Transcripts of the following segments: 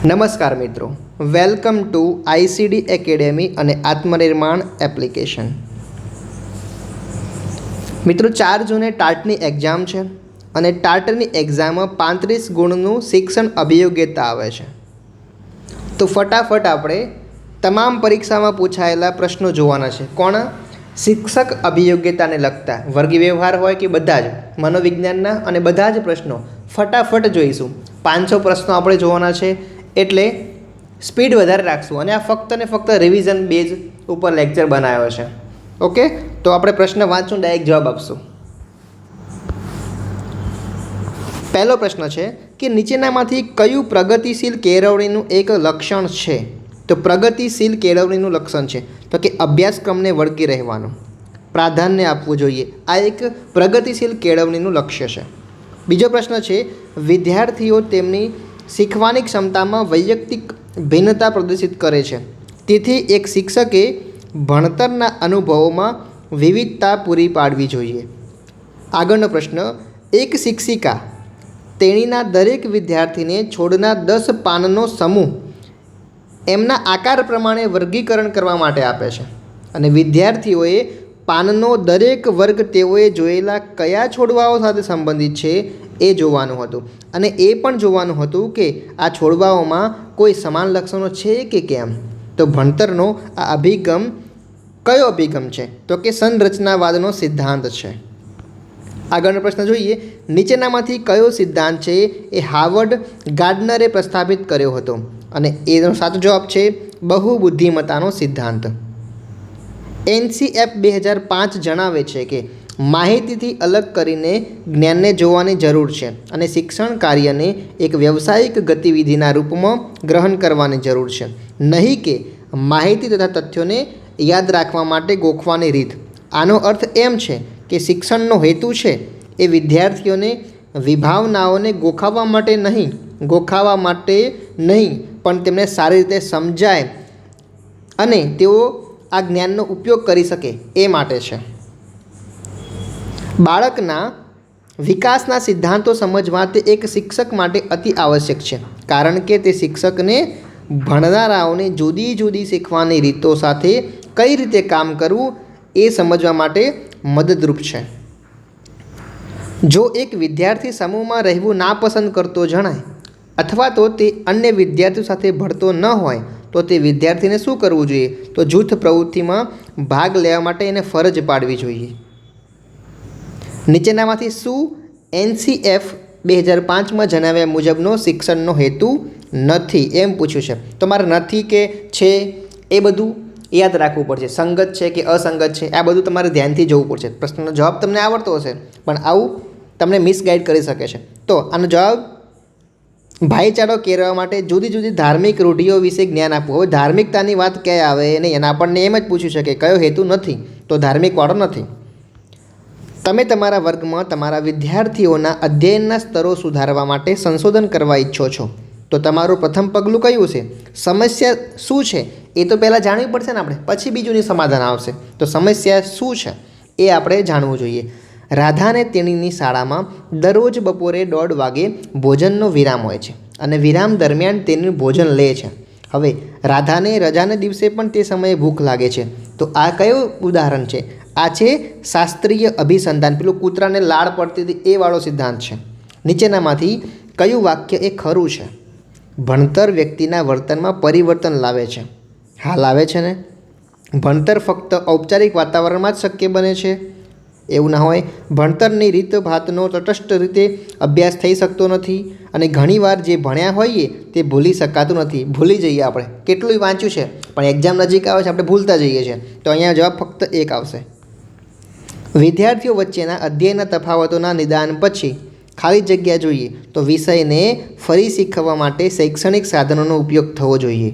નમસ્કાર મિત્રો, welcome to ICD academy અને આત્મનિર્માણ એપ્લિકેશન. મિત્રો 4 જૂને ટાટની એક્ઝામ છે અને ટાટની એક્ઝામમાં 35 ગુણનું શિક્ષણ અભિયોગ્યતા આવે છે. તો ફટાફટ આપણે તમામ પરીક્ષામાં પૂછાયેલા પ્રશ્નો જોવાના છે. કોણ? શિક્ષક અભિયોગ્યતાને લગતા વર્ગી વ્યવહાર હોય કે બધા જ મનોવિજ્ઞાનના અને બધા જ પ્રશ્નો ફટાફટ જોઈશું. 500 પ્રશ્નો આપણે જોવાના છે એટલે સ્પીડ વધારે રાખશું અને આ ફક્ત ને ફક્ત રિવિઝન બેઝ ઉપર લેક્ચર બનાવ્યો છે. ઓકે, તો આપણે પ્રશ્ન વાંચશું, ડાયરેક્ટ જવાબ આપશું. પહેલો પ્રશ્ન છે કે નીચેનામાંથી કયું પ્રગતિશીલ કેળવણીનું એક લક્ષણ છે? તો પ્રગતિશીલ કેળવણીનું લક્ષણ છે તો કે અભ્યાસક્રમને વળગી રહેવાનું, પ્રાધાન્ય આપવું જોઈએ. આ એક પ્રગતિશીલ કેળવણીનું લક્ષ્ય છે. બીજો પ્રશ્ન છે વિદ્યાર્થીઓ તેમની શીખવાની ક્ષમતામાં વૈયક્તિક ભિન્નતા પ્રદર્શિત કરે છે, તેથી એક શિક્ષકે ભણતરના અનુભવોમાં વિવિધતા પૂરી પાડવી જોઈએ. આગળનો પ્રશ્ન, એક શિક્ષિકા તેણીના દરેક વિદ્યાર્થીને છોડના 10 પાનનો સમૂહ એમના આકાર પ્રમાણે વર્ગીકરણ કરવા માટે આપે છે અને વિદ્યાર્થીઓએ પાનનો દરેક વર્ગ તેઓએ જોયેલા કયા છોડવાઓ સાથે સંબંધિત છે એ જોવાનું હતું અને એ પણ જોવાનું હતું કે આ છોડવાઓમાં કોઈ સમાન લક્ષણો છે કે કેમ. તો ભણતરનો આ અભિગમ કયો અભિગમ છે? તો કે સંરચનાવાદનો સિદ્ધાંત છે. આગળનો પ્રશ્ન જોઈએ, નીચેનામાંથી કયો સિદ્ધાંત છે એ હાર્વર્ડ ગાર્ડનરે પ્રસ્થાપિત કર્યો હતો? અને એનો સાચો જવાબ છે બહુબુદ્ધિમત્તાનો સિદ્ધાંત. NCF 2005 જણાવે છે કે માહિતીથી અલગ કરીને જ્ઞાનને જોવાની જરૂર છે અને શિક્ષણ કાર્યને એક વ્યવસાયિક ગતિવિધિના રૂપમાં ગ્રહણ કરવાની જરૂર છે, નહીં કે માહિતી તથા તથ્યોને યાદ રાખવા માટે ગોખવાની રીત. આનો અર્થ એમ છે કે શિક્ષણનો હેતુ છે એ વિદ્યાર્થીઓને વિભાવનાઓને ગોખાવવા માટે નહીં પણ તેમને સારી રીતે સમજાય અને તેઓ આ જ્ઞાનનો ઉપયોગ કરી શકે એ માટે છે. બાળકના વિકાસના સિદ્ધાંતો સમજવા તે એક શિક્ષક માટે અતિ આવશ્યક છે, કારણ કે તે શિક્ષકને ભણનારાઓને જુદી જુદી શીખવાની રીતો સાથે કઈ રીતે કામ કરવું એ સમજવા માટે મદદરૂપ છે. જો એક વિદ્યાર્થી સમૂહમાં રહેવું નાપસંદ કરતો જણાય અથવા તો તે અન્ય વિદ્યાર્થીઓ સાથે ભળતો ન હોય તો તે વિદ્યાર્થીને શું કરવું જોઈએ? તો જૂથ પ્રવૃત્તિમાં ભાગ લેવા માટે એને ફરજ પાડવી જોઈએ. નીચેનામાંથી શું NCF 2005માં જણાવ્યા મુજબનો શિક્ષણનો હેતુ નથી? એમ પૂછ્યું છે. તો મારે નથી કે છે એ બધું યાદ રાખવું પડશે. સંગત છે કે અસંગત છે આ બધું તમારે ધ્યાનથી જોવું પડશે. પ્રશ્નનો જવાબ તમને આવડતો હશે પણ આવું તમને મિસગાઈડ કરી શકે છે. તો આનો જવાબ ભાઈચારો કેળવવા માટે જુદી જુદી ધાર્મિક રૂઢિઓ વિશે જ્ઞાન આપવું. હવે ધાર્મિકતાની વાત ક્યાંય આવે નહીં અને આપણને એમ જ પૂછ્યું છે કે કયો હેતુ નથી, તો ધાર્મિકવાળો નથી. તમે તમારા વર્ગમાં તમારા વિદ્યાર્થીઓના અધ્યયનના સ્તરો સુધારવા માટે સંશોધન કરવા ઈચ્છો છો તો તમારું પ્રથમ પગલું કયું છે? સમસ્યા શું છે એ તો પહેલાં જાણવી પડશે ને આપણે, પછી બીજુંની સમાધાન આવશે. તો સમસ્યા શું છે એ આપણે જાણવું જોઈએ. રાધાને તેણીની શાળામાં દરરોજ બપોરે 1:30 વાગે ભોજનનો વિરામ હોય છે અને વિરામ દરમિયાન તેનું ભોજન લે છે. હવે રાધાને રજાના દિવસે પણ તે સમયે ભૂખ લાગે છે. તો આ કયું ઉદાહરણ છે? આ છે શાસ્ત્રીય અભિસંધાન. પેલું કૂતરાને લાળ પડતી હતી એ વાળો સિદ્ધાંત છે. નીચેનામાંથી કયું વાક્ય એ ખરું છે? ભણતર વ્યક્તિના વર્તનમાં પરિવર્તન લાવે છે. હા, લાવે છે ને. ભણતર ફક્ત ઔપચારિક વાતાવરણમાં જ શક્ય બને છે એવું ના હોય. ભણતરની રીતભાતનો તટસ્થ રીતે અભ્યાસ થઈ શકતો નથી અને ઘણીવાર જે ભણ્યા હોઈએ તે ભૂલી શકાતું નથી. ભૂલી જઈએ આપણે, કેટલું વાંચ્યું છે પણ એક્ઝામ નજીક આવે છે આપણે ભૂલતા જઈએ છીએ. તો અહીંયા જવાબ ફક્ત એક આવશે. વિદ્યાર્થીઓ વચ્ચેના અધ્યયનના તફાવતોના નિદાન પછી ખાલી જગ્યા જોઈએ તો વિષયને ફરી શીખવવા માટે શૈક્ષણિક સાધનોનો ઉપયોગ થવો જોઈએ.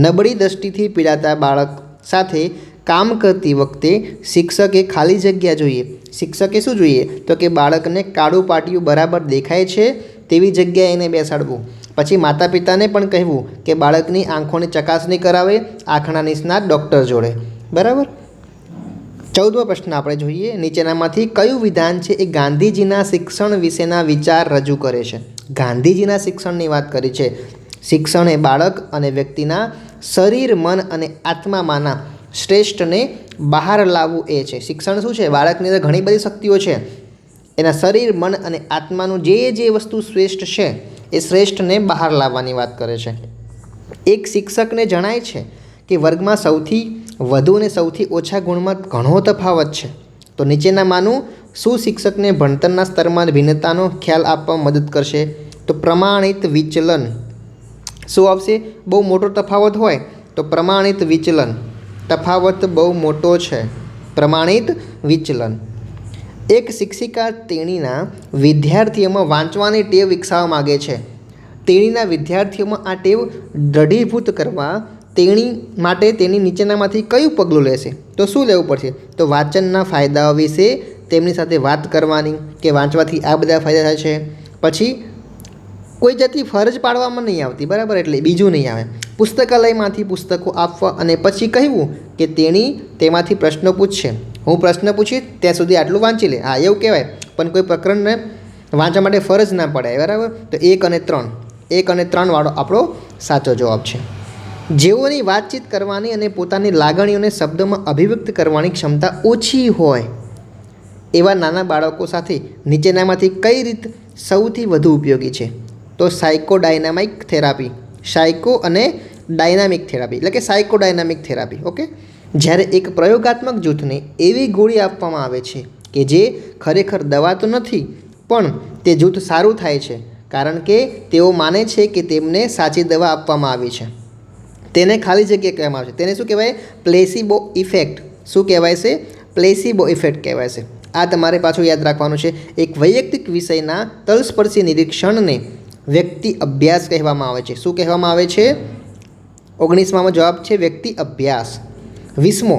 નબળી દૃષ્ટિથી પીડાતા બાળક સાથે કામ કરતી વખતે શિક્ષકે ખાલી જગ્યા જોઈએ. શિક્ષકે શું જોઈએ? તો કે બાળકને કાળું પાટિયું બરાબર દેખાય છે તેવી જગ્યાએ એને બેસાડવું. પછી માતા પિતાને પણ કહેવું કે બાળકની આંખોની ચકાસણી કરાવે આંખના નિષ્ણાત ડૉક્ટર જોડે. બરાબર. 14મો પ્રશ્ન આપણે જોઈએ, નીચેનામાંથી કયું વિધાન છે એ ગાંધીજીના શિક્ષણ વિશેના વિચાર રજૂ કરે છે? ગાંધીજીના શિક્ષણની વાત કરી છે. શિક્ષણ એ બાળક અને વ્યક્તિના શરીર, મન અને આત્મામાંના શ્રેષ્ઠને બહાર લાવવું એ છે. શિક્ષણ શું છે? બાળકની અંદર ઘણી બધી શક્તિઓ છે. એના શરીર, મન અને આત્માનું જે વસ્તુ શ્રેષ્ઠ છે એ શ્રેષ્ઠને બહાર લાવવાની વાત કરે છે. એક શિક્ષકને જણાય છે કે વર્ગમાં સૌથી વધુ અને સૌથી ઓછા ગુણમાં ઘણો તફાવત છે. તો નીચેનામાંનું શું શિક્ષકને ભણતરના સ્તરમાં ભિન્નતાનો ખ્યાલ આપવામાં મદદ કરશે? તો પ્રમાણિત વિચલન. શું આવશે? બહુ મોટો તફાવત હોય તો પ્રમાણિત વિચલન. તફાવત બહુ મોટો છે, પ્રમાણિત વિચલન. એક શિક્ષિકા તેણીના વિદ્યાર્થીઓમાં વાંચવાની ટેવ વિકસાવવા માગે છે. તેણીના વિદ્યાર્થીઓમાં આ ટેવ દૃઢીભૂત કરવા તેણી માટે તેની નીચેનામાંથી કયું પગલું લેશે? તો શું લેવું પડશે? તો વાંચનના ફાયદાઓ વિશે તેમની સાથે વાત કરવાની કે વાંચવાથી આ બધા ફાયદા થાય છે. પછી કોઈ જાતની ફરજ પાડવામાં નહીં આવતી, બરાબર? એટલે બીજું નહીં આવે. પુસ્તકાલયમાંથી પુસ્તકો આપવા અને પછી કહેવું કે તેણી તેમાંથી પ્રશ્નો પૂછશે. હું પ્રશ્ન પૂછીશ ત્યાં સુધી આટલું વાંચી લે. હા, એવું કહેવાય. પણ કોઈ પ્રકરણને વાંચવા માટે ફરજ ના પડે, બરાબર? તો 1 અને 3, 1 અને 3 વાળો આપણો સાચો જવાબ છે. જેઓની વાતચીત કરવાની અને પોતાની લાગણીઓને શબ્દોમાં અભિવ્યક્ત કરવાની ક્ષમતા ઓછી હોય એવા નાના બાળકો સાથે નીચેનામાંથી કઈ રીત સૌથી વધુ ઉપયોગી છે? તો સાયકોડાયનામિક થેરાપી. સાયકો અને ડાયનામિક થેરાપી એટલે કે સાયકોડાયનામિક થેરાપી. ઓકે. જ્યારે એક પ્રયોગાત્મક જૂથને એવી ગોળી આપવામાં આવે છે કે જે ખરેખર દવા તો નથી, પણ તે જૂથ સારું થાય છે કારણ કે તેઓ માને છે કે તેમને સાચી દવા આપવામાં આવી છે. તેને ખાલી જગ્યા કહેવામાં આવે છે. તેને શું કહેવાય? પ્લેસિબો ઇફેક્ટ. શું કહેવાય છે? પ્લેસિબો ઇફેક્ટ કહેવાય છે. આ તમારે પાછું યાદ રાખવાનું છે. એક વૈયક્તિક વિષયના તલસ્પર્શી નિરીક્ષણને વ્યક્તિ અભ્યાસ કહેવામાં આવે છે. શું કહેવામાં આવે છે? 19માં જવાબ છે વ્યક્તિ અભ્યાસ. 20મો,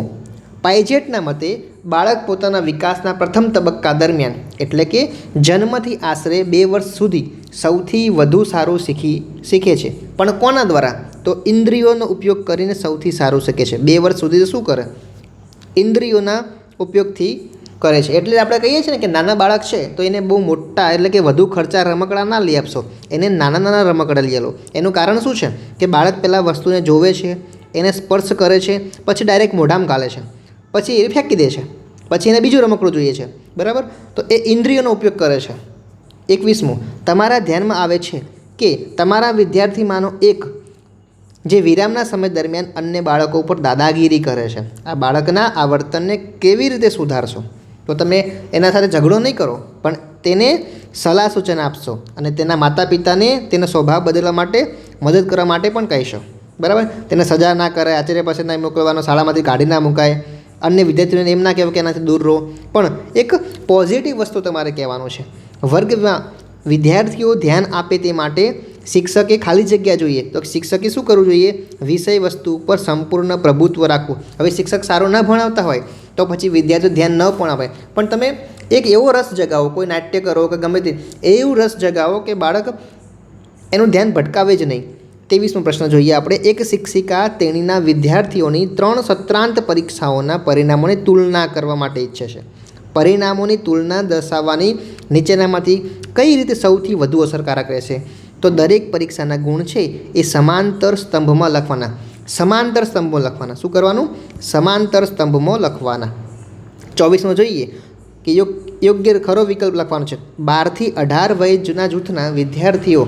પાઇજેટના મતે બાળક પોતાના વિકાસના પ્રથમ તબક્કા દરમિયાન એટલે કે જન્મથી આશરે 2 વર્ષ સુધી સૌથી વધુ સારું શીખે છે. પણ કોના દ્વારા? તો ઇન્દ્રિયોનો ઉપયોગ કરીને સૌથી સારું શીખે છે. 2 વર્ષ સુધી શું કરે? ઇન્દ્રિયોના ઉપયોગથી કરે છે. એટલે આપણે કહીએ છીએ ને કે નાના બાળક છે તો એને બહુ મોટા એટલે કે વધુ ખર્ચા રમકડા ના લઈ આપશો, એને નાના રમકડા લઈ આલો. એનું કારણ શું છે? કે બાળક પહેલાં વસ્તુને જોવે છે, એને સ્પર્શ કરે છે, પછી ડાયરેક્ટ મોઢામાં ગાલે છે, પછી એ ફેંકી દે છે, પછી એને બીજું રમકડું જોઈએ છે, બરાબર? તો એ ઇન્દ્રિયોનો ઉપયોગ કરે છે. 21મું, તમારા ધ્યાનમાં આવે છે કે તમારા વિદ્યાર્થીમાંનો એક જે વિરામના સમય દરમિયાન અન્ય બાળકો ઉપર દાદાગીરી કરે છે. આ બાળકના આ વર્તનને કેવી રીતે સુધારશો? તો તમે એના સાથે ઝઘડો નહીં કરો, પણ તેને સલાહ સૂચન આપશો અને તેના માતા પિતાને તેનો સ્વભાવ બદલવા માટે મદદ કરવા માટે પણ કહીશો, બરાબર? તેને સજા ના કરે, આચાર્ય પાસે ના મોકલવાનો, શાળામાંથી કાઢી ના મુકાય, અન્ય વિદ્યાર્થીઓને એમ ના કહેવું કે એનાથી દૂર રહો, પણ એક પોઝિટિવ વસ્તુ તમારે કહેવાનું છે. વર્ગમાં વિદ્યાર્થીઓ ધ્યાન આપે તે માટે શિક્ષકે ખાલી જગ્યા જોઈએ. તો શિક્ષકે શું કરવું જોઈએ? વિષય વસ્તુ ઉપર સંપૂર્ણ પ્રભુત્વ રાખવું. હવે શિક્ષક સારું ન ભણાવતા હોય તો પછી વિદ્યાર્થીઓ ધ્યાન ન પણ આપે, પણ તમે એક એવો રસ જગાવો, કોઈ નાટ્ય કરો કે ગમે તે એવું રસ જગાવો કે બાળક એનું ધ્યાન ભટકાવે જ નહીં. 23મો પ્રશ્ન જોઈએ આપણે. એક શિક્ષિકા તેણીના વિદ્યાર્થીઓની 3 સત્રાંત પરીક્ષાઓના પરિણામોની તુલના કરવા માટે ઈચ્છે છે. પરિણામોની તુલના દર્શાવવાની નીચેનામાંથી કઈ રીતે સૌથી વધુ અસરકારક રહેશે? તો દરેક પરીક્ષાના ગુણ છે એ સમાંતર સ્તંભમાં લખવાના. સમાંતર સ્તંભમાં લખવાના. શું કરવાનું? સમાંતર સ્તંભમાં લખવાના. 24મો જોઈએ કે યોગ્ય ખરો વિકલ્પ લખવાનો છે. 12 થી 18 વયના જૂથના વિદ્યાર્થીઓ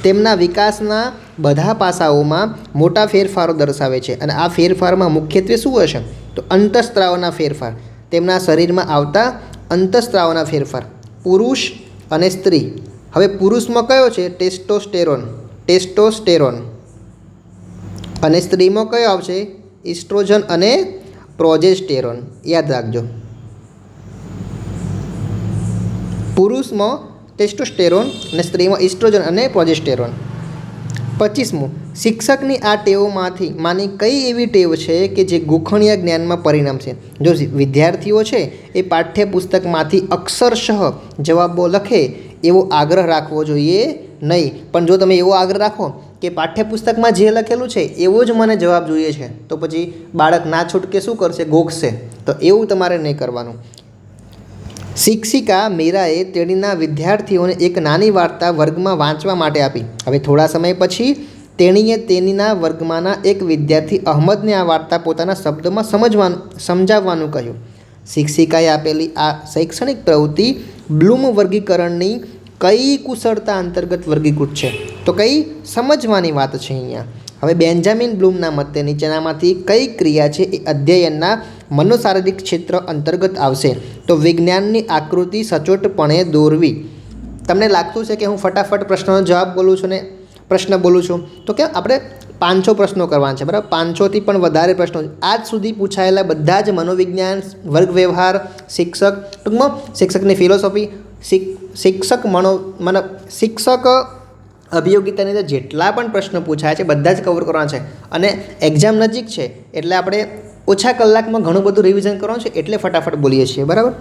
તેમના વિકાસના બધા પાસાઓમાં મોટા ફેરફારો દર્શાવે છે અને આ ફેરફારમાં મુખ્યત્વે શું હશે? તો અંતઃસ્ત્રાવના ફેરફાર, તેમના શરીરમાં આવતા અંતઃસ્ત્રાવના ફેરફાર, પુરુષ અને સ્ત્રી. હવે પુરુષમાં કયો છે? ટેસ્ટોસ્ટેરોન. અને સ્ત્રીમાં કયો આવશે? ઇસ્ટ્રોજન અને પ્રોજેસ્ટેરોન. યાદ રાખજો. પુરુષમાં ટેસ્ટોસ્ટેરોન અને સ્ત્રીમાં ઇસ્ટ્રોજન અને પ્રોજેસ્ટેરોન. 25મું, શિક્ષકની આ ટેવોમાંની કઈ એવી ટેવ છે કે જે ગોખણીય જ્ઞાનમાં પરિણમશે? જો વિદ્યાર્થીઓ છે એ પાઠ્યપુસ્તકમાંથી અક્ષરશઃ જવાબો લખે એવો આગ્રહ રાખવો જોઈએ નહીં. પણ જો તમે એવો આગ્રહ રાખો કે પાઠ્યપુસ્તકમાં જે લખેલું છે એવો જ મને જવાબ જોઈએ છે, તો પછી બાળક ના છૂટકે શું કરશે? ગોખશે. તો એવું તમારે નહીં કરવાનું. શિક્ષિકા મીરાએ તેણીના વિદ્યાર્થીઓને એક નાની વાર્તા વર્ગમાં વાંચવા માટે આપી. હવે થોડા સમય પછી તેણીએ તેણીના વર્ગમાંના એક વિદ્યાર્થી અહમદને આ વાર્તા પોતાના શબ્દોમાં સમજાવવાનું કહ્યું. શિક્ષિકાએ આપેલી આ શૈક્ષણિક પ્રવૃત્તિ બ્લૂમ વર્ગીકરણની કઈ કુશળતા અંતર્ગત વર્ગીકૃત છે? તો કઈ સમજવાની વાત છે અહીંયા. હવે બેન્જામિન બ્લૂમના મતે નીચેનામાંથી કઈ ક્રિયા છે એ અધ્યયનના મનોશારીરિક ક્ષેત્ર અંતર્ગત આવશે? તો વિજ્ઞાનની આકૃતિ સચોટપણે દોરવી. તમને લાગતું છે કે હું ફટાફટ પ્રશ્નનો જવાબ બોલું છું ને પ્રશ્ન બોલું છું, તો કે આપણે 500 પ્રશ્નો કરવાના છે, બરાબર? 500થી પણ વધારે પ્રશ્નો આજ સુધી પૂછાયેલા બધા જ મનોવિજ્ઞાન, વર્ગ વ્યવહાર, શિક્ષક, ટૂંકમાં શિક્ષકની ફિલોસોફી, શિક્ષક અભિયોગિતાની અંદર જેટલા પણ પ્રશ્નો પૂછાયા છે બધા જ કવર કરવાના છે. અને એક્ઝામ નજીક છે એટલે આપણે ઓછા કલાકમાં ઘણું બધું રિવિઝન કરવાનું છે, એટલે ફટાફટ બોલીએ છીએ, બરાબર?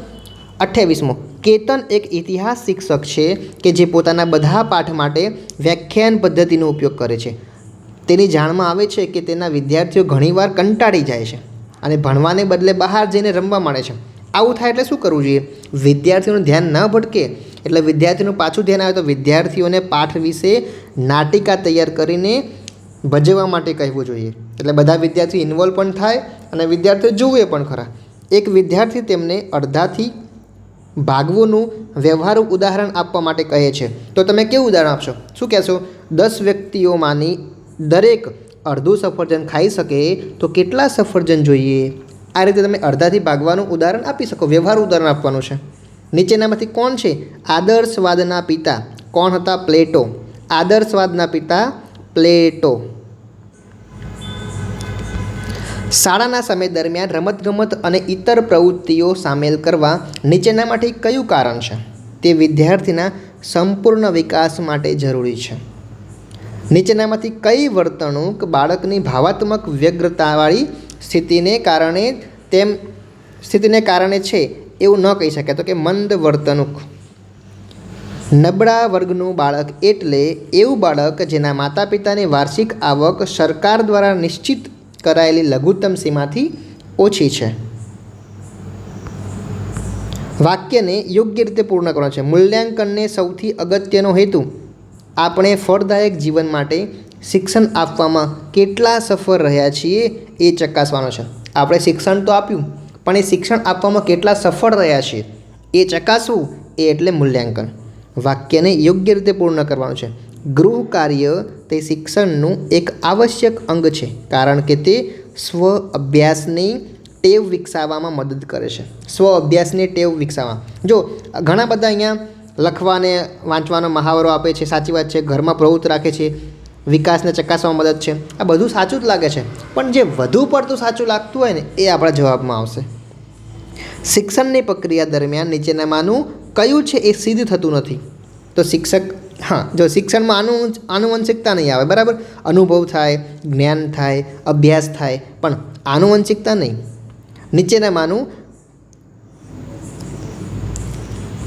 28મો, કેતન એક ઇતિહાસ શિક્ષક છે કે જે પોતાના બધા પાઠ માટે વ્યાખ્યાન પદ્ધતિનો ઉપયોગ કરે છે. તેની જાણમાં આવે છે કે તેના વિદ્યાર્થીઓ ઘણીવાર કંટાળી જાય છે અને ભણવાને બદલે બહાર જઈને રમવા માંડે છે. આવું થાય એટલે શું કરવું જોઈએ? વિદ્યાર્થીઓનું ધ્યાન ન ભટકે એટલે વિદ્યાર્થીનું પાછું ધ્યાન આવે તો વિદ્યાર્થીઓને પાઠ વિશે નાટિકા તૈયાર કરીને ભજવવા માટે કહેવું જોઈએ. એટલે બધા વિદ્યાર્થીઓ ઇન્વોલ્વ પણ થાય અને વિદ્યાર્થીઓ જુએ પણ ખરા. એક વિદ્યાર્થી તેમને અડધાથી ભાગવુંનું વ્યવહારુ ઉદાહરણ આપવા માટે કહે છે. તો તમે કેવું ઉદાહરણ આપશો? શું કહેશો? 10 વ્યક્તિઓમાંની દરેક અડધું સફરજન ખાઈ શકે તો કેટલા સફરજન જોઈએ? આ રીતે તમે અડધાથી ભાગવાનું ઉદાહરણ આપી શકો. વ્યવહારુ ઉદાહરણ આપવાનું છે. નીચેનામાંથી કોણ છે આદર્શવાદના પિતા? કોણ હતા? પ્લેટો. આદર્શવાદના પિતા પ્લેટો. શાળાના સમય દરમિયાન રમતગમત અને ઇતર પ્રવૃત્તિઓ સામેલ કરવા નીચેનામાંથી કયું કારણ છે? તે વિદ્યાર્થીના સંપૂર્ણ વિકાસ માટે જરૂરી છે. નીચેનામાંથી કઈ વર્તણૂક બાળકની ભાવાત્મક વ્યગ્રતાવાળી સ્થિતિને કારણે છે એવું ન કહી શકાય? તો કે મંદ વર્તણૂક. નબળા વર્ગનું બાળક એટલે એવું બાળક જેના માતા પિતાની વાર્ષિક આવક સરકાર દ્વારા નિશ્ચિત કરાયેલી લઘુત્તમ સીમાથી ઓછી છે. વાક્યને યોગ્ય રીતે પૂર્ણ કરવાનું છે. મૂલ્યાંકનને સૌથી અગત્યનો હેતુ આપણે ફળદાયક જીવન માટે શિક્ષણ આપવામાં કેટલા સફળ રહ્યા છીએ એ ચકાસવાનો છે. આપણે શિક્ષણ તો આપ્યું પણ એ શિક્ષણ આપવામાં કેટલા સફળ રહ્યા છીએ એ ચકાસવું એ એટલે મૂલ્યાંકન. વાક્યને યોગ્ય રીતે પૂર્ણ કરવાનું છે. ગૃહ કાર્ય તે શિક્ષણનું એક આવશ્યક અંગ છે કારણ કે તે સ્વ અભ્યાસની ટેવ વિકસાવવામાં મદદ કરે છે. સ્વ અભ્યાસની ટેવ વિકસાવવા. જો ઘણા બધા અહીંયા લખવાને વાંચવાનો મહાવરો આપે છે, સાચી વાત છે. ઘરમાં પ્રવૃત્તિ રાખે છે, વિકાસને ચકાસવામાં મદદ છે. આ બધું સાચું જ લાગે છે, પણ જે વધુ પડતું સાચું લાગતું હોય ને એ આપણા જવાબમાં આવશે. શિક્ષણની પ્રક્રિયા દરમિયાન નીચેનામાંનું કયું છે એ સિદ્ધ થતું નથી? તો જો શિક્ષણમાં આનુવંશિકતા નહીં આવે, બરાબર? અનુભવ થાય, જ્ઞાન થાય, અભ્યાસ થાય, પણ આનુવંશિકતા નહીં. નીચેનામાંનું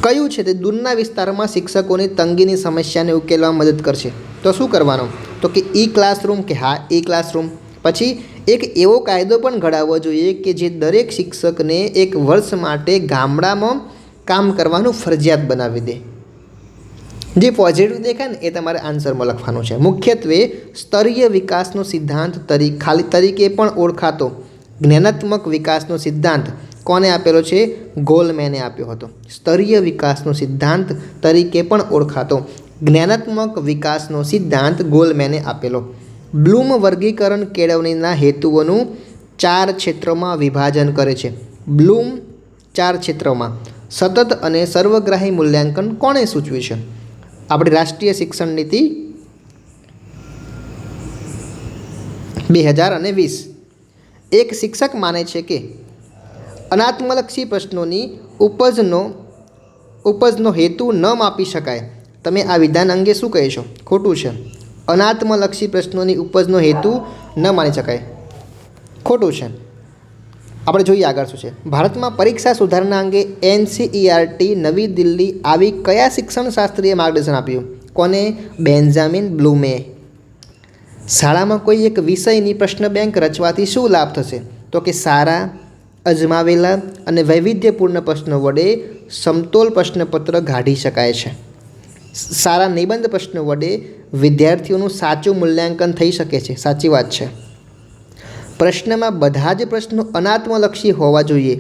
કયું છે તે દૂરના વિસ્તારમાં શિક્ષકોની તંગીની સમસ્યાને ઉકેલવામાં મદદ કરશે? તો શું કરવાનું? તો કે ઈ ક્લાસરૂમ. કે હા, ઈ ક્લાસરૂમ. પછી એક એવો કાયદો પણ ઘડાવવો જોઈએ કે જે દરેક શિક્ષકને 1 વર્ષ માટે ગામડામાં કામ કરવાનું ફરજિયાત બનાવી દે. જે પોઝિટિવ દેખાય ને એ તમારે આન્સરમાં લખવાનું છે. મુખ્યત્વે સ્તરીય વિકાસનો સિદ્ધાંત તરીકે પણ ઓળખાતો જ્ઞાનાત્મક વિકાસનો સિદ્ધાંત કોને આપેલો છે? ગોલમેને આપ્યો હતો. સ્તરીય વિકાસનો સિદ્ધાંત તરીકે પણ ઓળખાતો જ્ઞાનાત્મક વિકાસનો સિદ્ધાંત ગોલમેને આપેલો. બ્લૂમ વર્ગીકરણ કેળવણીના હેતુઓનું 4 ક્ષેત્રોમાં વિભાજન કરે છે. બ્લૂમ 4 ક્ષેત્રોમાં સતત અને સર્વગ્રાહી મૂલ્યાંકન કોણે સૂચવ્યું છે? આપણી રાષ્ટ્રીય શિક્ષણ નીતિ 2020. એક શિક્ષક માને છે કે અનાત્મલક્ષી પ્રશ્નોની ઉપજનો હેતુ ન માપી શકાય. તમે આ વિધાન અંગે શું કહેશો? ખોટું છે. અનાત્મલક્ષી પ્રશ્નોની ઉપજનો હેતુ ન માની શકાય. ખોટું છે. આપણે જોઈએ આગળ શું છે. ભારતમાં પરીક્ષા સુધારણા અંગે NCERT નવી દિલ્હી આવી કયા શિક્ષણશાસ્ત્રીએ માર્ગદર્શન આપ્યું? કોને? બેન્જામિન બ્લૂમે. શાળામાં કોઈ એક વિષયની પ્રશ્ન બેંક રચવાથી શું લાભ થશે? તો કે સારા, અજમાવેલા અને વૈવિધ્યપૂર્ણ પ્રશ્નો વડે સમતોલ પ્રશ્નપત્ર ઘાડી શકાય છે. સારા નિબંધ પ્રશ્નો વડે વિદ્યાર્થીઓનું સાચું મૂલ્યાંકન થઈ શકે છે. સાચી વાત છે. પ્રશ્નમાં બધા જ પ્રશ્નો અનાત્મલક્ષી હોવા જોઈએ.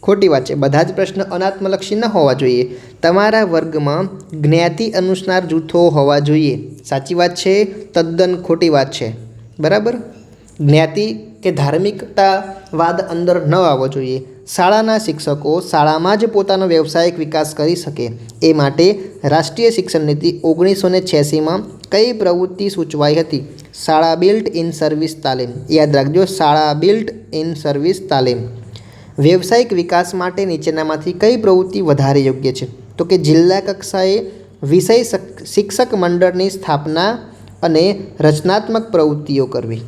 ખોટી વાત છે. બધા જ પ્રશ્નો અનાત્મલક્ષી ન હોવા જોઈએ. તમારા વર્ગમાં જ્ઞાતિ અનુસાર જૂથો હોવા જોઈએ. સાચી વાત છે? તદ્દન ખોટી વાત છે. બરાબર. જ્ઞાતિ કે ધાર્મિકતાવાદ અંદર ન આવવો જોઈએ. શાળાના શિક્ષકો શાળામાં જ પોતાનો વ્યવસાયિક વિકાસ કરી શકે એ માટે રાષ્ટ્રીય શિક્ષણ નીતિ 1986માં કઈ પ્રવૃત્તિ સૂચવાઈ હતી? શાળા બિલ્ટ ઇન સર્વિસ તાલીમ. યાદ રાખજો, શાળા બિલ્ટ ઇન સર્વિસ તાલીમ. વ્યવસાયિક વિકાસ માટે નીચેનામાંથી કઈ પ્રવૃત્તિ વધારે યોગ્ય છે? તો કે જિલ્લા કક્ષાએ વિષય શિક્ષક મંડળની સ્થાપના અને રચનાત્મક પ્રવૃત્તિઓ કરવી.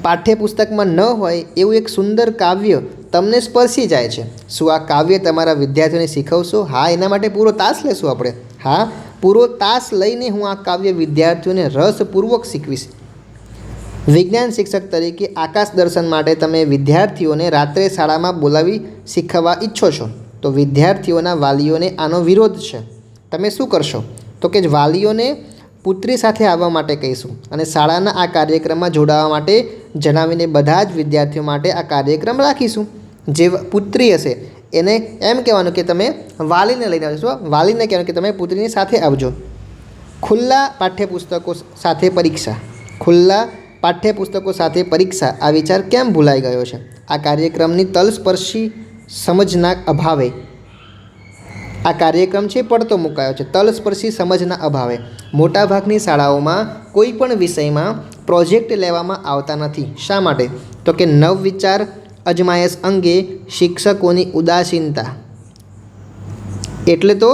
પાઠ્યપુસ્તકમાં ન હોય એવું એક સુંદર કાવ્ય તમને સ્પર્શી જાય છે. શું આ કાવ્ય તમારા વિદ્યાર્થીઓને શીખવશો? હા, એના માટે પૂરો તાસ લેશું આપણે. હા, પૂરો તાસ લઈને હું આ કાવ્ય વિદ્યાર્થીઓને રસપૂર્વક શીખવીશ. વિજ્ઞાન શિક્ષક તરીકે આકાશ દર્શન માટે તમે વિદ્યાર્થીઓને રાત્રે શાળામાં બોલાવી શીખવવા ઈચ્છો છો, તો વિદ્યાર્થીઓના વાલીઓને આનો વિરોધ છે. તમે શું કરશો? તો કે વાલીઓને પુત્રી સાથે આવવા માટે કહીશું અને શાળાના આ કાર્યક્રમમાં જોડાવા માટે જણાવીને બધા જ વિદ્યાર્થીઓ માટે આ કાર્યક્રમ રાખીશું. જે પુત્રી હશે એને એમ કહેવાનું કે તમે વાલીને લઈને આવજો. વાલીને કહેવાનું કે તમે પુત્રીની સાથે આવજો. ખુલ્લા પાઠ્યપુસ્તકો સાથે પરીક્ષા. ખુલ્લા પાઠ્યપુસ્તકો સાથે પરીક્ષા આ વિચાર કેમ ભૂલાઈ ગયો છે? આ કાર્યક્રમની તલસ્પર્શી સમજના અભાવે આ કાર્યક્રમ છે પડતો મુકાયો છે. તલસ્પર્શી સમજના અભાવે મોટાભાગની શાળાઓમાં કોઈ પણ વિષયમાં પ્રોજેક્ટ લેવામાં આવતા નથી. શા માટે? તો કે નવવિચાર અજમાયશ અંગે શિક્ષકોની ઉદાસીનતા. એટલે તો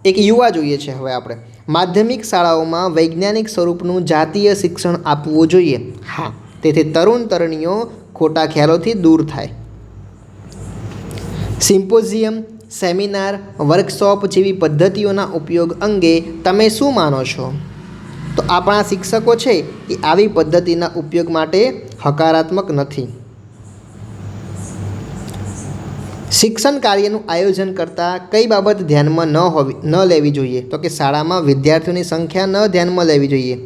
એક યુવા જોઈએ છે હવે આપણે. માધ્યમિક શાળાઓમાં વૈજ્ઞાનિક સ્વરૂપનું જાતીય શિક્ષણ આપવું જોઈએ. હા, તેથી તરુણ તરુણીઓ ખોટા ખ્યાલોથી દૂર થાય. સિમ્પોઝિયમ, સેમિનાર, વર્કશોપ જેવી પદ્ધતિઓના ઉપયોગ અંગે તમે શું માનો છો? તો આપણા શિક્ષકો છે એ આવી પદ્ધતિના ઉપયોગ માટે હકારાત્મક નથી. શિક્ષણ કાર્યનું આયોજન કરતાં કઈ બાબત ધ્યાનમાં ન લેવી જોઈએ? તો કે શાળામાં વિદ્યાર્થીઓની સંખ્યા ન ધ્યાનમાં લેવી જોઈએ.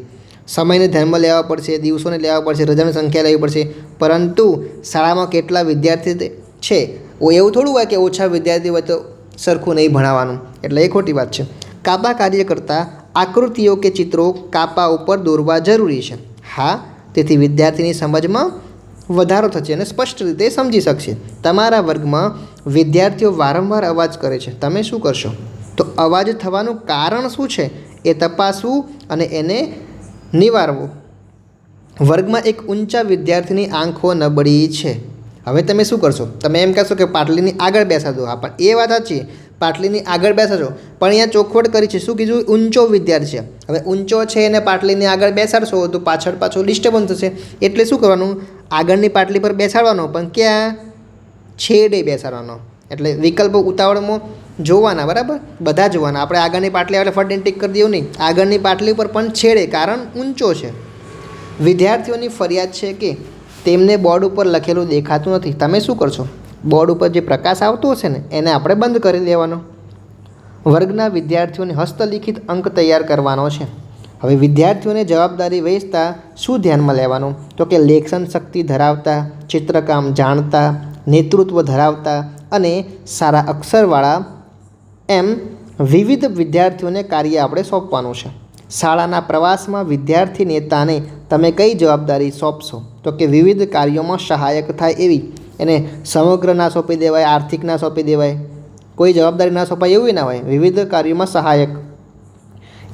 સમયને ધ્યાનમાં લેવા પડશે, દિવસોને લેવા પડશે, રજાની સંખ્યા લેવી પડશે, પરંતુ શાળામાં કેટલા વિદ્યાર્થી છે એવું થોડું હોય કે ઓછા વિદ્યાર્થી હોય તો સરખું નહીં ભણાવવાનું. એટલે એ ખોટી વાત છે. કાપા કાર્ય કરતાં આકૃતિઓ કે ચિત્રો કાપા ઉપર દોરવા જરૂરી છે. હા, તેથી વિદ્યાર્થીની સમજમાં વધારો થશે અને સ્પષ્ટ રીતે સમજી શકશે. તમારા વર્ગમાં વિદ્યાર્થીઓ વારંવાર અવાજ કરે છે. તમે શું કરશો? તો અવાજ થવાનું કારણ શું છે એ તપાસવું અને એને નિવારવું. વર્ગમાં એક ઊંચા વિદ્યાર્થીની આંખો નબળી છે. હવે તમે શું કરશો? તમે એમ કહેશો કે પાટલીની આગળ બેસાડો. હા, પણ એ વાત સાચી, પાટલીની આગળ બેસાડો, પણ અહીંયા ચોખવટ કરી છે. શું કીધું? ઊંચો વિદ્યાર્થી છે. હવે ઊંચો છે એને પાટલીની આગળ બેસાડશો તો પાછળ ડિસ્ટર્બન્સ થશે. એટલે શું કરવાનું? આગળની પાટલી પર બેસાડવાનો, પણ ક્યાં? છેડે બેસાડવાનો. એટલે વિકલ્પો ઉતાવળમાં જોવાના. બરાબર, બધા જોવાના. આપણે આગળની પાટલી આવે ફટ ટીક કરી દેવું નહીં. આગળની પાટલી પર પણ છેડે, કારણ ઊંચો છે. વિદ્યાર્થીઓની ફરિયાદ છે કે તેમને બોર્ડ ઉપર લખેલું દેખાતું નથી. તમે શું કરશો? બોર્ડ ઉપર જે પ્રકાશ આવતો હશે ને એને આપણે બંધ કરી દેવાનો. વર્ગના વિદ્યાર્થીઓને હસ્તલિખિત અંક તૈયાર કરવાનો છે. હવે વિદ્યાર્થીઓને જવાબદારી વહેંચતા શું ધ્યાનમાં લેવાનું? તો કે લેખન શક્તિ ધરાવતા, ચિત્રકામ જાણતા, નેતૃત્વ ધરાવતા અને સારા અક્ષરવાળા એમ વિવિધ વિદ્યાર્થીઓને કાર્ય આપણે સોંપવાનું છે. શાળાના પ્રવાસમાં વિદ્યાર્થી નેતાને તમે કઈ જવાબદારી સોંપશો? તો કે વિવિધ કાર્યોમાં સહાયક થાય એવી. એને સમગ્ર ના સોંપી દેવાય, આર્થિક ના સોંપી દેવાય, કોઈ જવાબદારી ના સોંપાય એવું ના હોય. વિવિધ કાર્યોમાં સહાયક.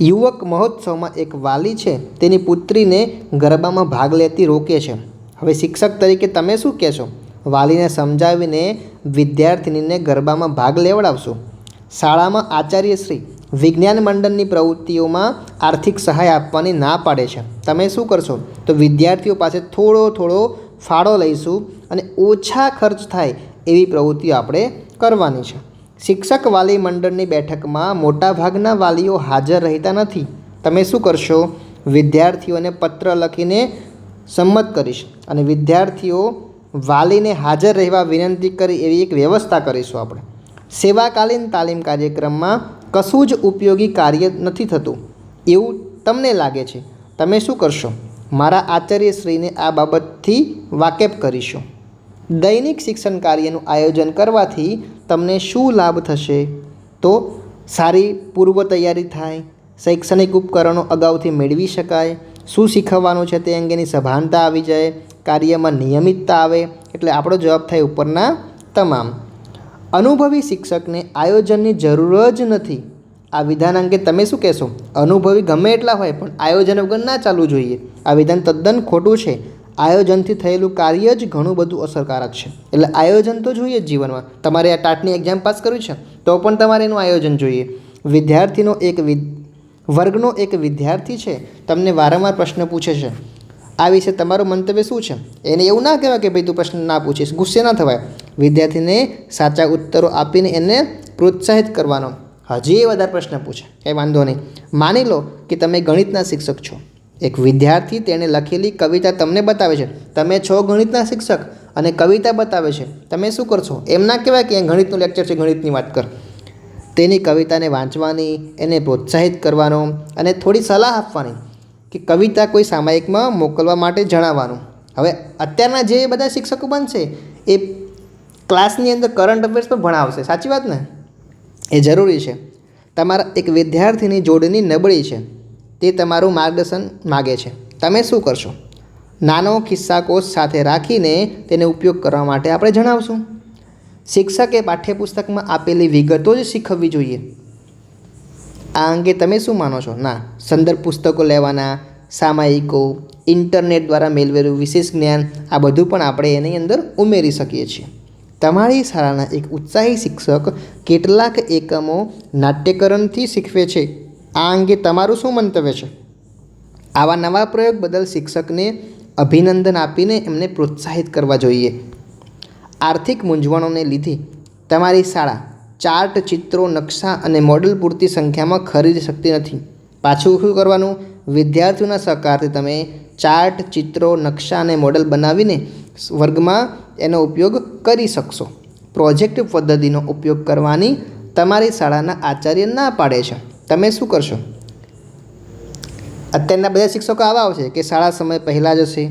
યુવક મહોત્સવમાં એક વાલી છે તેની પુત્રીને ગરબામાં ભાગ લેતી રોકે છે. હવે શિક્ષક તરીકે તમે શું કહેશો? વાલીને સમજાવીને વિદ્યાર્થિનીને ગરબામાં ભાગ લેવડાવશો. શાળામાં આચાર્યશ્રી વિજ્ઞાન મંડળની પ્રવૃત્તિઓમાં આર્થિક સહાય આપવાની ના પાડે છે. તમે શું કરશો? તો વિદ્યાર્થીઓ પાસે થોડો ફાળો લઈશું અને ઓછા ખર્ચ થાય એવી પ્રવૃત્તિઓ આપણે કરવાની છે. શિક્ષક વાલી મંડળની બેઠકમાં મોટાભાગના વાલીઓ હાજર રહેતા નથી. તમે શું કરશો? વિદ્યાર્થીઓને પત્ર લખીને સંમત કરીશ અને વિદ્યાર્થીઓ વાલીને હાજર રહેવા વિનંતી કરી એવી એક વ્યવસ્થા કરીશું આપણે. સેવાકાલીન તાલીમ કાર્યક્રમમાં કશું જ ઉપયોગી કાર્ય નથી થતું એવું તમને લાગે છે, તમે શું કરશો? મારા આચાર્યશ્રીને આ બાબતથી વાકેફ કરીશું. દૈનિક શિક્ષણ કાર્યનું આયોજન કરવાથી તમને શું લાભ થશે? તો સારી પૂર્વ તૈયારી થાય, શૈક્ષણિક ઉપકરણો અગાઉથી મેળવી શકાય, શું શીખવવાનું છે તે અંગેની સભાનતા આવી જાય, કાર્યમાં નિયમિતતા આવે. એટલે આપણો જવાબ થાય ઉપરના તમામ. અનુભવી શિક્ષકને આયોજનની જરૂર જ નથી. આ વિધાન અંગે તમે શું કહેશો? અનુભવી ગમે એટલા હોય પણ આયોજન વગર ના ચાલવું જોઈએ. આ વિધાન તદ્દન ખોટું છે. આયોજનથી થયેલું કાર્ય જ ઘણું બધું અસરકારક છે. એટલે આયોજન તો જોઈએ જ જીવનમાં. તમારે આ ટાટની એક્ઝામ પાસ કરવી છે તો પણ તમારે એનું આયોજન જોઈએ. વર્ગનો એક વિદ્યાર્થી છે, તમને વારંવાર પ્રશ્ન પૂછે છે, આ વિશે તમારું મંતવ્ય શું છે? એને એવું ના કહેવાય કે ભાઈ તું પ્રશ્ન ના પૂછીશ, ગુસ્સે ના થવાય. વિદ્યાર્થીને સાચા ઉત્તરો આપીને એને પ્રોત્સાહિત કરવાનો. હજી એ વધારે પ્રશ્ન પૂછે, કંઈ વાંધો નહીં. માની લો કે તમે ગણિતના શિક્ષક છો. એક વિદ્યાર્થી તેણે લખેલી કવિતા તમને બતાવે છે. તમે છો ગણિતના શિક્ષક અને કવિતા બતાવે છે, તમે શું કરશો? એમ ના કહેવાય કે ગણિતનું લેક્ચર છે, ગણિતની વાત કર. તેની કવિતાને વાંચવાની, એને પ્રોત્સાહિત કરવાનો અને થોડી સલાહ આપવાની કે કવિતા કોઈ સામાયિકમાં મોકલવા માટે જણાવવાનું. હવે અત્યારના જે બધા શિક્ષકો બનશે એ ક્લાસની અંદર કરંટ અફેર્સ પણ ભણાવશે. સાચી વાત ને? એ જરૂરી છે. તમારા એક વિદ્યાર્થીની જોડણી નબળી છે, તે તમારું માર્ગદર્શન માગે છે, તમે શું કરશો? નાનો ખિસ્સાકોશ સાથે રાખીને તેને ઉપયોગ કરવા માટે આપણે જણાવશું. શિક્ષકે પાઠ્યપુસ્તકમાં આપેલી વિગતો જ શીખવવી જોઈએ. આ અંગે તમે શું માનો છો? ના, સંદર્ભ પુસ્તકો લેવાના, સામાયિકો, ઇન્ટરનેટ દ્વારા મેળવેલું વિશેષ જ્ઞાન, આ બધું પણ આપણે એની અંદર ઉમેરી શકીએ છીએ. તમારી શાળાના એક ઉત્સાહી શિક્ષક કેટલાક એકમો નાટ્યકરણથી શીખવે છે. આ અંગે તમારું શું મંતવ્ય છે? આવા નવા પ્રયોગ બદલ શિક્ષકને અભિનંદન આપીને એમને પ્રોત્સાહિત કરવા જોઈએ. આર્થિક મૂંઝવણોને લીધે તમારી શાળા ચાર્ટ, ચિત્રો, નકશા અને મોડલ પૂરતી સંખ્યામાં ખરીદી શકતી નથી. પાછું શું કરવાનું? વિદ્યાર્થીઓના સહકારથી તમે ચાર્ટ, ચિત્રો, નકશા અને મોડલ બનાવીને વર્ગમાં એનો ઉપયોગ કરી શકશો. પ્રોજેક્ટ પદ્ધતિનો ઉપયોગ કરવાની તમારી શાળાના આચાર્ય ના પાડે છે, તમે શું કરશો? અત્યારના બધા શિક્ષકો આવા આવશે કે શાળા સમય પહેલાં જશે,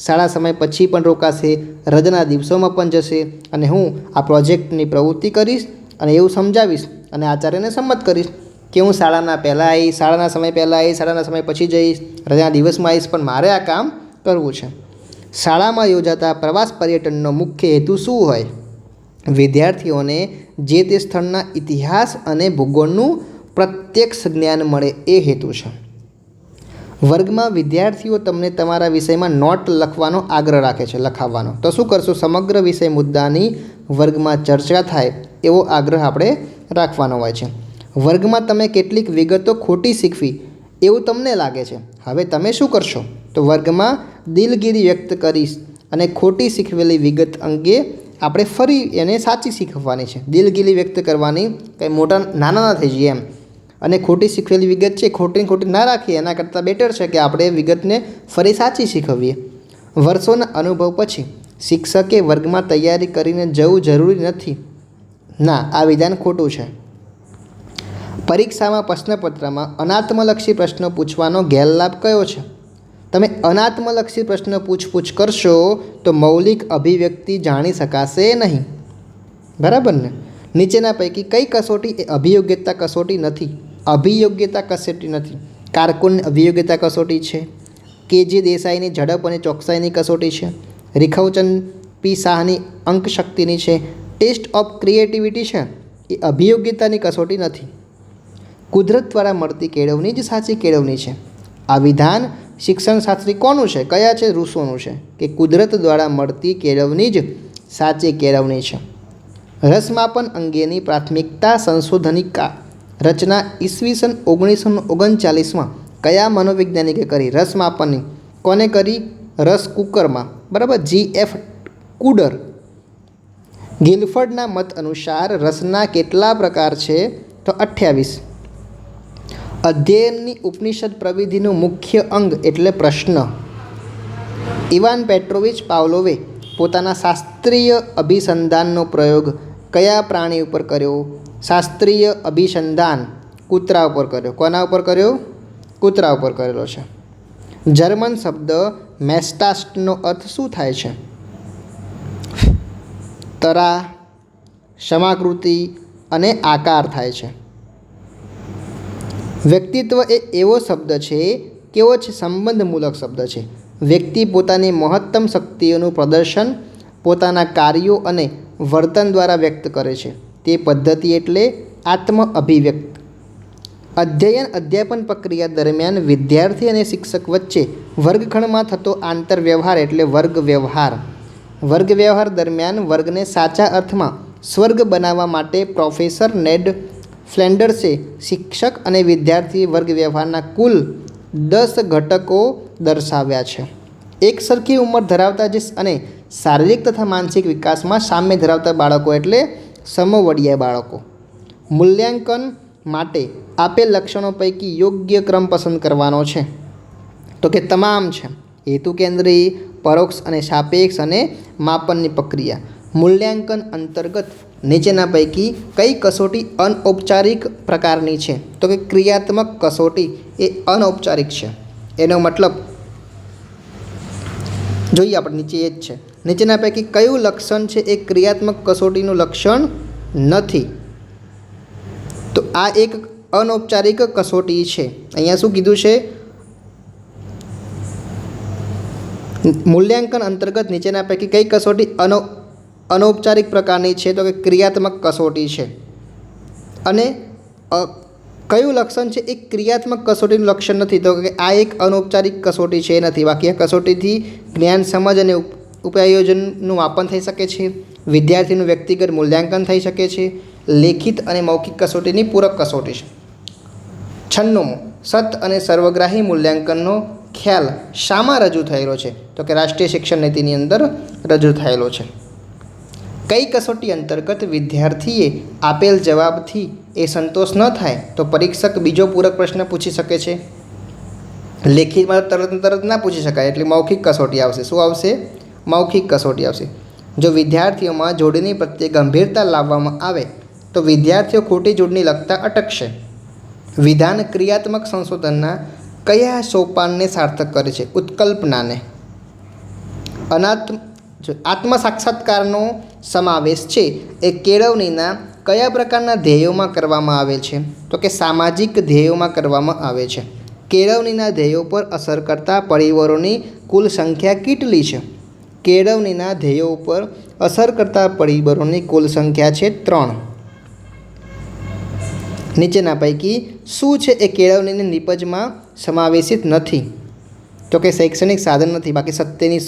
શાળા સમય પછી પણ રોકાશે, રજાના દિવસોમાં પણ જશે અને હું આ પ્રોજેક્ટની પ્રવૃત્તિ કરીશ અને એવું સમજાવીશ અને આચાર્યને સંમત કરીશ કે હું શાળાના પહેલાં આવીશ, શાળાના સમય પહેલાં આવીશ, શાળાના સમય પછી જઈશ, રજાના દિવસમાં આવીશ, પણ મારે આ કામ કરવું છે. શાળામાં યોજાતા પ્રવાસ પર્યટનનો મુખ્ય હેતુ શું હોય? વિદ્યાર્થીઓને જે તે સ્થળના ઇતિહાસ અને ભૂગોળનું પ્રત્યક્ષ જ્ઞાન મળે એ હેતુ છે. વર્ગમાં વિદ્યાર્થીઓ તમને તમારા વિષયમાં નોટ લખવાનો આગ્રહ રાખે છે, લખાવવાનો, તો શું કરશો? સમગ્ર વિષય મુદ્દાની વર્ગમાં ચર્ચા થાય એવો આગ્રહ આપણે રાખવાનો હોય છે. વર્ગમાં તમે કેટલીક વિગતો ખોટી શીખવી એવું તમને લાગે છે, હવે તમે શું કરશો? તો વર્ગમાં દિલગીરી વ્યક્ત કરીશ અને ખોટી શીખવેલી વિગત અંગે આપણે ફરી એને સાચી શીખવવાની છે. દિલગીરી વ્યક્ત કરવાની, કંઈ મોટા નાના ના થઈ જઈએ એમ. અને ખોટી શીખવેલી વિગત છે ખોટી ના રાખીએ, એના કરતાં બેટર છે કે આપણે વિગતને ફરી સાચી શીખવીએ. વર્ષોના અનુભવ પછી શિક્ષકે વર્ગમાં તૈયારી કરીને જવું જરૂરી નથી. ના, આ વિધાન ખોટું છે. પરીક્ષામાં પ્રશ્નપત્રમાં અનાત્મલક્ષી પ્રશ્નો પૂછવાનો ગેરલાભ કયો છે? તમે અનાત્મલક્ષી પ્રશ્ન પૂછપૂછ કરશો તો મૌલિક અભિવ્યક્તિ જાણી શકાશે નહીં. બરાબર ને? નીચેના પૈકી કઈ કસોટી એ અભિયોગ્યતા કસોટી નથી? અભિયોગ્યતા કસોટી નથી. કારકુન અભિયોગ્યતા કસોટી છે. કે.જે. દેસાઈની ઝડપ અને ચોકસાઈની કસોટી છે. રીખવચંદ પી. શાહની અંક શક્તિની છે. ટેસ્ટ ઓફ ક્રિએટિવિટી છે, એ અભિયોગ્યતાની કસોટી નથી. કુદરત દ્વારા મળતી કેળવણી જ સાચી કેળવણી છે. આ વિધાન શિક્ષણશાસ્ત્રી કોનું છે? કયા છે? રૂસોનું છે કે કુદરત દ્વારા મળતી કેળવણી જ સાચી કેળવણી છે. રસમાપન અંગેની પ્રાથમિકતા સંશોધનિકા રચના ઈસવીસન 1939માં કયા મનોવૈજ્ઞાનિકે કરી? રસમાપનની કોને કરી? રસ કુકરમાં. બરાબર, G.F. કુડર. ગિલફર્ડના મત અનુસાર રસના કેટલા પ્રકાર છે? તો 28. અધ્યયનની ઉપનિષદ પ્રવિધિનું મુખ્ય અંગ એટલે પ્રશ્ન. ઇવાન પેટ્રોવિચ પાવલોવે પોતાના શાસ્ત્રીય અભિસંધાનનો પ્રયોગ કયા પ્રાણી ઉપર કર્યો? શાસ્ત્રીય અભિસંધાન કૂતરા ઉપર કર્યો. કોના ઉપર કર્યો? કૂતરા ઉપર કરેલો છે. જર્મન શબ્દ મેસ્ટાસ્ટનો અર્થ શું થાય છે? તરા, સમાકૃતિ અને આકાર થાય છે. વ્યક્તિત્વ એ એવો શબ્દ છે, કેવો છે? સંબંધમૂલક શબ્દ છે. વ્યક્તિ પોતાની મહત્તમ શક્તિઓનું પ્રદર્શન પોતાના કાર્યો અને વર્તન દ્વારા વ્યક્ત કરે છે. તે પદ્ધતિ એટલે આત્મ અભિવ્યક્ત. અધ્યાપન પ્રક્રિયા દરમિયાન વિદ્યાર્થી અને શિક્ષક વચ્ચે વર્ગખંડમાં થતો આંતરવ્યવહાર એટલે વર્ગ વ્યવહાર. વર્ગ વ્યવહાર દરમિયાન વર્ગને સાચા અર્થમાં સ્વર્ગ બનાવવા માટે પ્રોફેસર નેડ ફ્લેન્ડર્સે શિક્ષક અને વિદ્યાર્થી વર્ગ વ્યવહારના કુલ 10 ઘટકો દર્શાવ્યા છે. એક સરખી ઉંમર ધરાવતા અને શારીરિક તથા માનસિક વિકાસમાં સામ્ય ધરાવતા બાળકો એટલે સમવયસ્ક બાળકો. મૂલ્યાંકન માટે આપેલ લક્ષણો પૈકી યોગ્ય ક્રમ પસંદ કરવાનો છે. તો કે તમામ છે. હેતુ કેન્દ્રી, પરોક્ષ અને સાપેક્ષ અને માપનની પ્રક્રિયા. મૂલ્યાંકન અંતર્ગત નીચેના પૈકી કઈ કસોટી અનૌપચારિક પ્રકારની છે? તો કે ક્રિયાત્મક કસોટી એ અનૌપચારિક છે. એનો મતલબ જોઈએ આપણે નીચે એ જ છે. નીચેના પૈકી કયું લક્ષણ છે એ ક્રિયાત્મક કસોટીનું લક્ષણ નથી? તો આ એક અનૌપચારિક કસોટી છે. અહીંયા શું કીધું છે? મૂલ્યાંકન અંતર્ગત નીચેના પૈકી કઈ કસોટી અનૌપચારિક પ્રકારની છે? તો કે ક્રિયાત્મક કસોટી છે. અને કયું લક્ષણ છે એ ક્રિયાત્મક કસોટીનું લક્ષણ નથી? તો કે આ એક અનૌપચારિક કસોટી છે નથી. બાકી આ કસોટીથી જ્ઞાન, સમજ અને ઉપાયોજનનું માપન થઈ શકે છે. વિદ્યાર્થીનું વ્યક્તિગત મૂલ્યાંકન થઈ શકે છે. લેખિત અને મૌખિક કસોટીની પૂરક કસોટી છે. 96. સત અને સર્વગ્રાહી મૂલ્યાંકનનો ખ્યાલ શામાં રજૂ થયેલો છે? તો કે રાષ્ટ્રીય શિક્ષણ નીતિની અંદર રજૂ થયેલો છે. કઈ કસોટી અંતર્ગત વિદ્યાર્થીએ આપેલ જવાબથી એ સંતોષ ન થાય તો પરીક્ષક બીજો પૂરક પ્રશ્ન પૂછી શકે છે? લેખિતમાં તરત ના પૂછી શકાય એટલે મૌખિક કસોટી આવશે. શું આવશે? મૌખિક કસોટી આવશે. જો વિદ્યાર્થીઓમાં જોડણી પ્રત્યે ગંભીરતા લાવવામાં આવે તો વિદ્યાર્થીઓ ખોટી જોડણી લખતા અટકશે. વિધાન ક્રિયાત્મક સંશોધનના કયા સોપાનને સાર્થક કરે છે? ઉત્કલ્પનાને. આત્મસાક્ષાત્કારનો સમાવેશ છે એ કેળવણીના કયા પ્રકારના ધ્યેયોમાં કરવામાં આવે છે? તો કે સામાજિક ધ્યેયોમાં કરવામાં આવે છે. કેળવણીના ધ્યેયો પર અસર કરતા પરિબળોની કુલ સંખ્યા કેટલી છે? કેળવણીના ધ્યેયો ઉપર અસર કરતા પરિબળોની કુલ સંખ્યા છે 3. નીચેના પૈકી શું છે એ કેળવણીની નિપજમાં સમાવેશિત નથી? તો કે શૈક્ષણિક સાધન નથી. બાકી સત્યની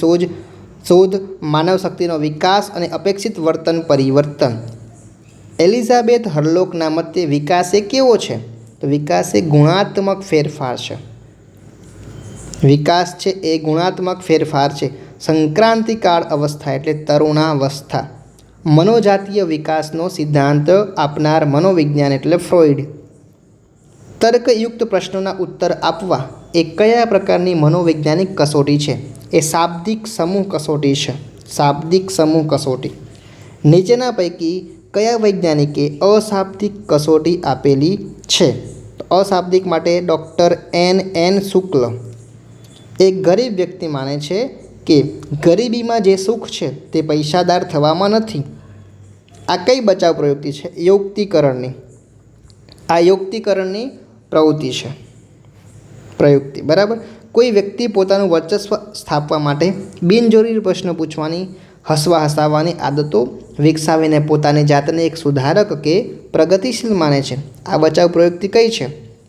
શોધ, માનવ શક્તિનો વિકાસ અને અપેક્ષિત વર્તન પરિવર્તન. એલિઝાબેથ હરલોકના મતે વિકાસ એ કેવો છે? તો વિકાસ એ ગુણાત્મક ફેરફાર છે. વિકાસ છે એ ગુણાત્મક ફેરફાર છે. સંક્રાંતિકાળ અવસ્થા એટલે તરુણાવસ્થા. મનોજાતીય વિકાસનો સિદ્ધાંત આપનાર મનોવિજ્ઞાન એટલે ફ્રોઇડ. તર્કયુક્ત પ્રશ્નોના ઉત્તર આપવા એ કયા પ્રકારની મનોવૈજ્ઞાનિક કસોટી છે? એ શાબ્દિક સમૂહ કસોટી છે. શાબ્દિક સમૂહ કસોટી. નીચેના પૈકી કયા વૈજ્ઞાનિકે અશાબ્દિક કસોટી આપેલી છે? તો અશાબ્દિક માટે ડૉક્ટર N. શુક્લ. એક ગરીબ વ્યક્તિ માને છે કે ગરીબીમાં જે સુખ છે તે પૈસાદાર થવામાં નથી. આ કઈ બચાવ પ્રવૃત્તિ છે? યુક્તિકરણની. આ યુક્તિકરણની પ્રવૃત્તિ છે. પ્રયુક્તિ. બરાબર. કોઈ વ્યક્તિ પોતાનું વર્ચસ્વ સ્થાપવા માટે બિનજરૂરી પ્રશ્ન પૂછવાની, હસાવવાની આદતો વિકસાવીને પોતાની જાતને એક સુધારક કે પ્રગતિશીલ માને છે. આ બચાવ પ્રવૃત્તિ કઈ છે?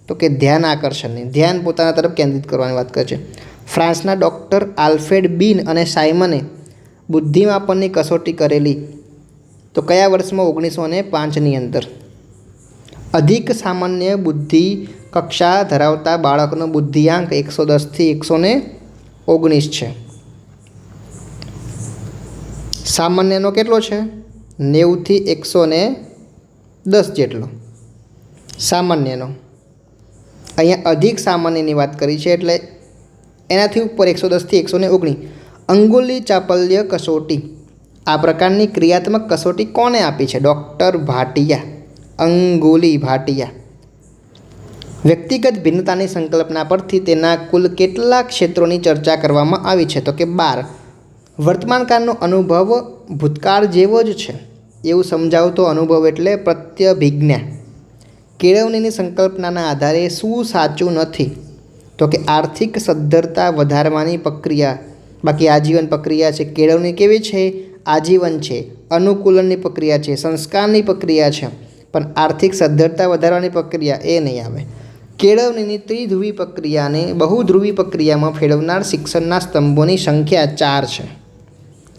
તો કે ધ્યાન આકર્ષણની. ધ્યાન પોતાના તરફ કેન્દ્રિત કરવાની વાત કરે છે. ફ્રાન્સના ડૉક્ટર આલ્ફ્રેડ બીન અને સાયમને બુદ્ધિમાપનની કસોટી કરેલી. તો કયા વર્ષમાં? 1905ની અંદર. અધિક સામાન્ય બુદ્ધિ કક્ષા ધરાવતા બાળકનો બુદ્ધિઆંક 110થી 119 છે. સામાન્યનો કેટલો છે? 90થી 110 જેટલો સામાન્યનો. અહીંયા અધિક સામાન્યની વાત કરી છે એટલે એનાથી ઉપર 110થી 119. અંગુલી ચાપલ્ય કસોટી. આ પ્રકારની ક્રિયાત્મક કસોટી કોણે આપી છે? ડૉક્ટર ભાટિયા. અંગુલી ભાટિયા. વ્યક્તિગત ભિન્નતાની સંકલ્પના પરથી તેના કુલ કેટલા ક્ષેત્રોની ચર્ચા કરવામાં આવી છે? તો કે 12. વર્તમાનકાળનો અનુભવ ભૂતકાળ જેવો જ છે એવું સમજાવતો અનુભવ એટલે પ્રત્યભિજ્ઞા. કેળવણીની સંકલ્પનાના આધારે શું સાચું નથી? તો કે આર્થિક સદ્ધરતા વધારવાની પ્રક્રિયા, બાકી આજીવન પ્રક્રિયા છે. કેળવણી કેવી છે? આજીવન છે. અનુકૂલનની પ્રક્રિયા છે, સંસ્કારની પ્રક્રિયા છે, પણ આર્થિક સદ્ધરતા વધારવાની પ્રક્રિયા એ નહીં આવે. કેળવણીની ત્રિધ્રુવી પ્રક્રિયાને બહુધ્રુવી પ્રક્રિયામાં ફેરવનાર શિક્ષણના સ્તંભોની સંખ્યા 4 છે.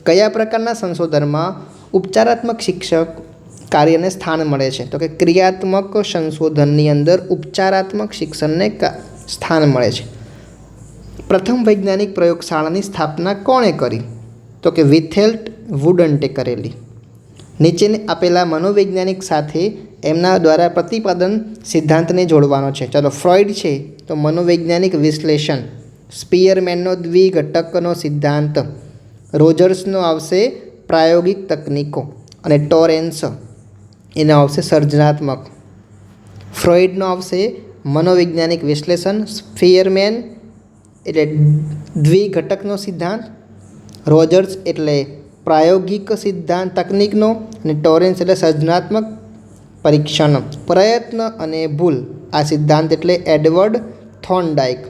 કયા પ્રકારના સંશોધનમાં ઉપચારાત્મક શિક્ષક કાર્યને સ્થાન મળે છે? તો કે ક્રિયાત્મક સંશોધનની અંદર ઉપચારાત્મક શિક્ષણને સ્થાન મળે છે. પ્રથમ વૈજ્ઞાનિક પ્રયોગશાળાની સ્થાપના કોણે કરી? તો કે વિથેલ્ટ વુડન્ટે કરેલી. નીચેને આપેલા મનોવૈજ્ઞાનિક સાથે એમના દ્વારા પ્રતિપાદન સિદ્ધાંતને જોડવાનો છે. ચાલો, ફ્રોઇડ છે તો મનોવૈજ્ઞાનિક વિશ્લેષણ, સ્પિયરમેનનો દ્વિઘટકનો સિદ્ધાંત, રોજર્સનો આવશે પ્રાયોગિક તકનીકો અને ટોરેન્સ એનો આવશે સર્જનાત્મક. ફ્રોઇડનો આવશે મનોવૈજ્ઞાનિક વિશ્લેષણ, સ્પિયરમેન એટલે દ્વિઘટકનો સિદ્ધાંત, રોજર્સ એટલે પ્રાયોગિક સિદ્ધાંત તકનિકનો અને ટોરેન્સ એટલે સર્જનાત્મક પરીક્ષણ, પ્રયત્ન અને ભૂલ. આ સિદ્ધાંત એટલે એડવર્ડ થોર્નડાઇક.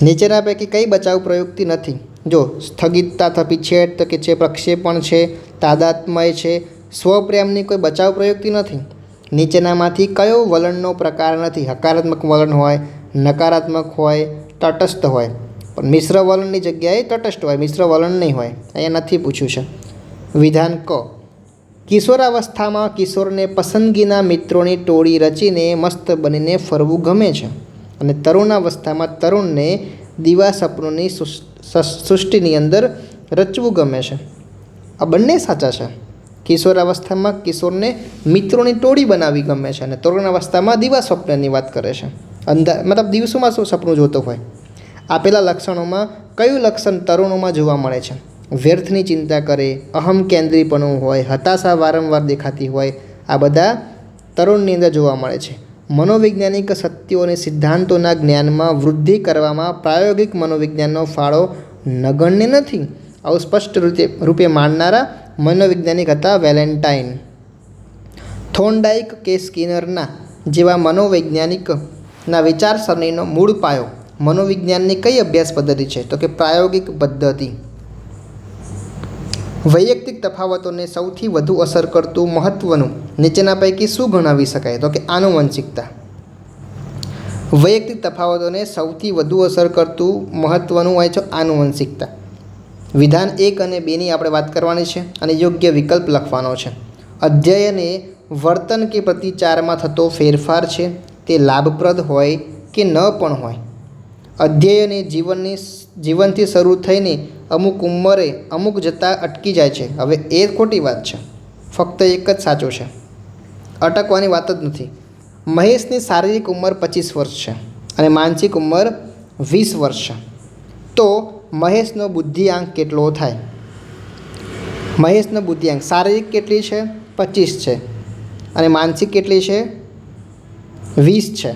નીચેના પૈકી કઈ બચાવ પ્રયુક્તિ નથી? જો સ્થગિતતા થપી છેડ તો કે છે, પ્રક્ષેપણ છે, તાદાત્મય છે, સ્વપ્રેમની કોઈ બચાવ પ્રયુક્તિ નથી. નીચેનામાંથી કયો વલણનો પ્રકાર નથી? હકારાત્મક વલણ હોય, નકારાત્મક હોય, તટસ્થ હોય. પણ મિશ્ર વલણની જગ્યાએ તટસ્થ હોય, મિશ્ર વલણ નહીં હોય. અહીંયા નથી પૂછ્યું છે. વિધાન ક. કિશોરાવસ્થામાં કિશોરને પસંદગીના મિત્રોની ટોળી રચીને મસ્ત બનીને ફરવું ગમે છે અને તરુણાવસ્થામાં તરુણને દીવા સપનોની સૃષ્ટિની અંદર રચવું ગમે છે. આ બંને સાચા છે. કિશોરાવસ્થામાં કિશોરને મિત્રોની ટોળી બનાવી ગમે છે અને તરુણાવસ્થામાં દીવા સ્વપ્નની વાત કરે છે. મતલબ દિવસોમાં શું સપનું જોતો હોય. આપેલા લક્ષણોમાં કયું લક્ષણ તરુણોમાં જોવા મળે છે? વ્યર્થની ચિંતા કરે, અહમ કેન્દ્રીપણું હોય, હતાશા વારંવાર દેખાતી હોય. આ બધા તરુણની અંદર જોવા મળે છે. મનોવૈજ્ઞાનિક સત્યો અને સિદ્ધાંતોના જ્ઞાનમાં વૃદ્ધિ કરવામાં પ્રાયોગિક મનોવિજ્ઞાનનો ફાળો નગણ્ય નથી. આવું સ્પષ્ટ રૂપે માનનારા મનોવૈજ્ઞાનિક હતા વેલેન્ટાઇન. થોર્નડાઇક કે સ્કિનરના જેવા મનોવૈજ્ઞાનિકના વિચારસરણીનો મૂળ પાયો મનોવિજ્ઞાનની કઈ અભ્યાસ પદ્ધતિ છે? તો કે પ્રાયોગિક પદ્ધતિ. વૈયક્તિક તફાવતોને સૌથી વધુ અસર કરતું મહત્ત્વનું નીચેના પૈકી શું ગણાવી શકાય? તો કે આનુવંશિકતા. વૈયક્તિક તફાવતોને સૌથી વધુ અસર કરતું મહત્ત્વનું હોય છે આનુવંશિકતા. વિધાન 1 અને 2ની આપણે વાત કરવાની છે અને યોગ્ય વિકલ્પ લખવાનો છે. અધ્યયન એ વર્તન કે પ્રતિચારમાં થતો ફેરફાર છે, તે લાભપ્રદ હોય કે ન પણ હોય. અધ્યયન એ જીવનથી શરૂ થઈને અમુક ઉંમરે અમુક જતાં અટકી જાય છે. હવે એ ખોટી વાત છે. ફક્ત એક જ સાચું છે, અટકવાની વાત જ નથી. મહેશની શારીરિક ઉંમર 25 વર્ષ છે અને માનસિક ઉંમર 20 વર્ષ છે. તો મહેશનો બુદ્ધિઆંક કેટલો થાય? મહેશનો બુદ્ધિઆંક શારીરિક કેટલી છે? 25 છે અને માનસિક કેટલી છે? 20 છે.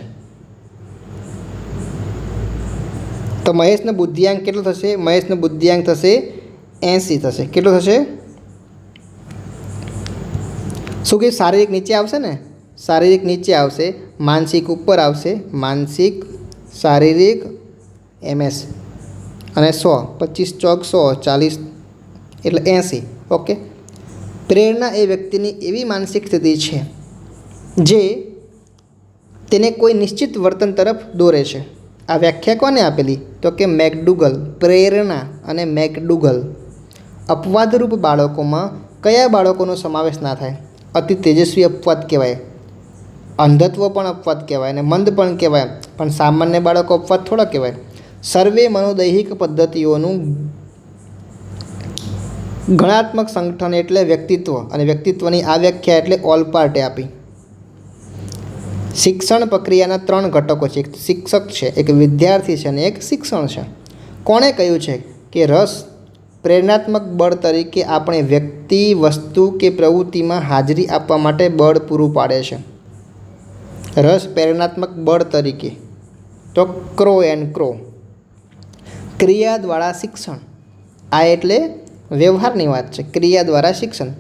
તો મહેશનો બુદ્ધિઆંક કેટલો થશે? મહેશનો બુદ્ધિઆંક થશે 80 થશે. કેટલો થશે? શું કે શારીરિક નીચે આવશે ને? શારીરિક નીચે આવશે, માનસિક ઉપર આવશે. માનસિક, શારીરિક, MS અને 100. 25 ચોક 100, 40 એટલે 80. ઓકે. પ્રેરણા એ વ્યક્તિની એવી માનસિક સ્થિતિ છે જે તેને કોઈ નિશ્ચિત વર્તન તરફ દોરે છે. આ વ્યાખ્યા કોને આપેલી? તો કે મેકડુગલ. પ્રેરણા અને મેકડુગલ. અપવાદરૂપ બાળકોમાં કયા બાળકોનો સમાવેશ ના થાય? અતિ તેજસ્વી અપવાદ કહેવાય, અંધત્વ પણ અપવાદ કહેવાય અને મંદ પણ કહેવાય, પણ સામાન્ય બાળકો અપવાદ થોડા કહેવાય. સર્વે મનોદૈહિક પદ્ધતિઓનું ગણાત્મક સંગઠન એટલે વ્યક્તિત્વ અને વ્યક્તિત્વની આ વ્યાખ્યા એટલે ઓલ પાર્ટે આપી. શિક્ષણ પ્રક્રિયાના 3 ઘટકો છે. એક શિક્ષક છે, એક વિદ્યાર્થી છે અને એક શિક્ષણ છે. કોણે કહ્યું છે કે રસ પ્રેરણાત્મક બળ તરીકે આપણે વ્યક્તિ, વસ્તુ કે પ્રવૃત્તિમાં હાજરી આપવા માટે બળ પૂરું પાડે છે? રસ પ્રેરણાત્મક બળ તરીકે, તો ક્રો એન્ડ ક્રો. ક્રિયા દ્વારા શિક્ષણ, આ એટલે વ્યવહારની વાત છે. ક્રિયા દ્વારા શિક્ષણ.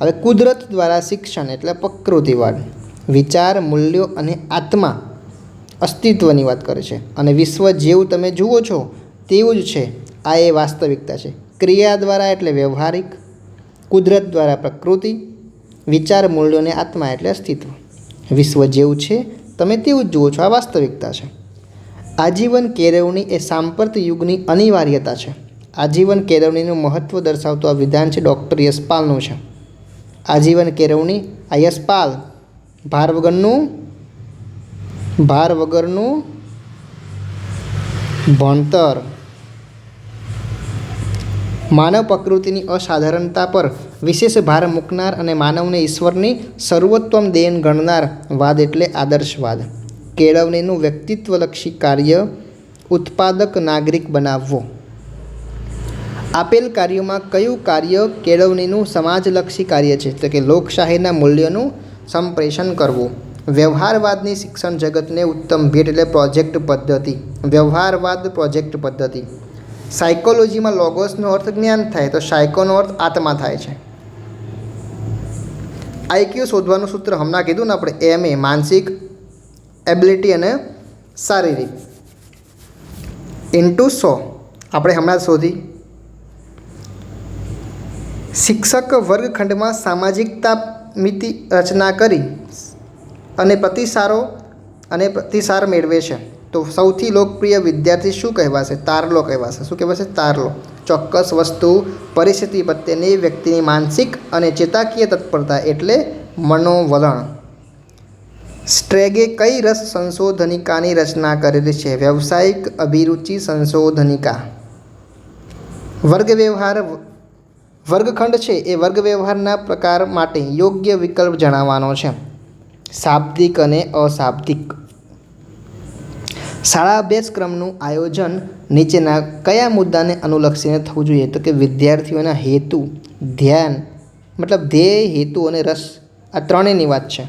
હવે કુદરત દ્વારા શિક્ષણ એટલે પ્રકૃતિવાદ. વિચાર, મૂલ્યો અને આત્મા અસ્તિત્વની વાત કરે છે. અને વિશ્વ જેવું તમે જુઓ છો તેવું જ છે, આ એ વાસ્તવિકતા છે. ક્રિયા દ્વારા એટલે વ્યવહારિક, કુદરત દ્વારા પ્રકૃતિ, વિચાર, મૂલ્યો અને આત્મા એટલે અસ્તિત્વ. વિશ્વ જેવું છે તમે તેવું જ જુઓ છો, આ વાસ્તવિકતા છે. આજીવન કેળવણી એ સાંપ્રત યુગની અનિવાર્યતા છે. આજીવન કેળવણીનું મહત્ત્વ દર્શાવતું આ વિધાન છે ડૉક્ટર યશપાલનું છે. આજીવન કેળવણી, આ યશપાલ ભાર વગરનું ભણતર, માનવ પ્રકૃતિની અસાધારણતા પર વિશેષ ભાર મૂકનાર અને માનવને ઈશ્વરની સર્વોત્તમ દેન ગણનાર વાદ એટલે આદર્શવાદ. કેળવણીનું વ્યક્તિત્વલક્ષી કાર્ય ઉત્પાદક નાગરિક બનાવવો. આપેલ કાર્યોમાં કયું કાર્ય કેળવણીનું સમાજલક્ષી કાર્ય છે? તો કે લોકશાહીના મૂલ્યોનું સંપ્રેષણ કરવું. વ્યવહારવાદની શિક્ષણ જગતને ઉત્તમ ભેટ એટલે પ્રોજેક્ટ પદ્ધતિ. વ્યવહારવાદ પ્રોજેક્ટ પદ્ધતિ. સાયકોલોજીમાં લોગોસનો અર્થ જ્ઞાન થાય, તો સાયકોનો અર્થ આત્મા થાય છે. આઈક્યુ શોધવાનું સૂત્ર હમણાં કીધું ને આપણે, MA માનસિક એબિલિટી અને શારીરિક ઇન્ટુ 100 આપણે હમણાં જ શોધી. શિક્ષક વર્ગખંડમાં સામાજિકતા મિતિ રચના કરી અને પ્રતિસાર મેળવે છે. તો સૌથી લોકપ્રિય વિદ્યાર્થી શું કહેવાશે? તારલો કહેવાશે. શું કહેવાશે? તારલો. ચોક્કસ વસ્તુ, પરિસ્થિતિ પ્રત્યેની વ્યક્તિની માનસિક અને ચેતાકીય તત્પરતા એટલે મનોવલણ. સ્ટ્રેગે કઈ રસ સંશોધનિકાની રચના કરેલી છે? વ્યવસાયિક અભિરુચિ સંશોધનિકા. વર્ગખંડ છે એ વર્ગ વ્યવહારના પ્રકાર માટે યોગ્ય વિકલ્પ જણાવવાનો છે. શાબ્દિક અને અશાબ્દિક. શાળા અભ્યાસક્રમનું આયોજન નીચેના કયા મુદ્દાને અનુલક્ષીને થવું જોઈએ? તો કે વિદ્યાર્થીઓના હેતુ, ધ્યાન મતલબ ધ્યેય, હેતુ અને રસ, આ ત્રણેયની વાત છે.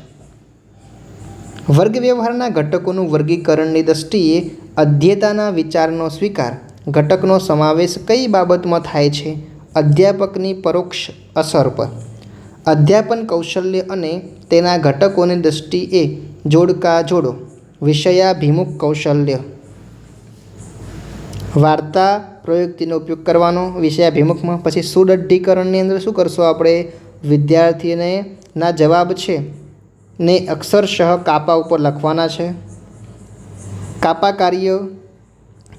વર્ગ વ્યવહારના ઘટકોનું વર્ગીકરણની દૃષ્ટિએ અધ્યેતાના વિચારનો સ્વીકાર ઘટકનો સમાવેશ કઈ બાબતમાં થાય છે? અધ્યાપકની પરોક્ષ અસર પર. અધ્યાપન કૌશલ્ય અને તેના ઘટકોની દૃષ્ટિએ જોડકા જોડો. વિષયાભિમુખ કૌશલ્ય. વાર્તા પ્રયુક્તિનો ઉપયોગ કરવાનો વિષયાભિમુખમાં. પછી સુદઢીકરણની અંદર શું કરશું આપણે? વિદ્યાર્થીને ના જવાબ છે ને અક્ષરશઃ કાપા ઉપર લખવાના છે. કાપા કાર્ય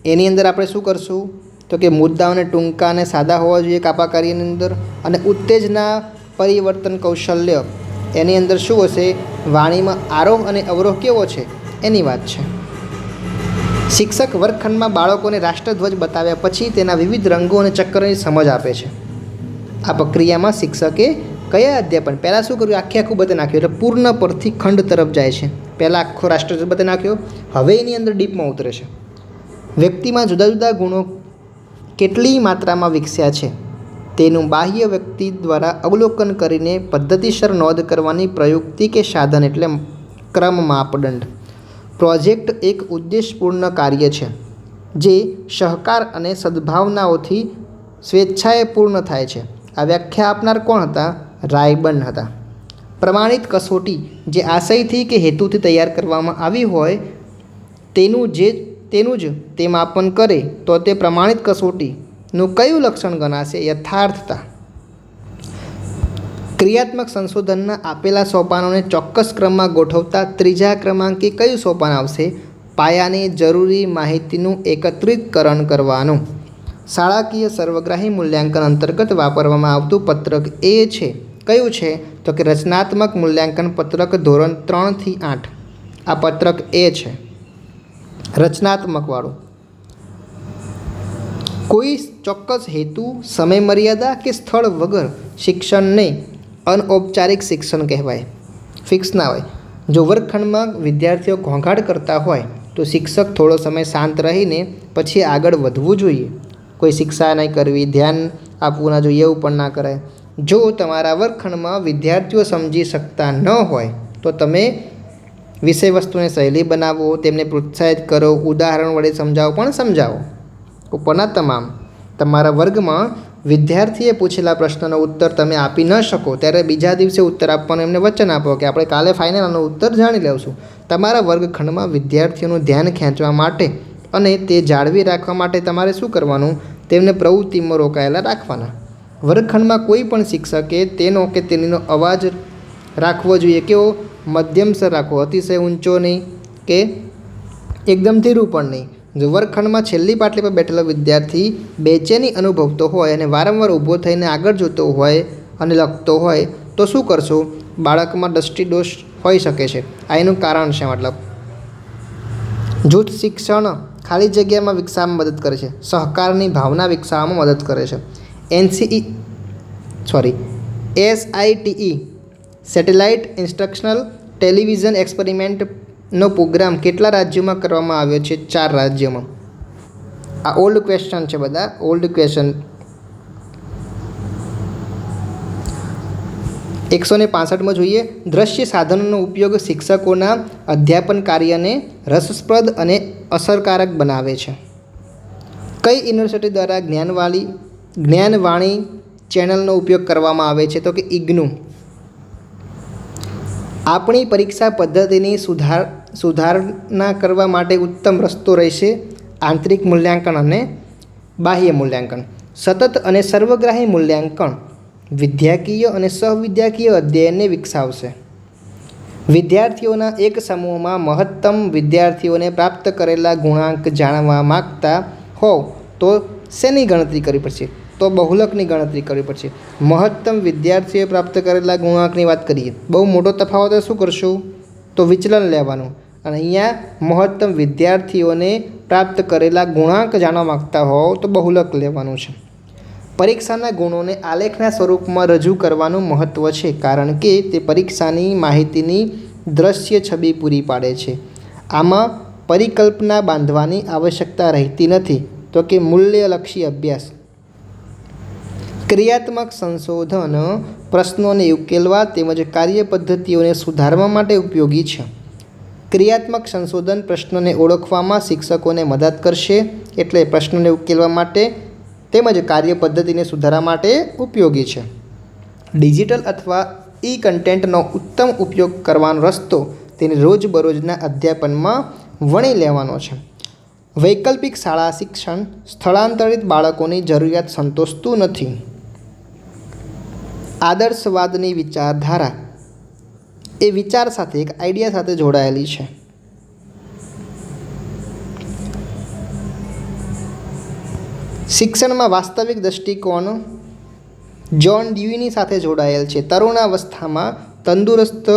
એની અંદર આપણે શું કરશું? તો કે મુદ્દાઓને ટૂંકા અને સાદા હોવા જોઈએ કાપા કાર્યની અંદર. અને ઉત્તેજના પરિવર્તન કૌશલ્ય એની અંદર શું હશે? વાણીમાં આરોહ અને અવરોહ કેવો છે એની વાત છે. શિક્ષક વર્ગખંડમાં બાળકોને રાષ્ટ્રધ્વજ બતાવ્યા પછી તેના વિવિધ રંગો અને ચક્રની સમજ આપે છે. આ પ્રક્રિયામાં શિક્ષકે કયા અધ્યાપન પહેલાં શું કર્યું? આખું બતાવી નાખ્યું. એટલે પૂર્ણ પરથી ખંડ તરફ જાય છે. પહેલાં આખો રાષ્ટ્રધ્વજ બતાવી નાખ્યો, હવે એની અંદર ડીપમાં ઉતરે છે. વ્યક્તિમાં જુદા જુદા ગુણો કેટલી માત્રામાં વિકસ્યા છે તેનું બાહ્ય વ્યક્તિ દ્વારા અવલોકન કરીને પદ્ધતિસર નોંધ કરવાની પ્રયુક્તિ કે સાધન એટલે ક્રમ માપદંડ. પ્રોજેક્ટ એક ઉદ્દેશપૂર્ણ કાર્ય છે જે સહકાર અને સદ્ભાવનાઓથી સ્વેચ્છાએ પૂર્ણ થાય છે. આ વ્યાખ્યા આપનાર કોણ હતા? રાયબર્ન હતા. પ્રમાણિત કસોટી જે આશયથી કે હેતુથી તૈયાર કરવામાં આવી હોય તેનું જ તે માપન કરે તો તે પ્રમાણિત કસોટીનું કયું લક્ષણ ગણાશે? યથાર્થતા. ક્રિયાત્મક સંશોધનના આપેલા સોપાનોને ચોક્કસ ક્રમમાં ગોઠવતા ત્રીજા ક્રમાંકે કયું સોપાન આવશે? પાયાની જરૂરી માહિતીનું એકત્રીકરણ કરવાનું. શાળાકીય સર્વગ્રાહી મૂલ્યાંકન અંતર્ગત વાપરવામાં આવતું પત્રક એ છે કયું છે? તો કે રચનાત્મક મૂલ્યાંકન પત્રક ધોરણ 3 થી 8. આ પત્રક એ છે રચનાત્મકવાળું. કોઈ ચોક્કસ હેતુ, સમયમર્યાદા કે સ્થળ વગર શિક્ષણને અનૌપચારિક શિક્ષણ કહેવાય. ફિક્સ ના હોય. જો વર્ગખંડમાં વિદ્યાર્થીઓ ઘોંઘાટ કરતા હોય તો શિક્ષક થોડો સમય શાંત રહીને પછી આગળ વધવું જોઈએ. કોઈ શિક્ષા નહીં કરવી, ધ્યાન આપવું ના જોઈએ, એવું પણ ના કરાય. જો તમારા વર્ગખંડમાં વિદ્યાર્થીઓ સમજી શકતા ન હોય તો તમે વિષય વસ્તુને સહેલી બનાવો, તેમને પ્રોત્સાહિત કરો, ઉદાહરણ વડે સમજાવો પણ સમજાવો. ઉપરના તમારા વર્ગમાં વિદ્યાર્થીએ પૂછેલા પ્રશ્નનો ઉત્તર તમે આપી ન શકો ત્યારે બીજા દિવસે ઉત્તર આપવાનું એમને વચન આપો કે આપણે કાલે ફાઇનલ આનો ઉત્તર જાણી લઈશું. તમારા વર્ગખંડમાં વિદ્યાર્થીઓનું ધ્યાન ખેંચવા માટે અને તે જાળવી રાખવા માટે તમારે શું કરવાનું? તેમને પ્રવૃત્તિમાં રોકાયેલા રાખવાના. વર્ગખંડમાં કોઈ પણ શિક્ષકે તેનો કે તેણીનો અવાજ રાખવો જોઈએ. કેવો? મધ્યમસર રાખવો, અતિશય ઊંચો નહીં કે એકદમ ધીરું પણ નહીં. જો વર્ગખંડમાં છેલ્લી પાટલી પર બેઠેલો વિદ્યાર્થી બેચેની અનુભવતો હોય અને વારંવાર ઊભો થઈને આગળ જોતો હોય અને લખતો હોય તો શું કરશો? બાળકમાં દૃષ્ટિદોષ હોઈ શકે છે. આ એનું કારણ છે. મતલબ જૂથ શિક્ષણ ખાલી જગ્યામાં વિકસાવવામાં મદદ કરે છે, સહકારની ભાવના વિકસાવવામાં મદદ કરે છે. SITE સેટેલાઇટ ઇન્સ્ટ્રક્શનલ ટેલિવિઝન એક્સપેરિમેન્ટનો પ્રોગ્રામ કેટલા રાજ્યોમાં કરવામાં આવ્યો છે? 4 રાજ્યોમાં. આ ઓલ્ડ ક્વેશ્ચન છે, બધા ઓલ્ડ ક્વેશ્ચન. 165માં જોઈએ. દ્રશ્ય સાધનોનો ઉપયોગ શિક્ષકોના અધ્યાપન કાર્યને રસપ્રદ અને અસરકારક બનાવે છે. કઈ યુનિવર્સિટી દ્વારા જ્ઞાનવાણી ચેનલનો ઉપયોગ કરવામાં આવે છે? તો કે IGNOU. આપણી પરીક્ષા પદ્ધતિની સુધારણા કરવા માટે ઉત્તમ રસ્તો રહેશે આંતરિક મૂલ્યાંકન અને બાહ્ય મૂલ્યાંકન. સતત અને સર્વગ્રાહી મૂલ્યાંકન વિદ્યાકીય અને સહવિદ્યાકીય અધ્યયનને વિકસાવશે. વિદ્યાર્થીઓના એક સમૂહમાં મહત્તમ વિદ્યાર્થીઓને પ્રાપ્ત કરેલા ગુણાંક જાણવા માગતા હોવ તો શેની ગણતરી કરવી પડશે? તો બહુલકની ગણતરી કરવી પડશે. મહત્તમ વિદ્યાર્થીઓએ પ્રાપ્ત કરેલા ગુણાંકની વાત કરીએ, બહુ મોટો તફાવત હોય શું કરશું? તો વિચલન લેવાનું. અને અહીંયા મહત્તમ વિદ્યાર્થીઓને પ્રાપ્ત કરેલા ગુણાંક જાણવા માગતા હોવ તો બહુલક લેવાનું છે. પરીક્ષાના ગુણોને આલેખના સ્વરૂપમાં રજૂ કરવાનું મહત્ત્વ છે, કારણ કે તે પરીક્ષાની માહિતીની દ્રશ્ય છબી પૂરી પાડે છે. આમાં પરિકલ્પના બાંધવાની આવશ્યકતા રહેતી નથી. તો કે મૂલ્યલક્ષી અભ્યાસ. ક્રિયાત્મક સંશોધન પ્રશ્નોને ઉકેલવા તેમજ કાર્યપદ્ધતિઓને સુધારવા માટે ઉપયોગી છે. ક્રિયાત્મક સંશોધન પ્રશ્નોને ઓળખવામાં શિક્ષકોને મદદ કરશે, એટલે પ્રશ્નોને ઉકેલવા માટે તેમજ કાર્યપદ્ધતિને સુધારવા માટે ઉપયોગી છે. ડિજિટલ અથવા કન્ટેન્ટનો ઉત્તમ ઉપયોગ કરવાનો રસ્તો તેને રોજબરોજના અધ્યાપનમાં વણી લેવાનો છે. વૈકલ્પિક શાળા શિક્ષણ સ્થળાંતરિત બાળકોની જરૂરિયાત સંતોષતું નથી. આદર્શવાદની વિચારધારા એ વિચાર સાથે, એક આઈડિયા સાથે જોડાયેલી છે. શિક્ષણમાં વાસ્તવિક દૃષ્ટિકોણ જ્હોન ડ્યુઈની સાથે જોડાયેલ છે. તરુણાવસ્થામાં તંદુરસ્ત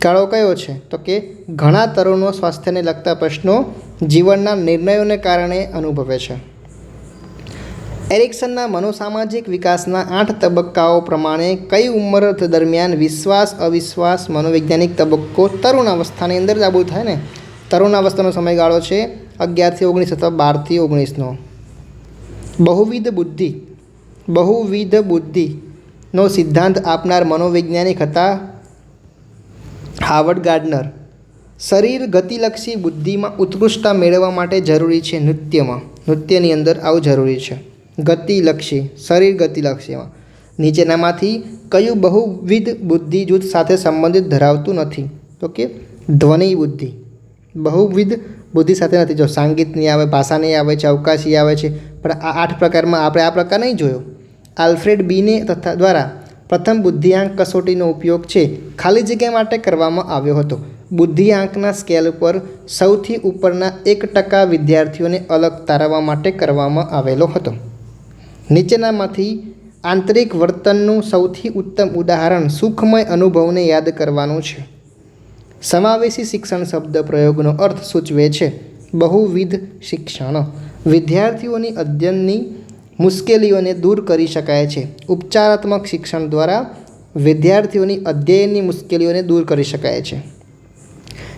ગાળો કયો છે? તો કે ઘણા તરુણો સ્વાસ્થ્યને લગતા પ્રશ્નો જીવનના નિર્ણયોને કારણે અનુભવે છે. એરિક્સનના મનોસામાજિક વિકાસના 8 તબક્કાઓ પ્રમાણે કઈ ઉંમર દરમિયાન વિશ્વાસ અવિશ્વાસ મનોવૈજ્ઞાનિક તબક્કો તરુણાવસ્થાની અંદર જ આબુ થાય ને? તરુણાવસ્થાનો સમયગાળો છે 11 થી 19 અથવા 12 થી 19નો. બહુવિધ બુદ્ધિનો સિદ્ધાંત આપનાર મનોવૈજ્ઞાનિક હતા હાવર્ડ ગાર્ડનર. શરીર ગતિલક્ષી બુદ્ધિમાં ઉત્કૃષ્ટતા મેળવવા માટે જરૂરી છે નૃત્યની અંદર આવું જરૂરી છે. ગતિલક્ષી, શરીર ગતિલક્ષીમાં નીચેનામાંથી કયું બહુવિધ બુદ્ધિ જૂથ સાથે સંબંધિત ધરાવતું નથી? તો કે ધ્વનિ બુદ્ધિ. બહુવિધ બુદ્ધિ સાથે નથી. જો સાંગીતની આવે, ભાષાની આવે છે, અવકાશી આવે છે, પણ આ 8 પ્રકારમાં આપણે આ પ્રકાર નહીં જોયો. આલ્ફ્રેડ બીને દ્વારા પ્રથમ બુદ્ધિઆંક કસોટીનો ઉપયોગ છે ખાલી જગ્યા માટે કરવામાં આવ્યો હતો. બુદ્ધિઆંકના સ્કેલ પર સૌથી ઉપરના 1% વિદ્યાર્થીઓને અલગ તારવવા માટે કરવામાં આવેલો હતો. નીચેનામાંથી આંતરિક વર્તનનું સૌથી ઉત્તમ ઉદાહરણ સુખમય અનુભવને યાદ કરવાનું છે. સમાવેશી શિક્ષણ શબ્દ પ્રયોગનો અર્થ સૂચવે છે બહુવિધ શિક્ષણ. વિદ્યાર્થીઓની અધ્યયનની મુશ્કેલીઓને દૂર કરી શકાય છે. ઉપચારાત્મક શિક્ષણ દ્વારા વિદ્યાર્થીઓની અધ્યયનની મુશ્કેલીઓને દૂર કરી શકાય છે.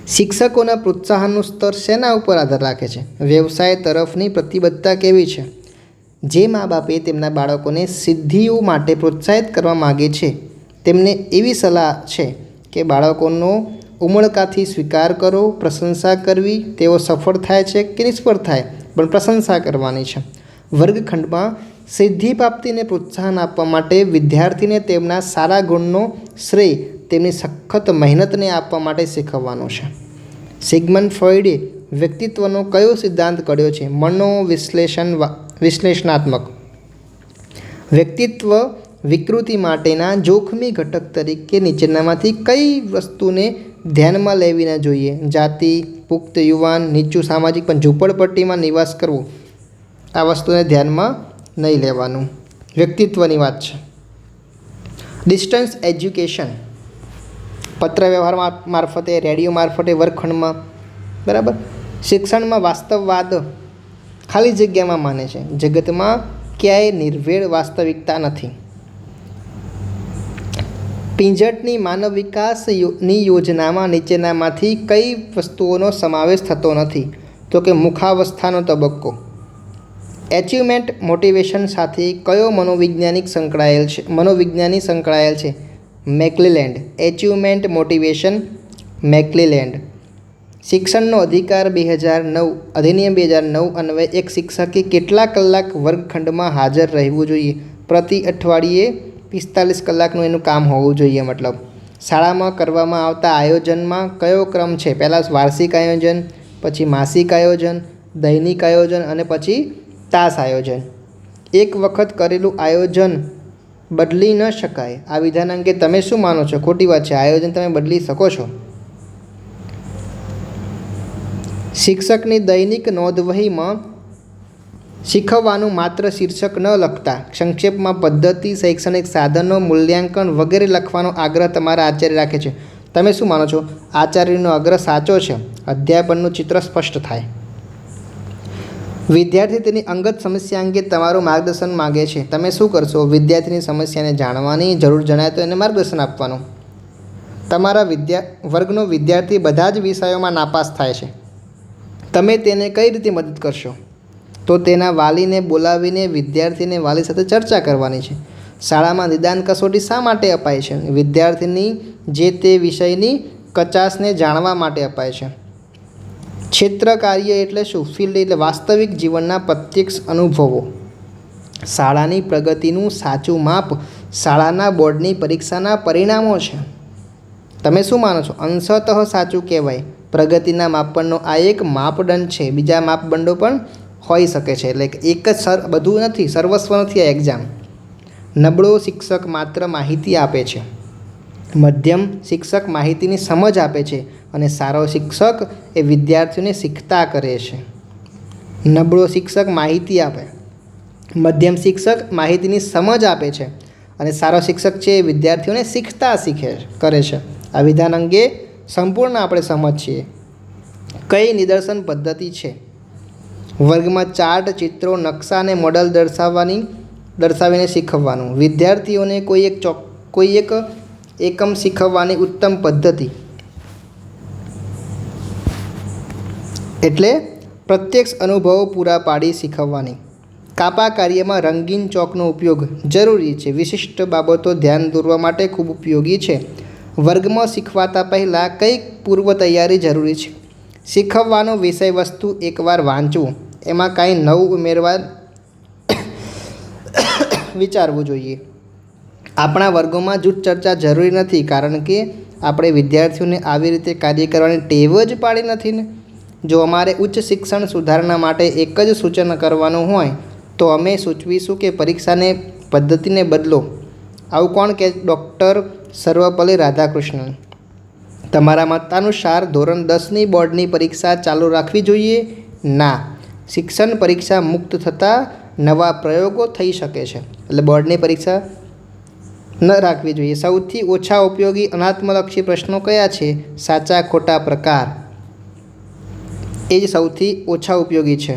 શિક્ષકોના પ્રોત્સાહનનું સ્તર શેના ઉપર આધાર રાખે છે? વ્યવસાય તરફની પ્રતિબદ્ધતા કેવી છે? જે મા બાપે તેમના બાળકોને સિદ્ધિઓ માટે પ્રોત્સાહિત કરવા માગે છે તેમને એવી સલાહ છે કે બાળકોનો ઉમળકાથી સ્વીકાર કરો. પ્રશંસા કરવી. તેઓ સફળ થાય છે કે નિષ્ફળ થાય પણ પ્રશંસા કરવાની છે. વર્ગખંડમાં સિદ્ધિ પ્રાપ્તિને પ્રોત્સાહન આપવા માટે વિદ્યાર્થીને તેમના સારા ગુણનો શ્રેય તેમની સખત મહેનતને આપવા માટે શીખવવાનું છે. સિગમન્ડ ફ્રોઈડે વ્યક્તિત્વનો કયો સિદ્ધાંત ઘડ્યો છે? વિશ્લેષણાત્મક. વ્યક્તિત્વ વિકૃતિ માટેના જોખમી ઘટક તરીકે નીચેનામાંથી કઈ વસ્તુને ધ્યાનમાં લેવી ન જોઈએ? જાતિ, પુખ્ત યુવાન, નીચું સામાજિક પણ ઝૂંપડપટ્ટીમાં નિવાસ કરવો. આ વસ્તુને ધ્યાનમાં નહીં લેવાનું. વ્યક્તિત્વની વાત છે. ડિસ્ટન્સ એજ્યુકેશન, પત્ર વ્યવહાર મારફતે, રેડિયો મારફતે, વર્ગખંડમાં, બરાબર. શિક્ષણમાં વાસ્તવવાદ ખાલી જગ્યામાં માને છે. જગતમાં ક્યાંય નિર્ભેળ વાસ્તવિકતા નથી. પિંજટની માનવ વિકાસની યોજનામાં નીચેનામાંથી કઈ વસ્તુઓનો સમાવેશ થતો નથી? તો કે મુખાવસ્થાનો તબક્કો. એચિવમેન્ટ મોટિવેશન સાથે કયો મનોવિજ્ઞાની સંકળાયેલ છે? મેકક્લેલેન્ડ. Achievement motivation, McClelland. શિક્ષણનો અધિકાર 2009 અધિનિયમ 2009 અન્વયે એક શિક્ષકે કેટલા કલાક વર્ગખંડમાં હાજર રહેવું જોઈએ? પ્રતિ અઠવાડિયે 45 કલાકનું એનું કામ હોવું જોઈએ. મતલબ શાળામાં કરવામાં આવતા આયોજનમાં કયો ક્રમ છે? પહેલાં વાર્ષિક આયોજન, પછી માસિક આયોજન, દૈનિક આયોજન અને પછી તાસ આયોજન. એક વખત કરેલું આયોજન બદલી ન શકાય. આ વિધાન અંગે તમે શું માનો છો? ખોટી વાત છે. આયોજન તમે બદલી શકો છો. શિક્ષકની દૈનિક નોંધવહીમાં શીખવવાનું માત્ર શીર્ષક ન લખતા સંક્ષેપમાં પદ્ધતિ, શૈક્ષણિક સાધનો, મૂલ્યાંકન વગેરે લખવાનો આગ્રહ તમારા આચાર્ય રાખે છે. તમે શું માનો છો? આચાર્યનો આગ્રહ સાચો છે. અધ્યાપનનું ચિત્ર સ્પષ્ટ થાય. વિદ્યાર્થી તેની અંગત સમસ્યા અંગે તમારું માર્ગદર્શન માગે છે. તમે શું કરશો? વિદ્યાર્થીની સમસ્યાને જાણવાની, જરૂર જણાય તો એને માર્ગદર્શન આપવાનું. તમારા વર્ગનો વિદ્યાર્થી બધા જ વિષયોમાં નાપાસ થાય છે. તમે તેને કઈ રીતે મદદ કરશો? તો તેના વાલીને બોલાવીને વિદ્યાર્થીને વાલી સાથે ચર્ચા કરવાની છે. શાળામાં નિદાન કસોટી શા માટે અપાય છે? વિદ્યાર્થીની જે તે વિષયની કચાશને જાણવા માટે અપાય છે. ક્ષેત્ર કાર્ય એટલે શું? ફિલ્ડ એટલે વાસ્તવિક જીવનના પ્રત્યક્ષ અનુભવો. શાળાની પ્રગતિનું સાચું માપ શાળાના બોર્ડની પરીક્ષાના પરિણામો છે. તમે શું માનો છો? અંશતઃ સાચું કહેવાય. પ્રગતિના માપદંડનો આ એક માપદંડ છે. બીજા માપદંડો પણ હોઈ શકે છે. એટલે એક જ બધું નથી, સર્વસ્વ નથી આ એક્ઝામ. નબળો શિક્ષક માત્ર માહિતી આપે છે. મધ્યમ શિક્ષક માહિતીની સમજ આપે છે અને સારો શિક્ષક એ વિદ્યાર્થીઓને શીખતા કરે છે. નબળો શિક્ષક માહિતી આપે, મધ્યમ શિક્ષક માહિતીની સમજ આપે છે અને સારો શિક્ષક છે એ વિદ્યાર્થીઓને શીખતા કરે છે. આ વિધાન અંગે સંપૂર્ણ આપણે સમજીએ. કઈ નિદર્શન પદ્ધતિ છે? વર્ગમાં ચાર્ટ, ચિત્રો, નકશા અને મોડલ દર્શાવીને શીખવવાનું. વિદ્યાર્થીઓને કોઈ એક એકમ શીખવવાની ઉત્તમ પદ્ધતિ એટલે પ્રત્યક્ષ અનુભવો પૂરા પાડી શીખવવાની. કાપા કાર્યમાં રંગીન ચોકનો ઉપયોગ જરૂરી છે. વિશિષ્ટ બાબતો ધ્યાન દોરવા માટે ખૂબ ઉપયોગી છે. વર્ગમાં શીખવાતા પહેલાં કઈ પૂર્વ તૈયારી જરૂરી છે? શીખવવાનો વિષય વસ્તુ એકવાર વાંચવું, એમાં કાંઈ નવું ઉમેરવા વિચારવું જોઈએ. આપણા વર્ગોમાં જૂથ ચર્ચા જરૂરી નથી, કારણ કે આપણે વિદ્યાર્થીઓને આવી રીતે કાર્ય કરવાની ટેવ જ પાડી નથી ને. જો અમારે ઉચ્ચ શિક્ષણ સુધારણા માટે એક જ સૂચન કરવાનું હોય તો અમે સૂચવીશું કે પરીક્ષાને પદ્ધતિને બદલો. આવું કોણ કે? ડૉક્ટર સર્વપલ્લી રાધાકૃષ્ણન. તમારા મતાનુસાર ધોરણ 10ની બોર્ડની પરીક્ષા ચાલુ રાખવી જોઈએ? ના. શિક્ષણ પરીક્ષા મુક્ત થતાં નવા પ્રયોગો થઈ શકે છે, એટલે બોર્ડની પરીક્ષા ન રાખવી જોઈએ. સૌથી ઓછા ઉપયોગી અનાત્મલક્ષી પ્રશ્નો કયા છે? સાચા ખોટા પ્રકાર એ જ સૌથી ઓછા ઉપયોગી છે.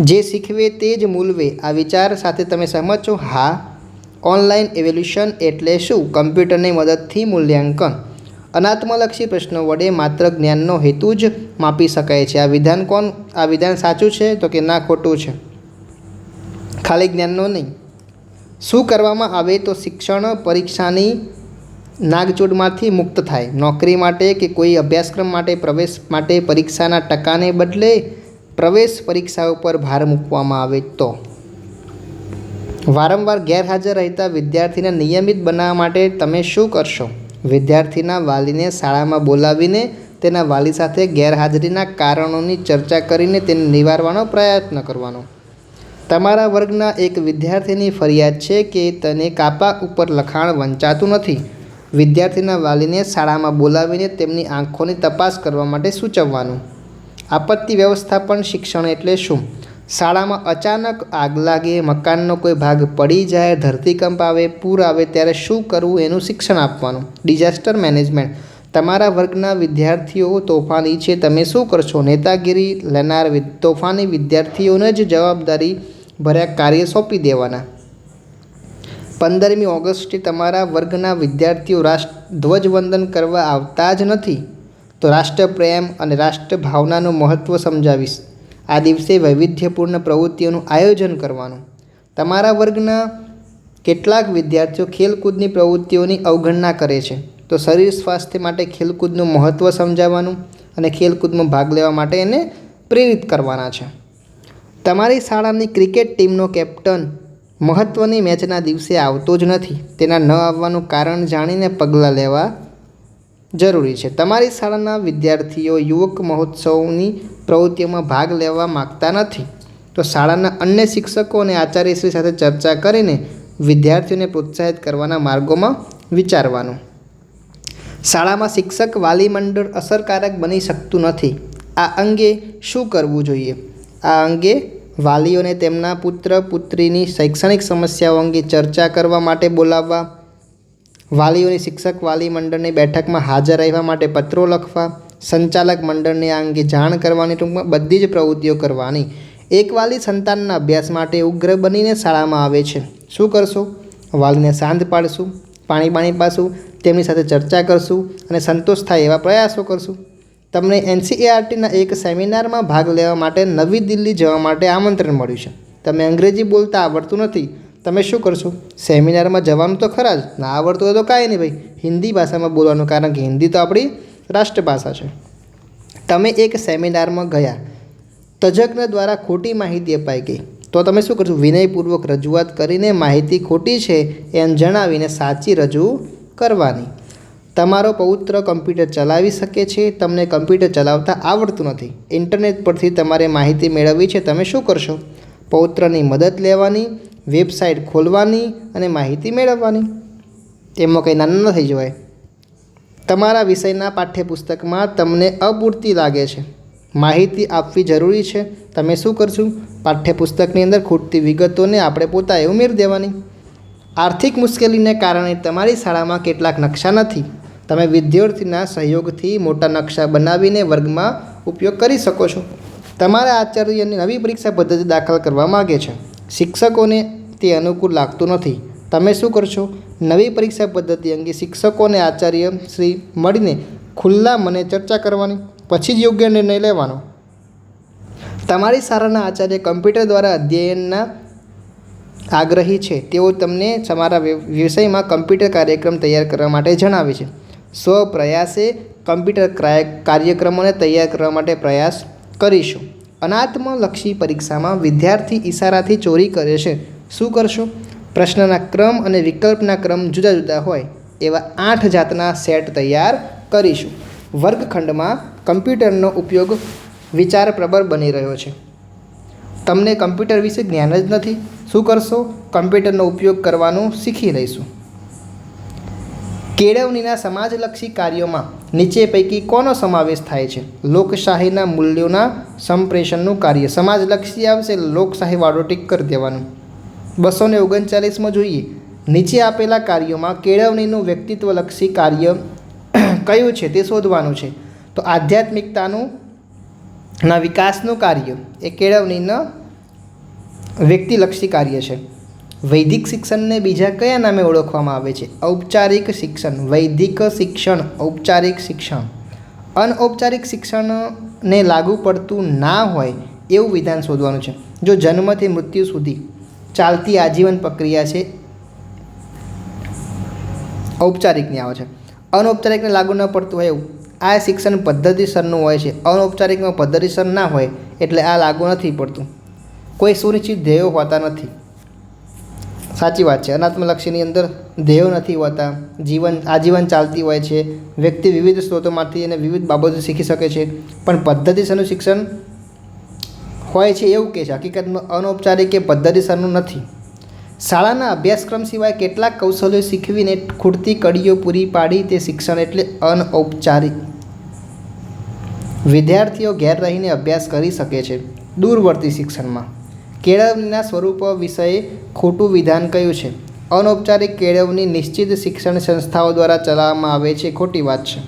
જે શીખવે તે જ મૂલવે. આ વિચાર સાથે તમે સહમત છો? હા. ઓનલાઈન ઇવેલ્યુશન એટલે શું? કમ્પ્યુટરની મદદથી મૂલ્યાંકન. અનાત્મલક્ષી પ્રશ્નો વડે માત્ર જ્ઞાનનો હેતુ જ માપી શકાય છે. આ વિધાન સાચું છે? તો કે ના, ખોટું છે. ખાલી જ્ઞાનનો નહીં. શું કરવામાં આવે તો શિક્ષણ પરીક્ષાની નાગચોડમાંથી મુક્ત થાય, નોકરી માટે કે કોઈ અભ્યાસક્રમ માટે પ્રવેશ માટે પરીક્ષાના ટકાને બદલે પ્રવેશ પરીક્ષા ઉપર ભાર મૂકવામાં આવે તો. વારંવાર ગેરહાજર રહેતા વિદ્યાર્થીને નિયમિત બનાવવા માટે તમે શું કરશો? વિદ્યાર્થીના વાલીને શાળામાં બોલાવીને તેના વાલી સાથે ગેરહાજરીના કારણોની ચર્ચા કરીને તેને નિવારવાનો પ્રયત્ન કરવાનો. તમારા વર્ગના એક વિદ્યાર્થીની ફરિયાદ છે કે તેને કાપા ઉપર લખાણ વંચાતું નથી. વિદ્યાર્થીના વાલીને શાળામાં બોલાવીને તેમની આંખોની તપાસ કરવા માટે સૂચવવાનું. આપત્તિ વ્યવસ્થાપન શિક્ષણ એટલે શું? શાળામાં અચાનક આગ લાગે, મકાનનો કોઈ ભાગ પડી જાય, ધરતીકંપ આવે, પૂર આવે ત્યારે શું કરવું એનું શિક્ષણ આપવાનું. Disaster management. તમારા વર્ગના વિદ્યાર્થીઓ તોફાની છે, તમે શું કરશો? નેતાગીરી લેનાર તોફાની વિદ્યાર્થીઓને જ જવાબદારી ભર્યા કાર્ય સોંપી દેવાના. 15મી ઓગસ્ટે તમારા વર્ગના વિદ્યાર્થીઓ ધ્વજવંદન કરવા આવતા જ નથી તો રાષ્ટ્રપ્રેમ અને રાષ્ટ્રભાવનાનું મહત્ત્વ સમજાવીશ. આ દિવસે વૈવિધ્યપૂર્ણ પ્રવૃત્તિઓનું આયોજન કરવાનું. તમારા વર્ગના કેટલાક વિદ્યાર્થીઓ ખેલકૂદની પ્રવૃત્તિઓની અવગણના કરે છે તો શરીર સ્વાસ્થ્ય માટે ખેલકૂદનું મહત્ત્વ સમજાવવાનું અને ખેલકૂદમાં ભાગ લેવા માટે એને પ્રેરિત કરવાના છે. તમારી શાળાની ક્રિકેટ ટીમનો કેપ્ટન મહત્ત્વની મેચના દિવસે આવતો જ નથી, તેના ન આવવાનું કારણ જાણીને પગલાં લેવા જરૂરી છે. તમારી શાળાના વિદ્યાર્થીઓ યુવક મહોત્સવની પ્રવૃત્તિઓમાં ભાગ લેવા માગતા નથી તો શાળાના અન્ય શિક્ષકો અને આચાર્યશ્રી સાથે ચર્ચા કરીને વિદ્યાર્થીઓને પ્રોત્સાહિત કરવાના માર્ગોમાં વિચારવાનું. શાળામાં શિક્ષક વાલી મંડળ અસરકારક બની શકતું નથી. આ અંગે શું કરવું જોઈએ? આ અંગે વાલીઓને તેમના પુત્ર પુત્રીની શૈક્ષણિક સમસ્યાઓ અંગે ચર્ચા કરવા માટે બોલાવવા, વાલીઓની શિક્ષક વાલી મંડળની બેઠકમાં હાજર રહેવા માટે પત્રો લખવા, સંચાલક મંડળને આ અંગે જાણ કરવાની, ટૂંકમાં બધી જ પ્રવૃત્તિઓ કરવાની. એક વાલી સંતાનના અભ્યાસ માટે ઉગ્ર બનીને શાળામાં આવે છે, શું કરશો? વાલીને શાંત પાડશું, પાણી પાશું, તેમની સાથે ચર્ચા કરશું અને સંતોષ થાય એવા પ્રયાસો કરશું. તમને NCERTના એક સેમિનારમાં ભાગ લેવા માટે નવી દિલ્હી જવા માટે આમંત્રણ મળ્યું છે. તમે અંગ્રેજી બોલતા આવડતું નથી, તમે શું કરશો? સેમિનારમાં જવાનું તો ખરા જ, ના આવડતું હોય તો કાંઈ નહીં ભાઈ, હિન્દી ભાષામાં બોલવાનું, કારણ કે હિન્દી તો આપણી રાષ્ટ્રભાષા છે. તમે એક સેમિનારમાં ગયા, તજજ્ઞ દ્વારા ખોટી માહિતી અપાઈ ગઈ તો તમે શું કરશો? વિનયપૂર્વક રજૂઆત કરીને માહિતી ખોટી છે એમ જણાવીને સાચી રજૂ કરવાની. તમારો પૌત્ર કમ્પ્યુટર ચલાવી શકે છે, તમને કમ્પ્યુટર ચલાવતા આવડતું નથી, ઇન્ટરનેટ પરથી તમારે માહિતી મેળવવી છે, તમે શું કરશો? પૌત્રની મદદ લેવાની, વેબસાઇટ ખોલવાની અને માહિતી મેળવવાની. એમાં કંઈ નાના ન થઈ જવાય. તમારા વિષયના પાઠ્યપુસ્તકમાં તમને અપૂરતી લાગે છે, માહિતી આપવી જરૂરી છે, તમે શું કરશો? પાઠ્યપુસ્તકની અંદર ખૂટતી વિગતોને આપણે પોતાએ ઉમેરી દેવાની. આર્થિક મુશ્કેલીને કારણે તમારી શાળામાં કેટલાક નકશા નથી, તમે વિદ્યાર્થીના સહયોગથી મોટા નકશા બનાવીને વર્ગમાં ઉપયોગ કરી શકો છો. તમારા આચાર્યની નવી પરીક્ષા પદ્ધતિ દાખલ કરવા માગે છે, શિક્ષકોને તે અનુકૂળ લાગતું નથી, તમે શું કરશો? નવી પરીક્ષા પદ્ધતિ અંગે શિક્ષકોને આચાર્ય શ્રી મળીને ખુલ્લા મને ચર્ચા કરવાની, પછી જ યોગ્ય નિર્ણય લેવાનો. તમારી શાળાના આચાર્ય કમ્પ્યુટર દ્વારા અધ્યયનના આગ્રહી છે, તેઓ તમને તમારા વિષયમાં કમ્પ્યુટર કાર્યક્રમ તૈયાર કરવા માટે જણાવે છે. સ્વપ્રયાસે કમ્પ્યુટર કાર્યક્રમોને તૈયાર કરવા માટે પ્રયાસ કરીશું. અનાત્મલક્ષી પરીક્ષામાં વિદ્યાર્થી ઈશારાથી ચોરી કરે છે, શું કરશો? પ્રશ્નના ક્રમ અને વિકલ્પના ક્રમ જુદા જુદા હોય એવા 8 જાતના સેટ તૈયાર કરીશું. વર્ગખંડમાં કમ્પ્યુટરનો ઉપયોગ વિચાર પ્રબળ બની રહ્યો છે, તમને કમ્પ્યુટર વિશે જ્ઞાન જ નથી, શું કરશો? કમ્પ્યુટરનો ઉપયોગ કરવાનું શીખી લઈશું. કેળવણીના સમાજલક્ષી કાર્યોમાં નીચે પૈકી કોનો સમાવેશ થાય છે? લોકશાહીના મૂલ્યોના સંપ્રેષણનું કાર્ય. સમાજલક્ષી આવશે, લોકશાહીવાળો ટીક કરી દેવાનું. 239માં જોઈએ, નીચે આપેલા કાર્યોમાં કેળવણીનું વ્યક્તિત્વલક્ષી કાર્ય કયું છે તે શોધવાનું છે. તો આધ્યાત્મિકતાનું ના વિકાસનું કાર્ય એ કેળવણીના વ્યક્તિલક્ષી કાર્ય છે. વૈદિક શિક્ષણને બીજા કયા નામે ઓળખવામાં આવે છે? ઔપચારિક શિક્ષણ. વૈદિક શિક્ષણ, ઔપચારિક શિક્ષણ. અનૌપચારિક શિક્ષણને લાગુ પડતું ના હોય એવું વિધાન શોધવાનું છે. જો જન્મથી મૃત્યુ સુધી ચાલતી આજીવન પ્રક્રિયા છે ઔપચારિકની આવે છે. અનૌપચારિકને લાગુ ન પડતું હોય એવું આ શિક્ષણ પદ્ધતિસરનું હોય છે. અનૌપચારિકમાં પદ્ધતિસર ના હોય એટલે આ લાગુ નથી પડતું. કોઈ સુનિશ્ચિત ધ્યેયો હોતા નથી. સાચી વાત છે. અનાત્મલક્ષીની અંદર ધ્યેયો નથી હોતા. આજીવન ચાલતી હોય છે. વ્યક્તિ વિવિધ સ્ત્રોતોમાંથી અને વિવિધ બાબતો શીખી શકે છે. પણ પદ્ધતિસરનું શિક્ષણ હોય છે એવું કહે છે. હકીકતમાં અનૌપચારિક કે પદ્ધતિસરનું નથી. શાળાના અભ્યાસક્રમ સિવાય કેટલાક કૌશલ્યો શીખવીને ખૂટતી કડીઓ પૂરી પાડી તે શિક્ષણ એટલે અનૌપચારિક. વિદ્યાર્થીઓ ઘેર રહીને અભ્યાસ કરી શકે છે. દૂરવર્તી શિક્ષણમાં કેળવણીના સ્વરૂપો વિષયે ખોટું વિધાન કયું છે? અનૌપચારિક કેળવણી નિશ્ચિત શિક્ષણ સંસ્થાઓ દ્વારા ચલાવવામાં આવે છે. ખોટી વાત છે.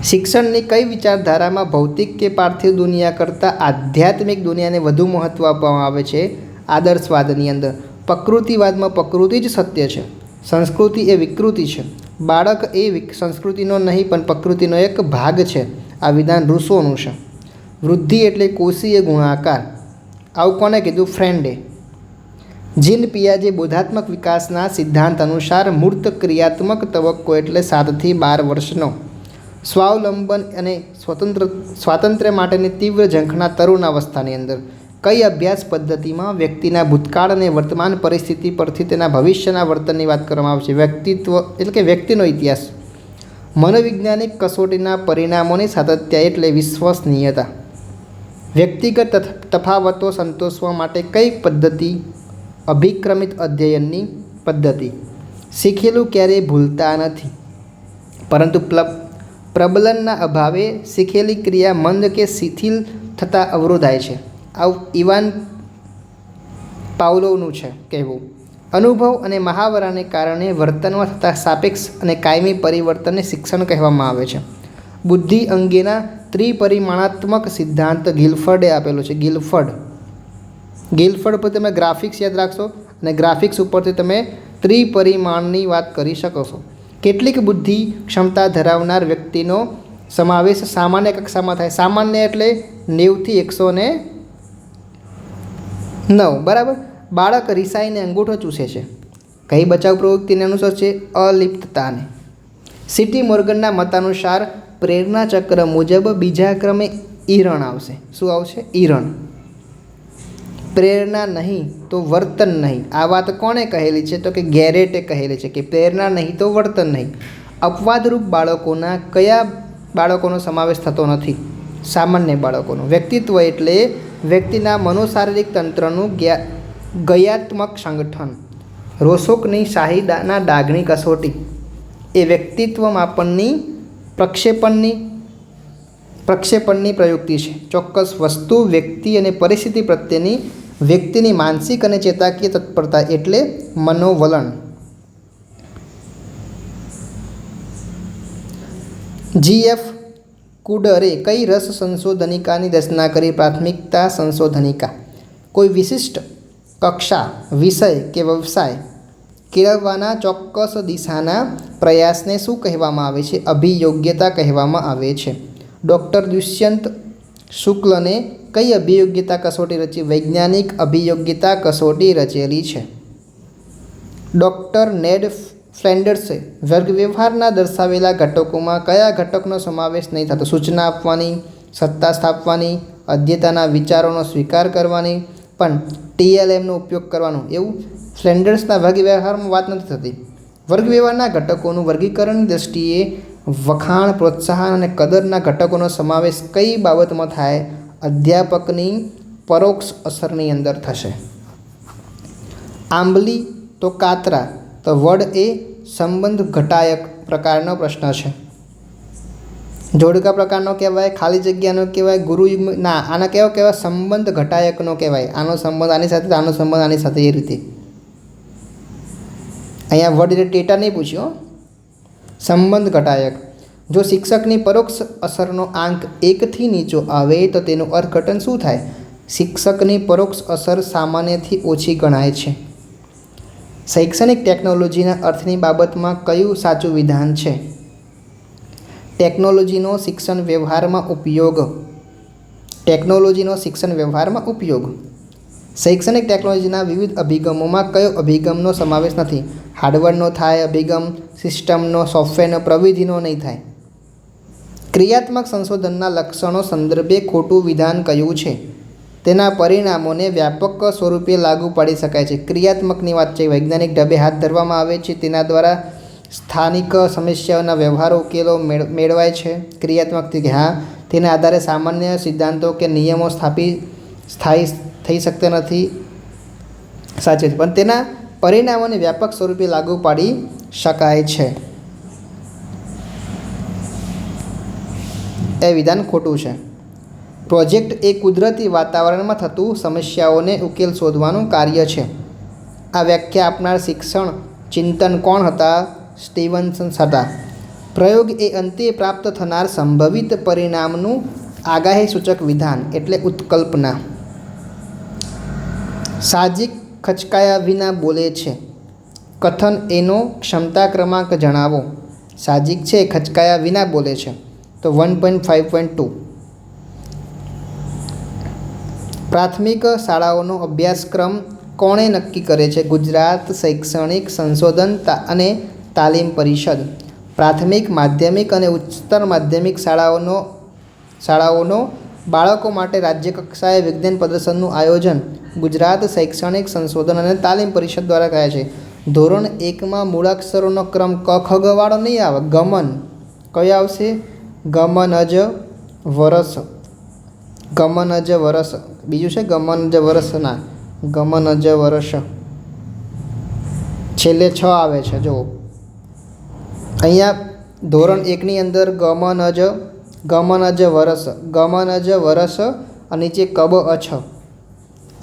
શિક્ષણની કઈ વિચારધારામાં ભૌતિક કે પાર્થિવ દુનિયા કરતાં આધ્યાત્મિક દુનિયાને વધુ મહત્ત્વ આપવામાં આવે છે? આદર્શવાદની અંદર પ્રકૃતિવાદમાં પ્રકૃતિ જ સત્ય છે, સંસ્કૃતિ એ વિકૃતિ છે. બાળક એ સંસ્કૃતિનો નહીં પણ પ્રકૃતિનો એક ભાગ છે. આ વિધાન રૂસોનું છે. વૃદ્ધિ એટલે કોષીય ગુણાકાર. આવું કોને કીધું? ફ્રેન્ડે. જીન પિયાજે બોધાત્મક વિકાસના સિદ્ધાંત અનુસાર મૂર્ત ક્રિયાત્મક તબક્કો એટલે 7 થી 12 વર્ષનો. સ્વાવલંબન અને સ્વાતંત્ર્ય માટેની તીવ્ર ઝંખના તરુણ અવસ્થાની અંદર કઈ અભ્યાસ પદ્ધતિમાં વ્યક્તિના ભૂતકાળ અને વર્તમાન પરિસ્થિતિ પરથી તેના ભવિષ્યના વર્તનની વાત કરવામાં આવે છે? વ્યક્તિત્વ એટલે કે વ્યક્તિનો ઇતિહાસ. મનોવૈજ્ઞાનિક કસોટીના પરિણામોની સાતત્ય એટલે વિશ્વસનીયતા. વ્યક્તિગત તફાવતો સંતોષવા માટે કઈ પદ્ધતિ? અભિક્રમિત અધ્યયનની પદ્ધતિ. શીખેલું ક્યારેય ભૂલતા નથી, પરંતુ પ્રબલનના અભાવે શીખેલી ક્રિયા મંદ કે શિથિલ થતાં અવરોધાય છે. આવું ઇવાન પાવલોવનું છે કહેવું. અનુભવ અને મહાવરાને કારણે વર્તનમાં થતા સાપેક્ષ અને કાયમી પરિવર્તનને શિક્ષણ કહેવામાં આવે છે. બુદ્ધિ અંગેના ત્રિપરિમાણાત્મક સિદ્ધાંત ગિલફર્ડે આપેલો છે. ગિલફર્ડ પર તમે ગ્રાફિક્સ યાદ રાખશો અને ગ્રાફિક્સ ઉપરથી તમે ત્રિપરિમાણની વાત કરી શકો છો. કેટલીક બુદ્ધિ ક્ષમતા ધરાવનાર વ્યક્તિનો સમાવેશ સામાન્ય કક્ષામાં થાય. સામાન્ય એટલે 90 થી 109. બરાબર. બાળક રિસાઈને અંગૂઠો ચૂસે છે. કઈ બચાવ પ્રવૃત્તિને અનુસરશે? અલિપ્તતાને. સીટી મોર્ગનના મતાનુસાર પ્રેરણા ચક્ર મુજબ બીજા ક્રમે ઈરણ આવશે. શું આવશે? ઈરણ. પ્રેરણા નહીં તો વર્તન નહીં. આ વાત કોણે કહેલી છે? તો કે ગેરેટે કહેલી છે કે પ્રેરણા નહીં તો વર્તન નહીં. અપવાદરૂપ બાળકોના કયા બાળકોનો સમાવેશ થતો નથી? સામાન્ય બાળકોનો. વ્યક્તિત્વ એટલે વ્યક્તિના મનોશારીરિક તંત્રનું ગયાત્મક સંગઠન. રોસોકની શાહીના ડાઘની કસોટી એ વ્યક્તિત્વ માપનની પ્રક્ષેપણની પ્રયુક્તિ છે. ચોક્કસ વસ્તુ, વ્યક્તિ અને પરિસ્થિતિ પ્રત્યેની વ્યક્તિની માનસિક અને ચેતાકીય તત્પરતા એટલે મનોવલણ. GF કુડરે કઈ રસ સંશોધનિકાની રચના કરી? પ્રાથમિકતા સંશોધનિકા. કોઈ વિશિષ્ટ કક્ષા, વિષય કે વ્યવસાય કેળવવાના ચોક્કસ દિશાના પ્રયાસને શું કહેવામાં આવે છે? અભિયોગ્યતા કહેવામાં આવે છે. ડૉક્ટર દુષ્યંત શુક્લને કઈ અભિયોગ્યતા કસોટી રચી? વૈજ્ઞાનિક અભિયોગ્યતા કસોટી રચેલી છે. ડૉક્ટર નેડ ફ્લેન્ડર્સે વર્ગ વ્યવહારના દર્શાવેલા ઘટકોમાં કયા ઘટકનો સમાવેશ નહીં થતો? સૂચના આપવાની, સત્તા સ્થાપવાની, અધ્યતાના વિચારોનો સ્વીકાર કરવાની, પણ TLMનો ઉપયોગ કરવાનો, એવું ફ્લેન્ડર્સના વર્ગ વ્યવહારમાં વાત નથી થતી. વર્ગ વ્યવહારના ઘટકોનું વર્ગીકરણની દૃષ્ટિએ વખાણ, પ્રોત્સાહન અને કદરના ઘટકોનો સમાવેશ કઈ બાબતમાં થાય? અધ્યાપકની પરોક્ષ અસરની અંદર થશે. આંબલી તો કાતરા તો વડ એ સંબંધ ઘટાયક પ્રકારનો પ્રશ્ન છે. જોડકા પ્રકારનો કહેવાય, ખાલી જગ્યાનો કહેવાય, ગુરુયુગ્મ ના, આના કેવો કહેવાય? સંબંધ ઘટાયકનો કહેવાય. આનો સંબંધ આની સાથે, આનો સંબંધ આની સાથે, એ રીતે. અહીંયા વર્ડ એટલે ટેટા નહીં પૂછ્યો. સંબંધ ઘટાયક. જો શિક્ષકની પરોક્ષ અસરનો આંક 1 થી નીચો આવે તો તેનું અર્થઘટન શું થાય? શિક્ષકની પરોક્ષ અસર સામાન્યથી ઓછી ગણાય છે. શૈક્ષણિક ટેકનોલોજીના અર્થની બાબતમાં કયું સાચું વિધાન છે? ટેકનોલોજીનો શિક્ષણ વ્યવહારમાં ઉપયોગ. ટેકનોલોજીનો શિક્ષણ વ્યવહારમાં ઉપયોગ. શૈક્ષણિક ટેકનોલોજીના વિવિધ અભિગમોમાં કયો અભિગમનો સમાવેશ નથી? હાર્ડવેરનો થાય અભિગમ, સિસ્ટમનો, સોફ્ટવેરનો, પ્રવિધિનો નહીં થાય. ક્રિયાત્મક સંશોધનના લક્ષણો સંદર્ભે ખોટું વિધાન કયું છે? તેના પરિણામોને વ્યાપક સ્વરૂપે લાગુ પાડી શકાય છે. ક્રિયાત્મકની વાત છે, વૈજ્ઞાનિક ઢબે હાથ ધરવામાં આવે છે, તેના દ્વારા સ્થાનિક સમસ્યાઓના વ્યવહારો ઉકેલો મેળવાય છે. ક્રિયાત્મકથી કે હા, તેના આધારે સામાન્ય સિદ્ધાંતો કે નિયમો સ્થાયી થઈ શકતા નથી, સાચે છે, પણ તેના પરિણામોને વ્યાપક સ્વરૂપે લાગુ પાડી શકાય છે. એ વિધાન ખોટું છે. પ્રોજેક્ટ એ કુદરતી વાતાવરણમાં થતું સમસ્યાઓને ઉકેલ શોધવાનું કાર્ય છે. આ વ્યાખ્યા આપનાર શિક્ષણ ચિંતન કોણ હતા? સ્ટીવન્સન હતા. પ્રયોગ એ અંતે પ્રાપ્ત થનાર સંભવિત પરિણામનું આગાહી સૂચક વિધાન એટલે ઉત્કલ્પના. સાહજિક ખચકાયા વિના બોલે છે. કથન એનો ક્ષમતા ક્રમાંક જણાવો. સાહજિક છે, ખચકાયા વિના બોલે છે, તો 1.5.2. પ્રાથમિક શાળાઓનો અભ્યાસક્રમ કોણે નક્કી કરે છે? ગુજરાત શૈક્ષણિક સંશોધન અને તાલીમ પરિષદ. પ્રાથમિક, માધ્યમિક અને ઉચ્ચતર માધ્યમિક શાળાઓનો બાળકો માટે રાજ્ય કક્ષાએ વિજ્ઞાન પ્રદર્શનનું આયોજન ગુજરાત શૈક્ષણિક સંશોધન અને તાલીમ પરિષદ દ્વારા કહે છે. ધોરણ 1માં મૂળાક્ષરોનો ક્રમ ક ખ ગ વાળો નહીં આવે. ગમન કયો આવશે? ગમનજ વરસ. ગમનજ વરસ. બીજું છે ગમનજ વરસ, ના, ગમનજ વર્ષ. છેલ્લે 6 આવે છે. જુઓ અહીંયા ધોરણ 1ની અંદર ગમનજ વરસ, ગમનજ વરસ અને નીચે કબ અછ.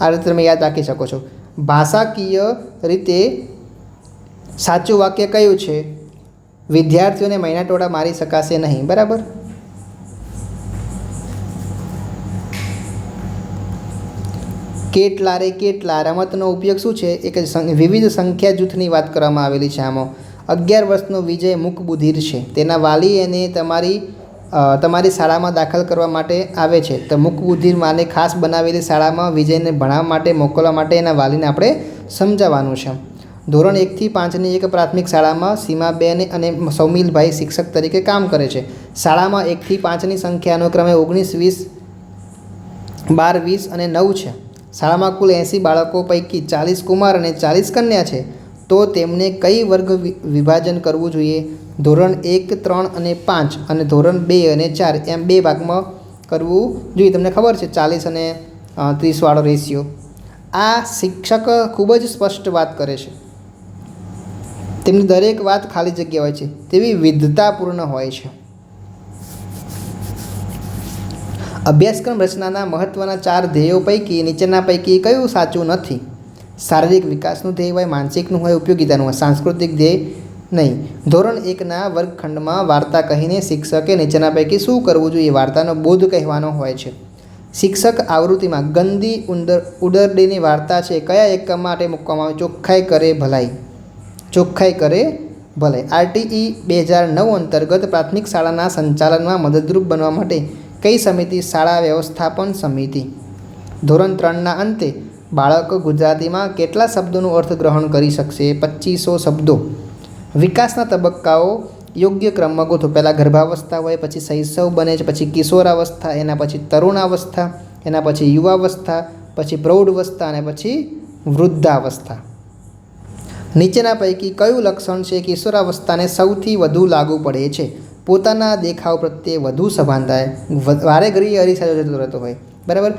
આ રીતે તમે યાદ રાખી શકો છો. ભાષાકીય રીતે સાચું વાક્ય કયું છે? વિદ્યાર્થીઓને મહિના ટોળા મારી શકાશે નહીં. બરાબર. કેટલા રે કેટલા રમતનો ઉપયોગ શું છે? એક વિવિધ સંખ્યા જૂથની વાત કરવામાં આવેલી છે. આમાં 11 વર્ષનો વિજય મૂક બુધિર છે. તેના વાલી એને તમારી શાળામાં દાખલ કરવા માટે આવે છે. તો મૂક બુધિર માને ખાસ બનાવેલી શાળામાં વિજયને ભણાવવા માટે મોકલવા માટે એના વાલીને આપણે સમજાવવાનું છે. ધોરણ 1થી 5ની એક પ્રાથમિક શાળામાં સીમાબેન અને સૌમિલભાઈ શિક્ષક તરીકે કામ કરે છે. શાળામાં 1થી 5ની સંખ્યા અનુક્રમે 19, 20, 12, 20 અને 9 છે. શાળામાં કુલ 80 બાળકો પૈકી 40 કુમાર અને 40 કન્યા છે. તો તેમને કઈ વર્ગ વિભાજન કરવું જોઈએ? ધોરણ 1, 3 અને 5 અને ધોરણ 2 અને 4 એમ 2 ભાગમાં કરવું જોઈએ. તમને ખબર છે 40 અને 30 વાળો રેશિયો. આ શિક્ષક ખૂબ જ સ્પષ્ટ વાત કરે છે. તેમની દરેક વાત ખાલી જગ્યા હોય છે, તેવી વિદ્વતાપૂર્ણ હોય છે. અભ્યાસક્રમ રચનાના મહત્ત્વના 4 ધ્યેયો પૈકી નીચેના પૈકી કયું સાચું નથી? શારીરિક વિકાસનું ધ્યેય હોય, માનસિકનું હોય, ઉપયોગિતાનું હોય, સાંસ્કૃતિક ધ્યેય નહીં. ધોરણ 1ના વર્ગખંડમાં વાર્તા કહીને શિક્ષકે નીચેના પૈકી શું કરવું જોઈએ? વાર્તાનો બોધ કહેવાનો હોય છે. શિક્ષક આવૃત્તિમાં ગંદી ઉડરડીની વાર્તા છે કયા એકમ માટે મૂકવામાં આવે? ચોખ્ખાઈ કરે ભલાઈ. ચોખ્ખાઈ કરે ભલાઈ. RTE 2009 અંતર્ગત પ્રાથમિક શાળાના સંચાલનમાં મદદરૂપ બનવા માટે કઈ સમિતિ? શાળા વ્યવસ્થાપન સમિતિ. ધોરણ 3ના અંતે બાળક ગુજરાતીમાં કેટલા શબ્દોનું અર્થગ્રહણ કરી શકશે? 2500 શબ્દો. વિકાસના તબક્કાઓ યોગ્ય ક્રમમાં ગોઠવો. પહેલાં ગર્ભાવસ્થા હોય, પછી શૈશવ બને છે, પછી કિશોરાવસ્થા, એના પછી તરુણાવસ્થા, એના પછી યુવાવસ્થા, પછી પ્રૌઢાવસ્થા અને પછી વૃદ્ધાવસ્થા. નીચેના પૈકી કયું લક્ષણ છે કિશોરાવસ્થાને સૌથી વધુ લાગુ પડે છે? પોતાના દેખાવ પ્રત્યે વધુ સભાનતા, વારે ઘડીએ અરીસા જતો રહેતો હોય. બરાબર.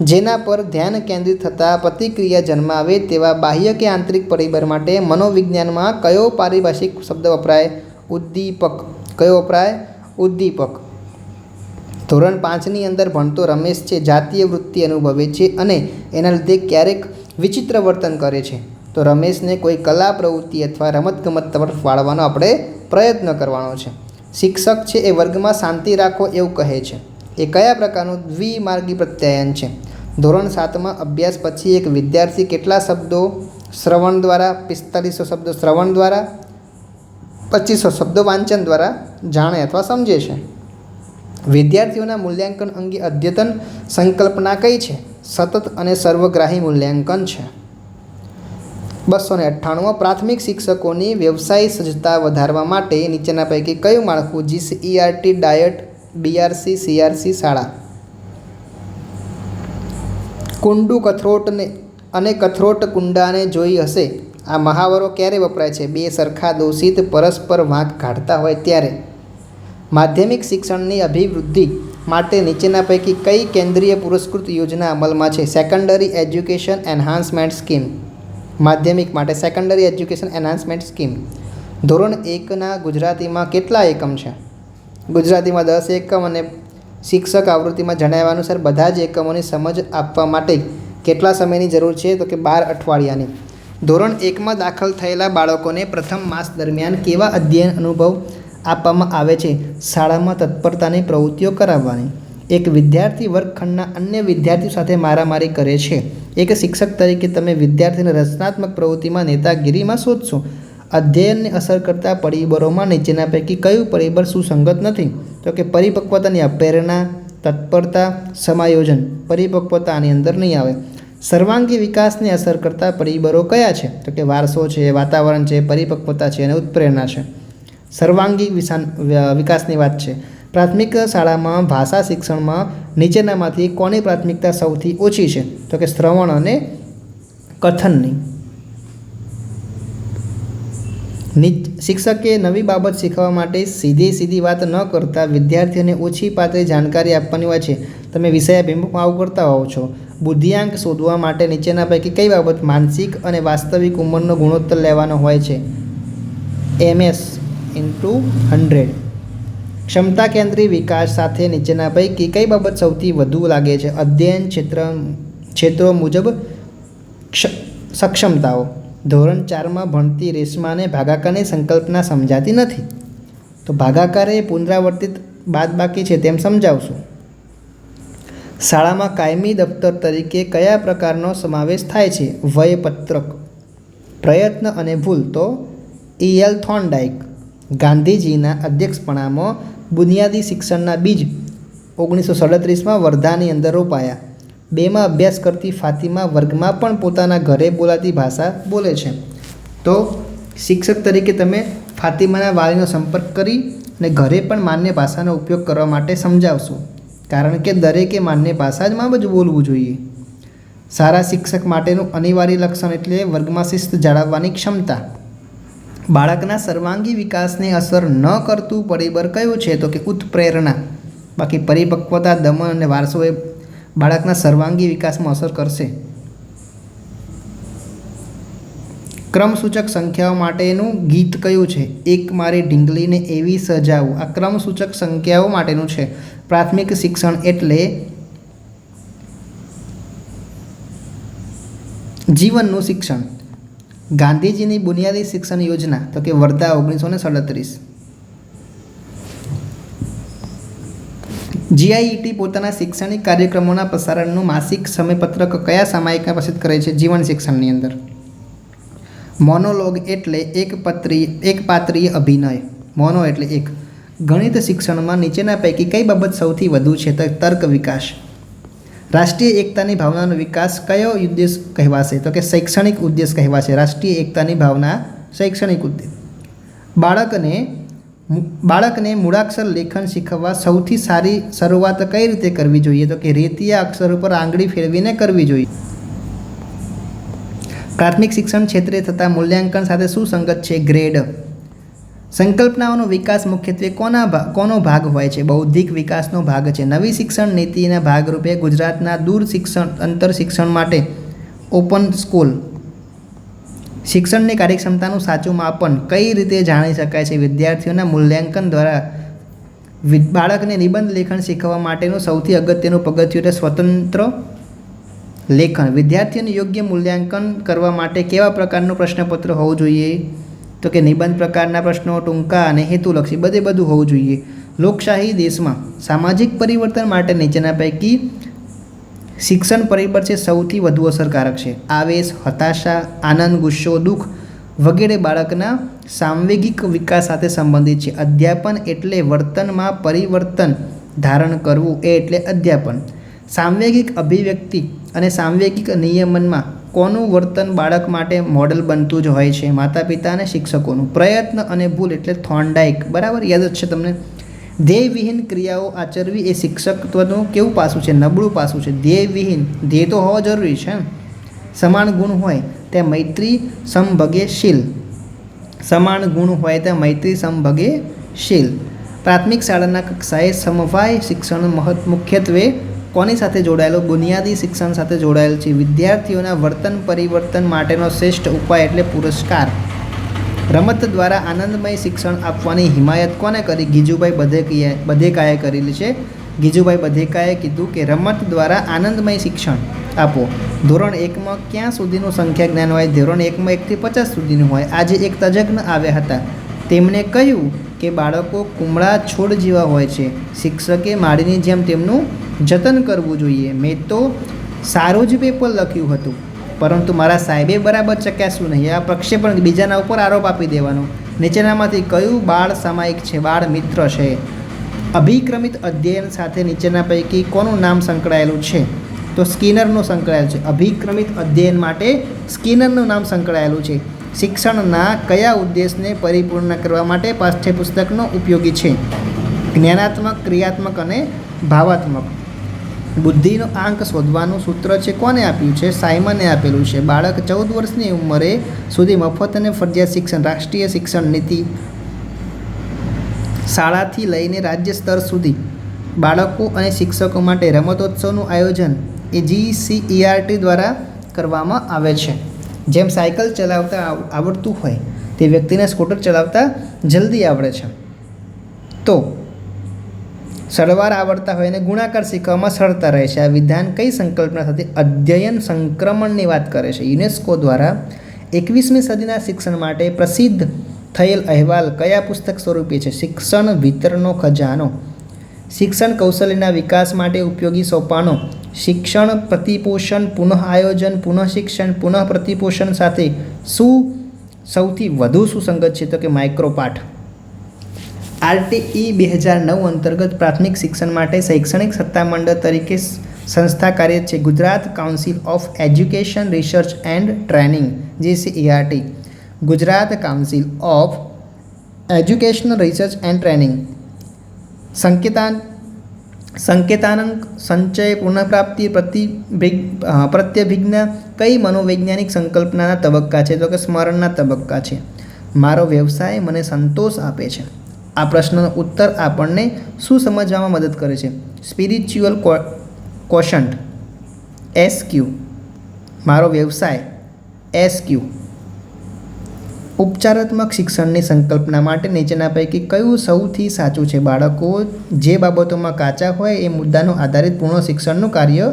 જેના પર ધ્યાન કેન્દ્રિત થતાં પ્રતિક્રિયા જન્માવે તેવા બાહ્ય કે આંતરિક પરિબળ માટે મનોવિજ્ઞાનમાં કયો પારિભાષિક શબ્દ વપરાય? ઉદ્દીપક. કયો વપરાય? ઉદ્દીપક. ધોરણ 5ની અંદર ભણતો રમેશ છે જાતીય વૃત્તિ અનુભવે છે અને એના લીધે ક્યારેક વિચિત્ર વર્તન કરે છે. તો રમેશને કોઈ કલા પ્રવૃત્તિ અથવા રમતગમત તરફ વાળવાનો આપણે પ્રયત્ન કરવાનો છે. શિક્ષક છે એ વર્ગમાં શાંતિ રાખો એવું કહે છે. એ કયા પ્રકારનું દ્વિમાર્ગી પ્રત્યાયન છે? ધોરણ 7માં અભ્યાસ પછી એક વિદ્યાર્થી કેટલા શબ્દો શ્રવણ દ્વારા? 4500 શબ્દો શ્રવણ દ્વારા, 2500 શબ્દો વાંચન દ્વારા જાણે અથવા સમજે છે. વિદ્યાર્થીઓના મૂલ્યાંકન અંગે અદ્યતન સંકલ્પના કઈ છે? સતત અને સર્વગ્રાહી મૂલ્યાંકન છે. 298 પ્રાથમિક શિક્ષકોની વ્યવસાય સજ્જતા વધારવા માટે નીચેના પૈકી કયું માળખું GCERT ડાયટ BRC CRC શાળા? કુંડુ કથરોટને અને કથરોટ કુંડાને જોઈ હશે. આ મહાવરો ક્યારે વપરાય છે? બે સરખા દોષિત પરસ્પર વાંક કાઢતા હોય ત્યારે. માધ્યમિક શિક્ષણની અભિવૃદ્ધિ માટે નીચેના પૈકી કઈ કેન્દ્રીય પુરસ્કૃત યોજના અમલમાં છે? Secondary education enhancement scheme. માધ્યમિક માટે સેકન્ડરી એજ્યુકેશન એન્હાન્સમેન્ટ સ્કીમ. ધોરણ 1ના ગુજરાતીમાં કેટલા એકમ છે? ગુજરાતીમાં 10 એકમ અને શિક્ષક આવૃત્તિમાં જણાવ્યા અનુસાર બધા જ એકમોની સમજ આપવા માટે કેટલા સમયની જરૂર છે? તો કે 12 અઠવાડિયાની. ધોરણ 1માં દાખલ થયેલા બાળકોને પ્રથમ માસ દરમિયાન કેવા અધ્યયન અનુભવ આપવામાં આવે છે? શાળામાં તત્પરતાની પ્રવૃત્તિઓ કરાવવાની. એક વિદ્યાર્થી વર્ગખંડના અન્ય વિદ્યાર્થીઓ સાથે મારામારી કરે છે. એક શિક્ષક તરીકે તમે વિદ્યાર્થીને રચનાત્મક પ્રવૃત્તિમાં નેતાગીરીમાં શોધશો. અધ્યયનને અસર કરતા પરિબળોમાં નીચેના પૈકી કયું પરિબળ સુસંગત નથી? તો કે પરિપક્વતાની અપ્રેરણા, તત્પરતા, સમાયોજન. પરિપક્વતા આની અંદર નહીં આવે. સર્વાંગી વિકાસને અસર કરતા પરિબળો કયા છે? તો કે વારસો છે, વાતાવરણ છે, પરિપક્વતા છે અને ઉત્પ્રેરણા છે. સર્વાંગી વિકાસની વાત છે. પ્રાથમિક શાળામાં ભાષા શિક્ષણમાં નીચેનામાંથી કોની પ્રાથમિકતા સૌથી ઓછી છે? તો કે શ્રવણ અને કથનની. શિક્ષકે નવી બાબત શીખવા માટે સીધી વાત ન કરતા વિદ્યાર્થીઓને ઓછી પાતળી જાણકારી આપવાની હોય છે. તમે વિષયાભિમુખ આવું કરતા હોવ છો. બુદ્ધિઆંક શોધવા માટે નીચેના પૈકી કઈ બાબત માનસિક અને વાસ્તવિક ઉંમરનો ગુણોત્તર લેવાનો હોય છે? MS/100. ક્ષમતા કેન્દ્રી વિકાસ સાથે નીચેના પૈકી કઈ બાબત સૌથી વધુ લાગે છે? અધ્યયન ક્ષેત્રો મુજબ સક્ષમતાઓ. ધોરણ 4માં ભણતી રેશમાને ભાગાકારની સંકલ્પના સમજાતી નથી. તો ભાગાકાર એ પુનરાવર્તિત બાદબાકી છે તેમ સમજાવશું. શાળામાં કાયમી દફતર તરીકે કયા પ્રકારનો સમાવેશ થાય છે? વયપત્રક. પ્રયત્ન અને ભૂલ તો E.L. થોર્નડાઇક. ગાંધીજીના અધ્યક્ષપણામાં બુનિયાદી શિક્ષણના બીજ 1937માં વર્ધાની અંદર રોપાયા. 2માં અભ્યાસ કરતી ફાતિમા વર્ગમાં પણ પોતાના ઘરે બોલાતી ભાષા બોલે છે. તો શિક્ષક તરીકે તમે ફાતિમાના વાલીનો સંપર્ક કરી અને ઘરે પણ માન્ય ભાષાનો ઉપયોગ કરવા માટે સમજાવશો. કારણ કે દરેકે માન્ય ભાષા જ માં જ બોલવું જોઈએ. સારા શિક્ષક માટેનું અનિવાર્ય લક્ષણ એટલે વર્ગમાં શિસ્ત જાળવવાની ક્ષમતા. બાળકના સર્વાંગી વિકાસને અસર ન કરતું પરિબળ કયું છે? તો કે ઉત્પ્રેરણા. બાકી પરિપક્વતા, દમન અને વારસો એ બાળકના સર્વાંગી વિકાસમાં અસર કરશે. ક્રમસૂચક સંખ્યાઓ માટેનું ગીત કયું છે? એક મારી ઢીંગલીને એવી સજાવું. આ ક્રમસૂચક સંખ્યાઓ માટેનું છે. પ્રાથમિક શિક્ષણ એટલે જીવનનું શિક્ષણ. ગાંધીજીની બુનિયાદી શિક્ષણ યોજના તો કે વર્ધા 1937. GIET પોતાના શૈક્ષણિક કાર્યક્રમોના પ્રસારણનું માસિક સમયપત્રક કયા સામાયિકમાં પ્રસિદ્ધ કરે છે? જીવન શિક્ષણની અંદર. મોનોલોગ એટલે એકપાત્રીય અભિનય. મોનો એટલે એક. ગણિત શિક્ષણમાં નીચેના પૈકી કઈ બાબત સૌથી વધુ છે? તો તર્ક વિકાસ. રાષ્ટ્રીય એકતાની ભાવનાનો વિકાસ કયો ઉદ્દેશ કહેવાશે? તો કે શૈક્ષણિક ઉદ્દેશ કહેવાશે. રાષ્ટ્રીય એકતાની ભાવના શૈક્ષણિક ઉદ્દેશ. બાળકને મૂળાક્ષર લેખન શીખવવા સૌથી સારી શરૂઆત કઈ રીતે કરવી જોઈએ? તો કે રેતીયા અક્ષર ઉપર આંગળી ફેરવીને કરવી જોઈએ. પ્રાથમિક શિક્ષણ ક્ષેત્રે થતા મૂલ્યાંકન સાથે સુસંગત છે ગ્રેડ. સંકલ્પનાઓનો વિકાસ મુખ્યત્વે કોનો ભાગ હોય છે? બૌદ્ધિક વિકાસનો ભાગ છે. નવી શિક્ષણ નીતિના ભાગરૂપે ગુજરાતના દૂર અંતર શિક્ષણ માટે ઓપન સ્કૂલ. શિક્ષણની કાર્યક્ષમતાનું સાચું માપન કઈ રીતે જાણી શકાય છે? વિદ્યાર્થીઓના મૂલ્યાંકન દ્વારા. બાળકને નિબંધ લેખન શીખવવા માટેનું સૌથી અગત્યનું પગથિયું એટલે સ્વતંત્ર લેખન. વિદ્યાર્થીઓને યોગ્ય મૂલ્યાંકન કરવા માટે કેવા પ્રકારનું પ્રશ્નપત્ર હોવું જોઈએ? તો કે નિબંધ પ્રકારના પ્રશ્નો, ટૂંકા અને હેતુલક્ષી બધું હોવું જોઈએ. લોકશાહી દેશમાં સામાજિક પરિવર્તન માટે નીચેના પૈકી શિક્ષણ પરિબળ છે સૌથી વધુ અસરકારક છે? આવેશ, હતાશા, આનંદ, ગુસ્સો, દુઃખ વગેરે બાળકના સાંવેગિક વિકાસ સાથે સંબંધિત છે. અધ્યાપન એટલે વર્તનમાં પરિવર્તન ધારણ કરવું, એ એટલે અધ્યાપન. સાંવેગિક અભિવ્યક્તિ અને સાંવેગિક નિયમનમાં કોનું વર્તન બાળક માટે મોડલ બનતું જ હોય છે? માતા પિતા અને શિક્ષકોનું. પ્રયત્ન અને ભૂલ એટલે થોર્નડાઈક, બરાબર, યાદ જ છે તમને. ધ્યેયવિહીન ક્રિયાઓ આચરવી એ શિક્ષકત્વનું કેવું પાસું છે? નબળું પાસું છે. ધ્યેયવિહીન, ધ્યેય તો હોવો જરૂરી છે. સમાન ગુણ હોય ત્યાં મૈત્રી સમભગેશીલ, સમાન ગુણ હોય ત્યાં મૈત્રી સમભગેશીલ. પ્રાથમિક શાળાના કક્ષાએ સમવાય શિક્ષણ મુખ્યત્વે કોની સાથે જોડાયેલું? બુનિયાદી શિક્ષણ સાથે જોડાયેલ છે. વિદ્યાર્થીઓના વર્તન પરિવર્તન માટેનો શ્રેષ્ઠ ઉપાય એટલે પુરસ્કાર. રમત દ્વારા આનંદમય શિક્ષણ આપવાની હિમાયત કોને કરી? ગીજુભાઈ બધેકાએ કરેલી છે. ગીજુભાઈ બધેકાએ કીધું કે રમત દ્વારા આનંદમય શિક્ષણ આપો. ધોરણ 1માં ક્યાં સુધીનું સંખ્યા જ્ઞાન હોય? ધોરણ 1માં 1 થી 50 સુધીનું હોય. આજે એક તજજ્ઞ આવ્યા હતા, તેમણે કહ્યું કે બાળકો કુમળા છોડ જેવા હોય છે, શિક્ષકે માળીની જેમ તેમનું જતન કરવું જોઈએ. મેં તો સારું જ પેપર લખ્યું હતું, પરંતુ મારા સાહેબે બરાબર ચકાસ્યું નહીં. આ પ્રક્ષેપણ, બીજાના ઉપર આરોપ આપી દેવાનો. નીચેનામાંથી કયું બાળ સામાયિક છે? બાળ મિત્ર છે. અભિક્રમિત અધ્યયન સાથે નીચેના પૈકી કોનું નામ સંકળાયેલું છે? તો સ્કિનરનું સંકળાયેલું છે. અભિક્રમિત અધ્યયન માટે સ્કિનરનું નામ સંકળાયેલું છે. શિક્ષણના કયા ઉદ્દેશને પરિપૂર્ણ કરવા માટે પાઠ્યપુસ્તકનો ઉપયોગી છે? જ્ઞાનાત્મક, ક્રિયાત્મક અને ભાવાત્મક. બુદ્ધિનો આંક શોધવાનું સૂત્ર છે કોને આપ્યું છે? સાયમને આપેલું છે. બાળક 14 વર્ષની ઉંમરે સુધી મફત અને ફરજિયાત શિક્ષણ. રાષ્ટ્રીય શિક્ષણ નીતિ. શાળાથી લઈને રાજ્ય સ્તર સુધી બાળકો અને શિક્ષકો માટે રમતોત્સવનું આયોજન એ GCERT દ્વારા કરવામાં આવે છે. જેમ સાયકલ ચલાવતા આવડતું હોય તે વ્યક્તિને સ્કૂટર ચલાવતા જલ્દી આવડે છે, તો સરવાળ આવડતા હોય અને ગુણાકાર શીખવામાં સરળતા રહે છે. આ વિધાન કઈ સંકલ્પના સાથે? અધ્યયન સંક્રમણની વાત કરે છે. યુનેસ્કો દ્વારા 21મી સદીના શિક્ષણ માટે પ્રસિદ્ધ થયેલ અહેવાલ કયા પુસ્તક સ્વરૂપે છે? શિક્ષણ વિતરણનો ખજાનો. શિક્ષણ કૌશલ્યના વિકાસ માટે ઉપયોગી સોપાનો. શિક્ષણ પ્રતિપોષણ, પુનઃ આયોજન, પુનઃ શિક્ષણ, પુનઃ પ્રતિપોષણ સાથે શું સૌથી વધુ સુસંગત છે? તો કે માઇક્રોપાઠ. RTE 2009 અંતર્ગત પ્રાથમિક શિક્ષણ માટે શૈક્ષણિક સત્તામંડળ તરીકે સંસ્થા કાર્યરત છે. Gujarat council of education research and training, GCERT. Gujarat council of educational research and training. સંકેતાનંક, સંચય, પુનઃપ્રાપ્તિ, પ્રત્યભિજ્ઞા કઈ મનોવૈજ્ઞાનિક સંકલ્પનાના તબક્કા છે? તો કે સ્મરણના તબક્કા છે. મારો વ્યવસાય મને સંતોષ આપે છે. આ પ્રશ્નનો ઉત્તર આપણને શું સમજવામાં મદદ કરે છે? Spiritual quotient, SQ. મારો વ્યવસાય, SQ. ઉપચારાત્મક શિક્ષણની સંકલ્પના માટે નીચેના પૈકી કયું સૌથી સાચું છે? બાળકો જે બાબતોમાં કાચા હોય એ મુદ્દાનો આધારિત પૂર્ણ શિક્ષણનું કાર્ય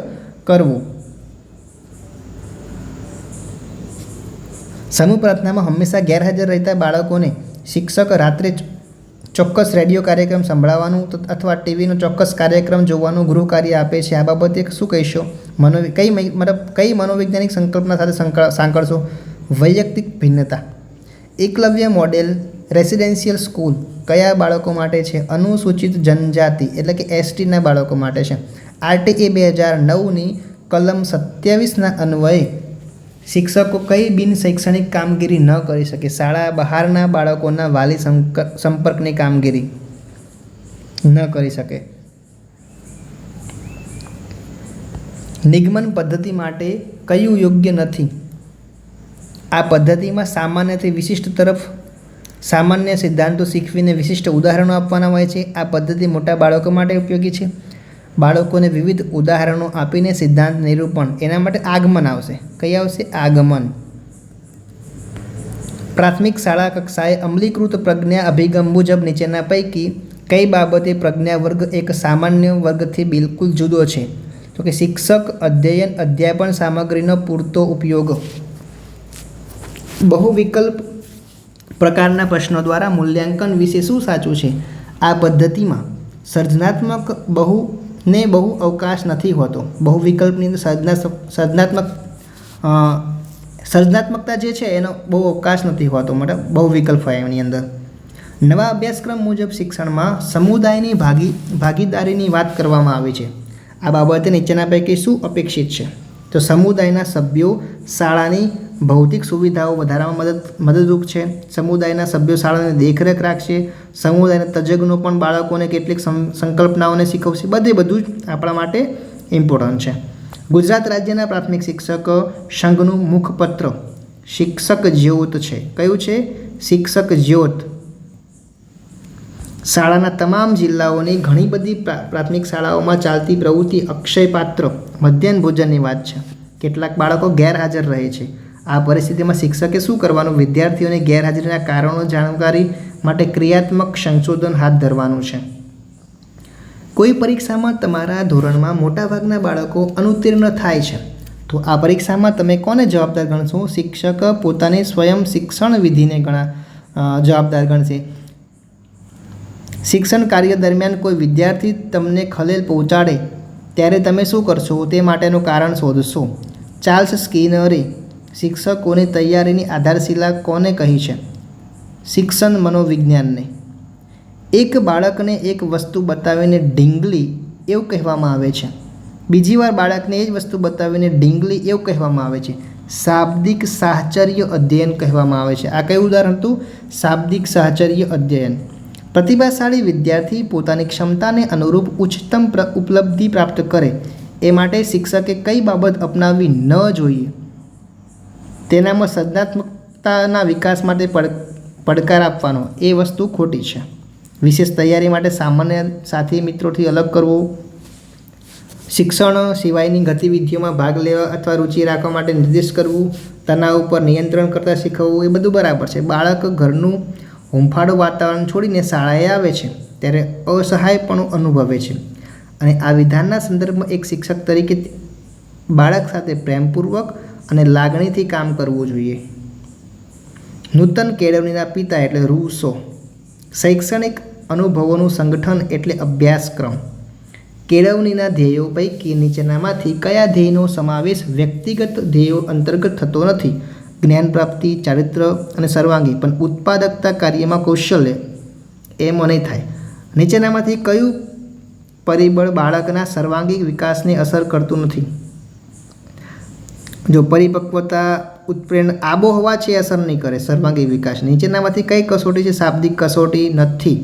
કરવું. સમૂહ પ્રાર્થનામાં હંમેશા ગેરહાજર રહેતા બાળકોને શિક્ષક રાત્રે ચોક્કસ રેડિયો કાર્યક્રમ સંભળાવવાનું અથવા ટીવીનો ચોક્કસ કાર્યક્રમ જોવાનું ગૃહ કાર્ય આપે છે. આ બાબતે શું કહીશો? કઈ મનોવૈજ્ઞાનિક સંકલ્પના સાથે સાંકળશો? વૈયક્તિક ભિન્નતા. એકલવ્ય મોડેલ રેસિડેન્શિયલ સ્કૂલ કયા બાળકો માટે છે? અનુસૂચિત જનજાતિ એટલે કે STના બાળકો માટે છે. RTE 2009ની કલમ 27ના અન્વયે શિક્ષકો કઈ બિન શૈક્ષણિક કામગીરી ન કરી શકે? શાળા બહારના બાળકોના વાલી સંપર્કની કામગીરી ન કરી શકે. નિગમન પદ્ધતિ માટે કયું યોગ્ય નથી? આ પદ્ધતિમાં સામાન્યથી વિશિષ્ટ તરફ સામાન્ય સિદ્ધાંતો શીખવીને વિશિષ્ટ ઉદાહરણો આપવાના હોય છે. આ પદ્ધતિ મોટા બાળકો માટે ઉપયોગી છે. બાળકોને વિવિધ ઉદાહરણો આપીને સિદ્ધાંત નિરૂપણ, એના માટે આગમન આવશે. કઈ આવશે? આગમન. પ્રાથમિક શાળા કક્ષાએ અમલીકૃત પ્રજ્ઞા અભિગમ મુજબ નીચેના પૈકી કઈ બાબતે પ્રજ્ઞા વર્ગ એક સામાન્ય વર્ગથી બિલકુલ જુદો છે? તો કે શિક્ષક, અધ્યયન, અધ્યાપન સામગ્રીનો પૂરતો ઉપયોગ. બહુવિકલ્પ પ્રકારના પ્રશ્નો દ્વારા મૂલ્યાંકન વિશે શું સાચું છે? આ પદ્ધતિમાં સર્જનાત્મક બહુ અવકાશ નથી હોતો. બહુવિકલ્પની અંદર સર્જનાત્મકતા જે છે એનો બહુ અવકાશ નથી હોતો, મતલબ બહુવિકલ્પ હોય એની અંદર. નવા અભ્યાસક્રમ મુજબ શિક્ષણમાં સમુદાયની ભાગીદારીની વાત કરવામાં આવી છે. આ બાબતે નીચેના પૈકી શું અપેક્ષિત છે? તો સમુદાયના સભ્યો શાળાની ભૌતિક સુવિધાઓ વધારવામાં મદદરૂપ છે. સમુદાયના સભ્યો શાળાની દેખરેખ રાખશે. સમુદાયના તજજ્ઞો પણ બાળકોને કેટલીક સંકલ્પનાઓને શીખવશે. બધું જ આપણા માટે ઇમ્પોર્ટન્ટ છે. ગુજરાત રાજ્યના પ્રાથમિક શિક્ષક સંઘનું મુખપત્ર શિક્ષક જ્યોત છે. કયું છે? શિક્ષક જ્યોત. શાળાના તમામ જિલ્લાઓની ઘણી બધી પ્રાથમિક શાળાઓમાં ચાલતી પ્રવૃત્તિ અક્ષયપાત્ર મધ્યાહન ભોજનની વાત છે. કેટલાક બાળકો ગેરહાજર રહે છે. આ પરિસ્થિતિમાં શિક્ષકે શું કરવાનું? વિદ્યાર્થીઓને ગેરહાજરીના કારણો જાણકારી માટે ક્રિયાત્મક સંશોધન હાથ ધરવાનું છે. કોઈ પરીક્ષામાં તમારા ધોરણમાં મોટાભાગના બાળકો અનુત્તીર્ણ થાય છે તો આ પરીક્ષામાં તમે કોને જવાબદાર ગણશો? શિક્ષક પોતાની સ્વયં શિક્ષણ વિધિને જવાબદાર ગણશે. શિક્ષણ કાર્ય દરમિયાન કોઈ વિદ્યાર્થી તમને ખલેલ પહોંચાડે ત્યારે તમે શું કરશો? તે માટેનું કારણ શોધશો. ચાર્લ્સ સ્કિનરે શિક્ષકોની તૈયારીની આધારશિલા કોને કહી છે? શિક્ષણ મનોવિજ્ઞાનને. એક બાળકને એક વસ્તુ બતાવીને ઢીંગલી એવું કહેવામાં આવે છે. બીજી વાર બાળકને એ જ વસ્તુ બતાવીને ઢીંગલી એવું કહેવામાં આવે છે. શાબ્દિક સાહચર્ય અધ્યયન કહેવામાં આવે છે. આ કયું ઉદાહરણ હતું? શાબ્દિક સાહચર્ય અધ્યયન. પ્રતિભાશાળી વિદ્યાર્થી પોતાની ક્ષમતાને અનુરૂપ ઉચ્ચતમ ઉપલબ્ધિ પ્રાપ્ત કરે એ માટે શિક્ષકે કઈ બાબત અપનાવવી ન જોઈએ? તેનામાં સર્જનાત્મકતાના વિકાસ માટે પડકાર આપવાનો એ વસ્તુ ખોટી છે. વિશેષ તૈયારી માટે સામાન્ય સાથી મિત્રોથી અલગ કરવો. શિક્ષણ સિવાયની ગતિવિધિઓમાં ભાગ લેવા અથવા રુચિ રાખવા માટે નિર્દેશ કરવું. તણાવ ઉપર નિયંત્રણ કરતાં શીખવવું. એ બધું બરાબર છે. બાળક ઘરનું હૂંફાળું વાતાવરણ છોડીને શાળાએ આવે છે ત્યારે અસહાયપણું અનુભવે છે અને આ વિધાનના સંદર્ભમાં એક શિક્ષક તરીકે બાળક સાથે પ્રેમપૂર્વક અને લાગણીથી કામ કરવું જોઈએ. નૂતન કેળવણીના પિતા એટલે રૂસો. શૈક્ષણિક અનુભવોનું સંગઠન એટલે અભ્યાસક્રમ. કેળવણીના ધ્યેયો પૈકી નીચેનામાંથી કયા ધ્યેયનો સમાવેશ વ્યક્તિગત ધ્યેયો અંતર્ગત થતો નથી? જ્ઞાન પ્રાપ્તિ, ચારિત્ર અને સર્વાંગી. પણ ઉત્પાદકતા કાર્યમાં કૌશલ્ય એમ નહીં થાય. નીચેનામાંથી કયું પરિબળ બાળકના સર્વાંગી વિકાસને અસર કરતું નથી? જો પરિપક્વતા, ઉત્પ્રેરણા, આબોહવા છે અસર નહીં કરે સર્વાંગી વિકાસ. નીચેનામાંથી કઈ કસોટી છે શાબ્દિક કસોટી? નથી.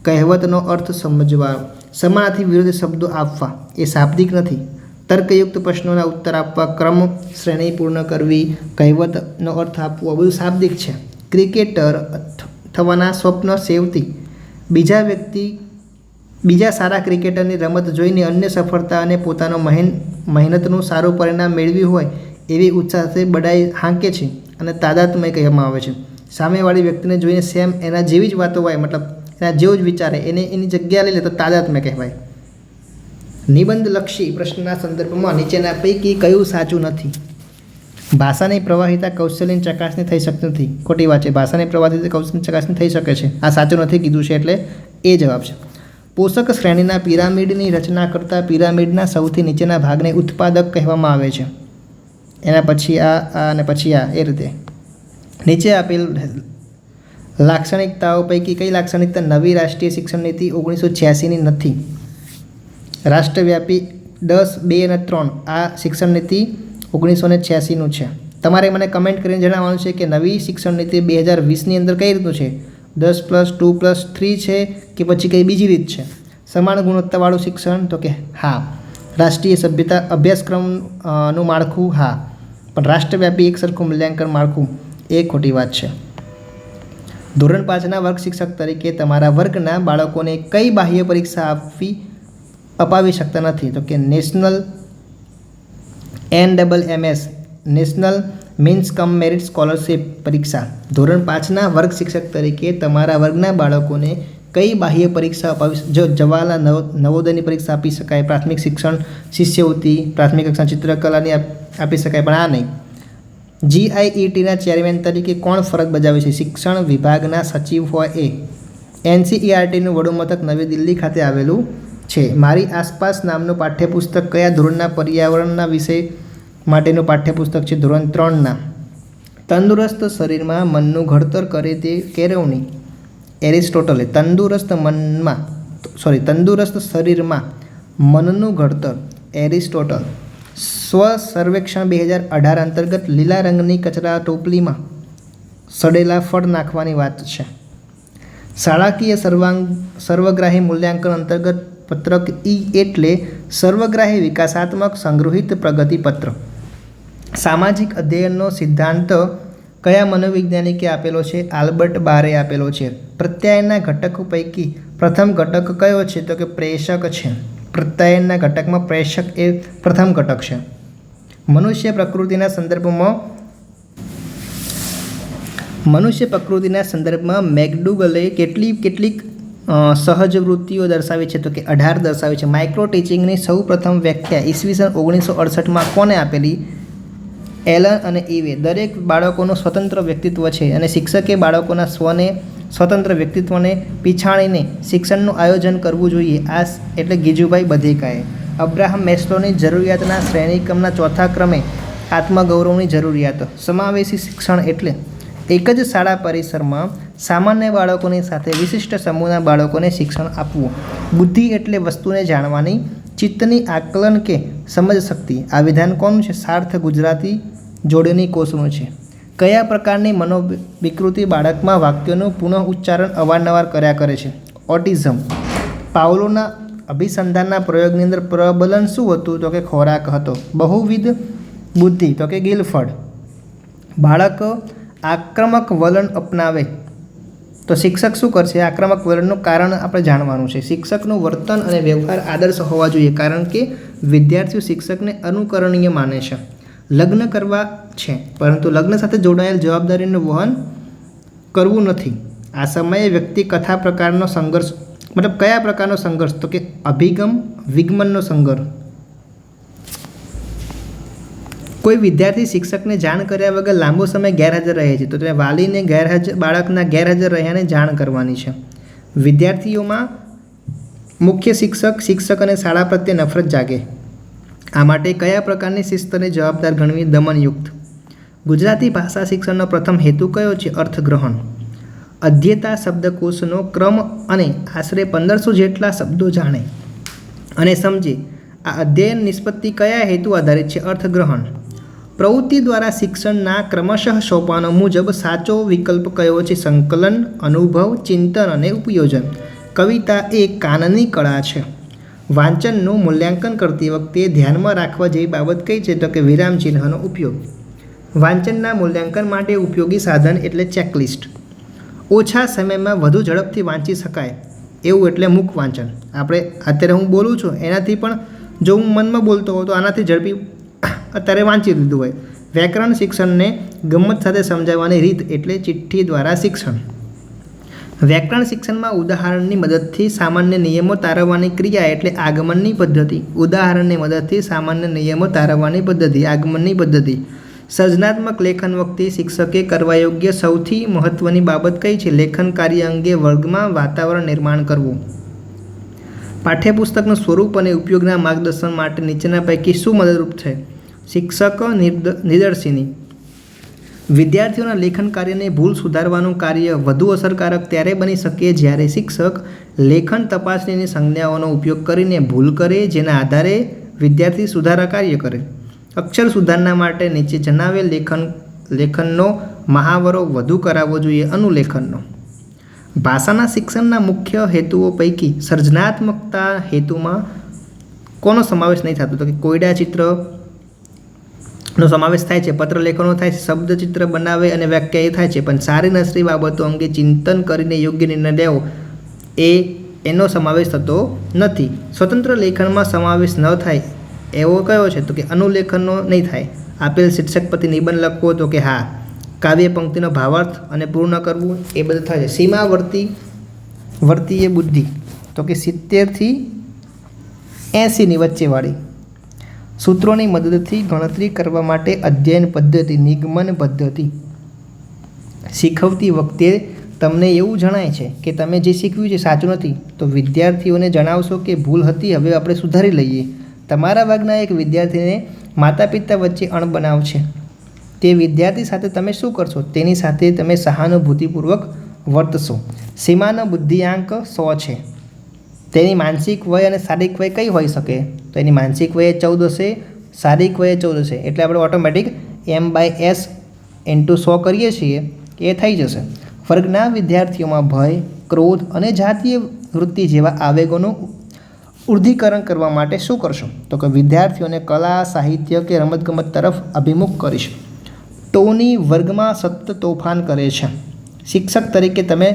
કહેવતનો અર્થ સમજવા. સમાનાર્થી વિરુદ્ધ શબ્દો આપવા એ શાબ્દિક નથી. તર્કયુક્ત પ્રશ્નોના ઉત્તર આપવા, ક્રમ શ્રેણી પૂર્ણ કરવી, કહેવતનો અર્થ આપવો, આ બધું શાબ્દિક છે. ક્રિકેટર થવાના સ્વપ્ન સેવતી. બીજા સારા ક્રિકેટરની રમત જોઈને અન્ય સફળતા અને પોતાનો મહેનતનું સારું પરિણામ મેળવ્યું હોય એવી ઉત્સાહથી બડાઈ હાંકે છે અને તાદાત્મ્ય કહેવામાં આવે છે. સામેવાળી વ્યક્તિને જોઈને સેમ એના જેવી જ વાતો હોય, મતલબ એના જેવું જ વિચારે, એની જગ્યા લઈ લે તો તાદાત્મ્ય કહેવાય. નિબંધલક્ષી પ્રશ્નના સંદર્ભમાં નીચેના પૈકી કયું સાચું નથી? ભાષાની પ્રવાહિતા કૌશલ્યની ચકાસણી થઈ શકતી નથી. ખોટી વાત છે. ભાષાની પ્રવાહિતા કૌશલ્યની ચકાસણી થઈ શકે છે. આ સાચું નથી કીધું છે એટલે એ જવાબ છે. પોષક શ્રેણીના પિરામિડની રચના કરતાં પિરામિડના સૌથી નીચેના ભાગને ઉત્પાદક કહેવામાં આવે છે. એના પછી આ અને પછી આ, એ રીતે નીચે આપેલ લાક્ષણિકતાઓ પૈકી કઈ લાક્ષણિકતા નવી રાષ્ટ્રીય શિક્ષણ નીતિ 1986ની નથી? રાષ્ટ્રવ્યાપી 10, 2 અને 3 આ શિક્ષણ નીતિ 1986નું છે. તમારે મને કમેન્ટ કરીને જણાવવાનું છે કે નવી શિક્ષણ નીતિ 2020ની અંદર કઈ રીતનું છે? 10+2+3 છે કે પછી કંઈ બીજી રીત છે? સમાન ગુણવત્તાવાળું શિક્ષણ? તો કે હા. રાષ્ટ્રીય સભ્યતા અભ્યાસક્રમનું માળખું? હા. પણ રાષ્ટ્રવ્યાપી એક સરખું મૂલ્યાંકન માળખું? એ ખોટી વાત છે. ધોરણ 5ના વર્ગ શિક્ષક તરીકે તમારા વર્ગના બાળકોને કઈ બાહ્ય પરીક્ષા અપાવી શકતા નથી? તો કે નેશનલ NMMS નેશનલ મીન્સ કમ મેરિટ સ્કોલરશિપ પરીક્ષા. ધોરણ 5ના વર્ગ શિક્ષક તરીકે તમારા વર્ગના બાળકોને કઈ બાહ્ય પરીક્ષા અપાવી? જો જવાહરલાલ નવોદયની પરીક્ષા આપી શકાય, પ્રાથમિક શિક્ષણ શિષ્યવૃત્તિ, પ્રાથમિક કક્ષા ચિત્રકલાની આપી શકાય, પણ આ નહીં. GIETના ચેરમેન તરીકે કોણ ફરજ બજાવે છે? શિક્ષણ વિભાગના સચિવ હોય એ. NCERTનું વડું મથક નવી દિલ્હી ખાતે આવેલું છે. મારી આસપાસ નામનું પાઠ્યપુસ્તક કયા ધોરણના પર્યાવરણના વિષય માટેનું પાઠ્યપુસ્તક છે? ધોરણ 3ના. તંદુરસ્ત શરીરમાં મનનું ઘડતર કરે તે કેળવણી. એરિસ્ટોટલે. તંદુરસ્ત શરીરમાં મનનું ઘડતર. એરિસ્ટોટલ. સ્વ સર્વેક્ષણ 2018 અંતર્ગત લીલા રંગની કચરા ટોપલીમાં સડેલા ફળ નાખવાની વાત છે. શાળાકીય સર્વગ્રાહી મૂલ્યાંકન અંતર્ગત પત્રક ઈ એટલે સર્વગ્રાહી વિકાસાત્મક સંગૃહિત પ્રગતિપત્ર. સામાજિક અધ્યયનનો સિદ્ધાંત કયા મનોવૈજ્ઞાનિકે આપેલો છે? આલ્બર્ટ બારે આપેલો છે. પ્રત્યાયનના ઘટકો પૈકી પ્રથમ ઘટક કયો છે? તો કે પ્રેષક છે. પ્રત્યાયનના ઘટકમાં પ્રેષક એ પ્રથમ ઘટક છે. મનુષ્ય પ્રકૃતિના સંદર્ભમાં મેકડુગલે કેટલીક સહજ વૃત્તિઓ દર્શાવી છે? તો કે 18 દર્શાવી છે. માઇક્રો ટીચિંગની સૌ પ્રથમ વ્યાખ્યા ઈસવીસન 1968માં કોને આપેલી? એલન અને ઈવે. દરેક બાળકોનું સ્વતંત્ર વ્યક્તિત્વ છે અને શિક્ષકે બાળકોના સ્વને સ્વતંત્ર વ્યક્તિત્વને પીછાણીને શિક્ષણનું આયોજન કરવું જોઈએ. આ એટલે ગીજુભાઈ બધેકાએ. અબ્રાહમ મેસ્લોની જરૂરિયાતના શ્રેણીક્રમના ચોથા ક્રમે આત્મગૌરવની જરૂરિયાત. સમાવેશી શિક્ષણ એટલે એક જ શાળા પરિસરમાં સામાન્ય બાળકોની સાથે વિશિષ્ટ સમૂહના બાળકોને શિક્ષણ આપવું. બુદ્ધિ એટલે વસ્તુને જાણવાની ચિત્તની આકલન કે સમજ શક્તિ. આ વિધાન કોનું છે? સાર્થ ગુજરાતી જોડણી કોષનું છે. કયા પ્રકારની મનોવિકૃતિ બાળકમાં વાક્યોનું પુનઃ ઉચ્ચારણ અવારનવાર કર્યા કરે છે? ઓટિઝમ. પાવલોના અભિસંધાનના પ્રયોગની અંદર પ્રબલન શું હતું? તો કે ખોરાક હતો. બહુવિધ બુદ્ધિ તો કે ગિલફર્ડ. બાળક આક્રમક વલણ અપનાવે તો શિક્ષક શું કરશે? આક્રમક વલણનું કારણ આપણે જાણવાનું છે. શિક્ષકનું વર્તન અને વ્યવહાર આદર્શ હોવા જોઈએ કારણ કે વિદ્યાર્થીઓ શિક્ષકને અનુકરણીય માને છે. લગ્ન કરવા છે પરંતુ લગ્ન સાથે જોડાયેલ જવાબદારીનું વહન કરવું નથી. આ સમયે વ્યક્તિ કયા પ્રકારનો સંઘર્ષ? તો કે અભિગમ વિગમનનો સંઘર્ષ. કોઈ વિદ્યાર્થી શિક્ષકને જાણ કર્યા વગર લાંબો સમય ગેરહાજર રહે છે તો તેને વાલીને બાળકના ગેરહાજર રહ્યાને જાણ કરવાની છે. વિદ્યાર્થીઓમાં મુખ્ય શિક્ષક અને શાળા પ્રત્યે નફરત જાગે. આ માટે કયા પ્રકારની શિસ્તને જવાબદાર ગણવી? દમનયુક્ત. ગુજરાતી ભાષા શિક્ષણનો પ્રથમ હેતુ કયો છે? અર્થગ્રહણ. અધ્યેતા શબ્દકોશનો ક્રમ અને આશરે 1500 જેટલા શબ્દો જાણે અને સમજે. આ અધ્યયન નિષ્પત્તિ કયા હેતુ આધારિત છે? અર્થગ્રહણ. પ્રવૃત્તિ દ્વારા શિક્ષણના ક્રમશઃ સોપાનો મુજબ સાચો વિકલ્પ કયો છે? સંકલન, અનુભવ, ચિંતન અને ઉપયોજન. કવિતા એ કાનની કળા છે. વાંચનનું મૂલ્યાંકન કરતી વખતે ધ્યાનમાં રાખવા જેવી બાબત કઈ છે? તો કે વિરામચિહ્નનો ઉપયોગ. વાંચનના મૂલ્યાંકન માટે ઉપયોગી સાધન એટલે ચેકલિસ્ટ. ઓછા સમયમાં વધુ ઝડપથી વાંચી શકાય એવું એટલે મૂક વાંચન. આપણે અત્યારે હું બોલું છું એનાથી પણ જો હું મનમાં બોલતો હોઉં તો આનાથી ઝડપી અત્યારે વાંચી લીધું હોય. વ્યાકરણ શિક્ષણને ગમ્મત સાથે સમજાવવાની રીત એટલે ચિઠ્ઠી દ્વારા શિક્ષણ. વ્યાકરણ શિક્ષણમાં ઉદાહરણની મદદથી સામાન્ય નિયમો તારવવાની ક્રિયા એટલે આગમનની પદ્ધતિ. ઉદાહરણની મદદથી સામાન્ય નિયમો તારવવાની પદ્ધતિ આગમનની પદ્ધતિ. સર્જનાત્મક લેખન વખતે શિક્ષકે કરવા યોગ્ય સૌથી મહત્ત્વની બાબત કઈ છે? લેખન કાર્ય અંગે વર્ગમાં વાતાવરણ નિર્માણ કરવું. પાઠ્યપુસ્તકનું સ્વરૂપ અને ઉપયોગના માર્ગદર્શન માટે નીચેના પૈકી શું મદદરૂપ છે? શિક્ષક નિદર્શિની. વિદ્યાર્થીઓના લેખન કાર્યને ભૂલ સુધારવાનું કાર્ય વધુ અસરકારક ત્યારે બની શકે જ્યારે શિક્ષક લેખન તપાસણીની સંજ્ઞાઓનો ઉપયોગ કરીને ભૂલ કરે જેના આધારે વિદ્યાર્થી સુધારા કાર્ય કરે. અક્ષર સુધારણા માટે નીચે જણાવેલ લેખનનો મહાવરો વધુ કરાવવો જોઈએ. અનુલેખનનો. ભાષાના શિક્ષણના મુખ્ય હેતુઓ પૈકી સર્જનાત્મકતા હેતુમાં કોનો સમાવેશ નહીં થતો? તો કે કોયડા ચિત્રનો સમાવેશ થાય છે, પત્ર લેખનો થાય છે, શબ્દ ચિત્ર બનાવે અને વ્યાખ્યાયિત થાય છે, પણ સારી નસરી બાબતો અંગે ચિંતન કરીને યોગ્ય નિર્ણય લેવો એનો સમાવેશ થતો નથી. સ્વતંત્ર લેખનમાં સમાવેશ ન થાય એવો કયો છે? તો કે અનુલેખનનો નહીં થાય. આપેલ શીર્ષક પરથી નિબંધ લખવો તો કે હા. કાવ્ય પંક્તિનો ભાવાર્થ અને પૂર્ણ કરવું એ બધું થાય છે. સીમાવર્તીય બુદ્ધિ તો કે 70થી 80ની વચ્ચેવાળી. સૂત્રોની મદદથી ગણતરી કરવા માટે અધ્યયન પદ્ધતિ. નિગમન પદ્ધતિ. શીખવતી વખતે તમને એવું જણાય છે કે તમે જે શીખવ્યું છે સાચું નથી તો વિદ્યાર્થીઓને જણાવશો કે ભૂલ હતી, હવે આપણે સુધારી લઈએ. તમારા વર્ગના એક વિદ્યાર્થીને માતા પિતા વચ્ચે અણબનાવ છે. તે વિદ્યાર્થી સાથે તમે શું કરશો? તેની સાથે તમે સહાનુભૂતિપૂર્વક વર્તશો. સીમાનો બુદ્ધિઆંક 100 છે. તેની માનસિક વય અને શારીરિક વય કઈ હોઈ શકે? તો એની માનસિક વય 14 હશે, શારીરિક વયે 14 છે એટલે આપણે ઓટોમેટિક M/S × 100 કરીએ છીએ એ થઈ જશે. વર્ગના વિદ્યાર્થીઓમાં ભય, ક્રોધ અને જાતીય વૃત્તિ જેવા આવેગોનું ઉર્ધીકરણ કરવા માટે શું કરશો? તો કે વિદ્યાર્થીઓને કલા, સાહિત્ય કે રમતગમત તરફ અભિમુખ કરીશ. ટોની વર્ગમાં સતત તોફાન કરે છે. શિક્ષક તરીકે તમે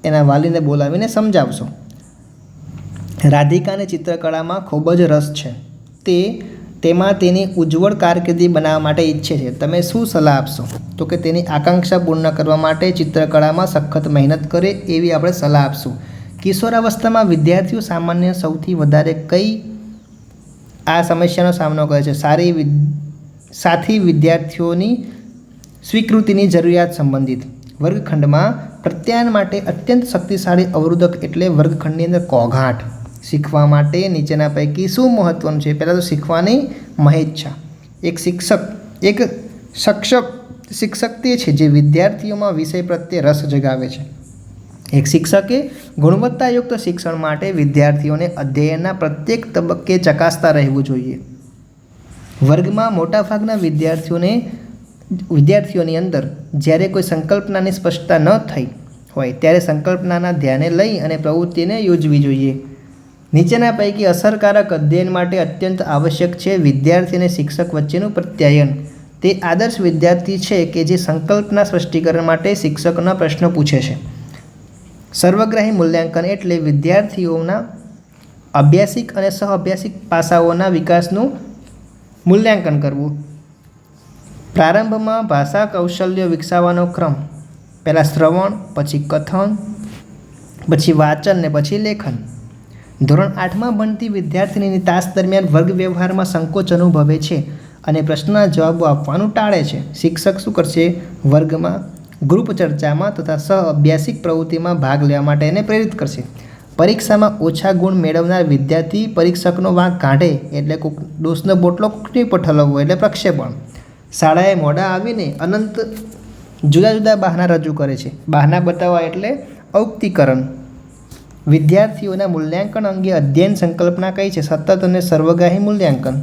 એના વાલીને બોલાવીને સમજાવશો. રાધિકાને ચિત્રકળામાં ખૂબ જ રસ છે. તેમાં તેની ઉજ્જવળ કારકિર્દી બનાવવા માટે ઈચ્છે છે. તમે શું સલાહ આપશો? તો કે તેની આકાંક્ષા પૂર્ણ કરવા માટે ચિત્રકળામાં સખત મહેનત કરે એવી આપણે સલાહ આપશું. કિશોરાવસ્થામાં વિદ્યાર્થીઓ સામાન્ય સૌથી વધારે કઈ આ સમસ્યાનો સામનો કરે છે? સાથી વિદ્યાર્થીઓની સ્વીકૃતિની જરૂરિયાત સંબંધિત. વર્ગખંડમાં પ્રત્યાયન માટે અત્યંત શક્તિશાળી અવરોધક એટલે વર્ગખંડની અંદર ઘોંઘાટ. શીખવા માટે નીચેના પૈકી શું મહત્ત્વનું છે? પહેલાં તો શીખવાની મહેચ્છા. એક શિક્ષક તે છે જે વિદ્યાર્થીઓમાં વિષય પ્રત્યે રસ જગાવે છે. એક શિક્ષકે ગુણવત્તાયુક્ત શિક્ષણ માટે વિદ્યાર્થીઓને અધ્યયનના પ્રત્યેક તબક્કે ચકાસતા રહેવું જોઈએ. વર્ગમાં મોટાભાગના વિદ્યાર્થીઓની અંદર જ્યારે કોઈ સંકલ્પનાની સ્પષ્ટતા ન થઈ હોય ત્યારે સંકલ્પનાના ધ્યાને લઈ અને પ્રવૃત્તિને યોજવી જોઈએ. નીચેના પૈકી અસરકારક અધ્યયન માટે અત્યંત આવશ્યક છે વિદ્યાર્થી અને શિક્ષક વચ્ચેનું પ્રત્યાયન. તે આદર્શ વિદ્યાર્થી છે કે જે સંકલ્પના સ્પષ્ટીકરણ માટે શિક્ષકના પ્રશ્નો પૂછે છે. સર્વગ્રાહી મૂલ્યાંકન એટલે વિદ્યાર્થીઓના અભ્યાસિક અને સહઅભ્યાસિક પાસાઓના વિકાસનું મૂલ્યાંકન કરવું. પ્રારંભમાં ભાષા કૌશલ્યો વિકસાવવાનો ક્રમ. પહેલાં શ્રવણ, પછી કથન, પછી વાંચન ને પછી લેખન. ધોરણ 8માં ભણતી વિદ્યાર્થીનીની તાસ દરમિયાન વર્ગ વ્યવહારમાં સંકોચ અનુભવે છે અને પ્રશ્નના જવાબો આપવાનું ટાળે છે. શિક્ષક શું કરશે? વર્ગમાં ગ્રુપ ચર્ચામાં તથા સહઅભ્યાસિક પ્રવૃત્તિમાં ભાગ લેવા માટે એને પ્રેરિત કરશે. પરીક્ષામાં ઓછા ગુણ મેળવનાર વિદ્યાર્થી પરીક્ષકનો વાંક કાઢે એટલે દોષનો બોટલો કોકની પર ઠલવવો એટલે પ્રક્ષેપણ. શાળાએ મોડા આવીને અનંત જુદા જુદા બહાના રજૂ કરે છે. બહાના બતાવવા એટલે ઔક્તિકરણ. વિદ્યાર્થીઓના મૂલ્યાંકન અંગે અધ્યયન સંકલ્પના કઈ છે? સતત અને સર્વગ્રાહી મૂલ્યાંકન.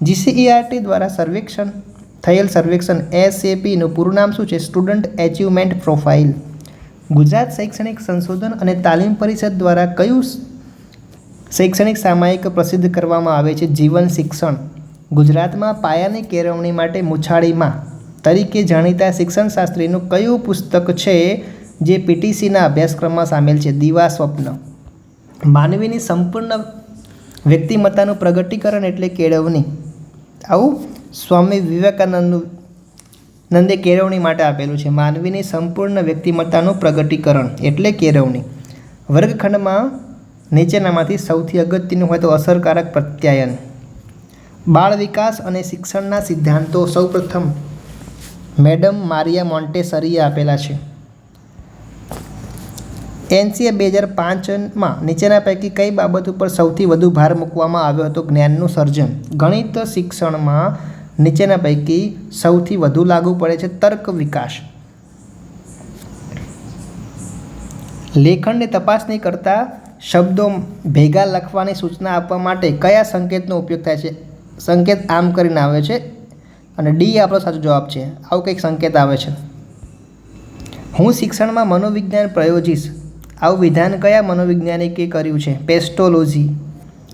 GCERT દ્વારા થયેલ સર્વેક્ષણ SAPનું પૂરું નામ શું છે? Student achievement profile. ગુજરાત શૈક્ષણિક સંશોધન અને તાલીમ પરિષદ દ્વારા કયું શૈક્ષણિક સામાયિક પ્રસિદ્ધ કરવામાં આવે છે? જીવન શિક્ષણ. ગુજરાતમાં પાયાની કેળવણી માટે મૂછાળીમાં તરીકે જાણીતા શિક્ષણશાસ્ત્રીનું કયું પુસ્તક છે જે PTCના અભ્યાસક્રમમાં સામેલ છે? દીવા સ્વપ્ન. માનવીની સંપૂર્ણ વ્યક્તિમત્તાનું પ્રગટીકરણ એટલે કેળવણી. આવું સ્વામી વિવેકાનંદે કેળવણી માટે આપેલું છે. માનવીની સંપૂર્ણ વ્યક્તિમત્તાનું પ્રગટીકરણ એટલે કેળવણી. વર્ગખંડમાં નીચેનામાંથી સૌથી અગત્યનું હોય તો અસરકારક પ્રત્યાયન. બાળ વિકાસ અને શિક્ષણના સિદ્ધાંતો સૌપ્રથમ મેડમ મારિયા મોન્ટેસરીએ આપેલા છે. NCA 2005માં નીચેના પૈકી કઈ બાબત ઉપર સૌથી વધુ ભાર મૂકવામાં આવ્યો હતો? જ્ઞાનનું સર્જન. ગણિત શિક્ષણમાં નીચેના પૈકી સૌથી વધુ લાગુ પડે છે તર્ક વિકાસ. લેખનની તપાસણી કરતા શબ્દો ભેગા લખવાની સૂચના આપવા માટે કયા સંકેતનો ઉપયોગ થાય છે? સંકેત આમ કરીને આવે છે અને D આપણો સાચો જવાબ છે. આવું કંઈક સંકેત આવે છે. હું શિક્ષણમાં મનોવિજ્ઞાન પ્રયોજીશ. આવું વિધાન કયા મનોવૈજ્ઞાનિકે કર્યું છે? પેસ્ટોલોજી.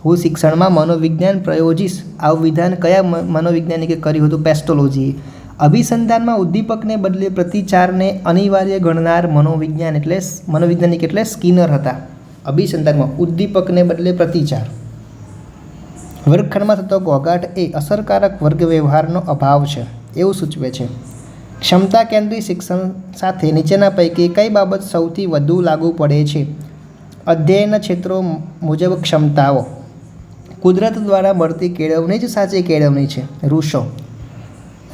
હું શિક્ષણમાં મનોવિજ્ઞાન પ્રયોજીશ. આવું વિધાન કયા મનોવૈજ્ઞાનિકે કર્યું હતું? પેસ્ટોલોજી. અભિસંધાનમાં ઉદ્દીપકને બદલે પ્રતિચારને અનિવાર્ય ગણનાર મનોવૈજ્ઞાનિક એટલે સ્કિનર હતા. અભિસંધાનમાં ઉદ્દીપકને બદલે પ્રતિચાર. વર્ગખંડમાં થતો ઘોંઘાટ એ અસરકારક વર્ગ વ્યવહારનો અભાવ છે એવું સૂચવે છે. ક્ષમતા કેન્દ્રિત શિક્ષણ સાથે નીચેના પૈકી કઈ બાબત સૌથી વધુ લાગુ પડે છે? અધ્યયનના ક્ષેત્રો મુજબ ક્ષમતાઓ. કુદરત દ્વારા મળતી કેળવણી જ સાચી કેળવણી છે. રૂસો.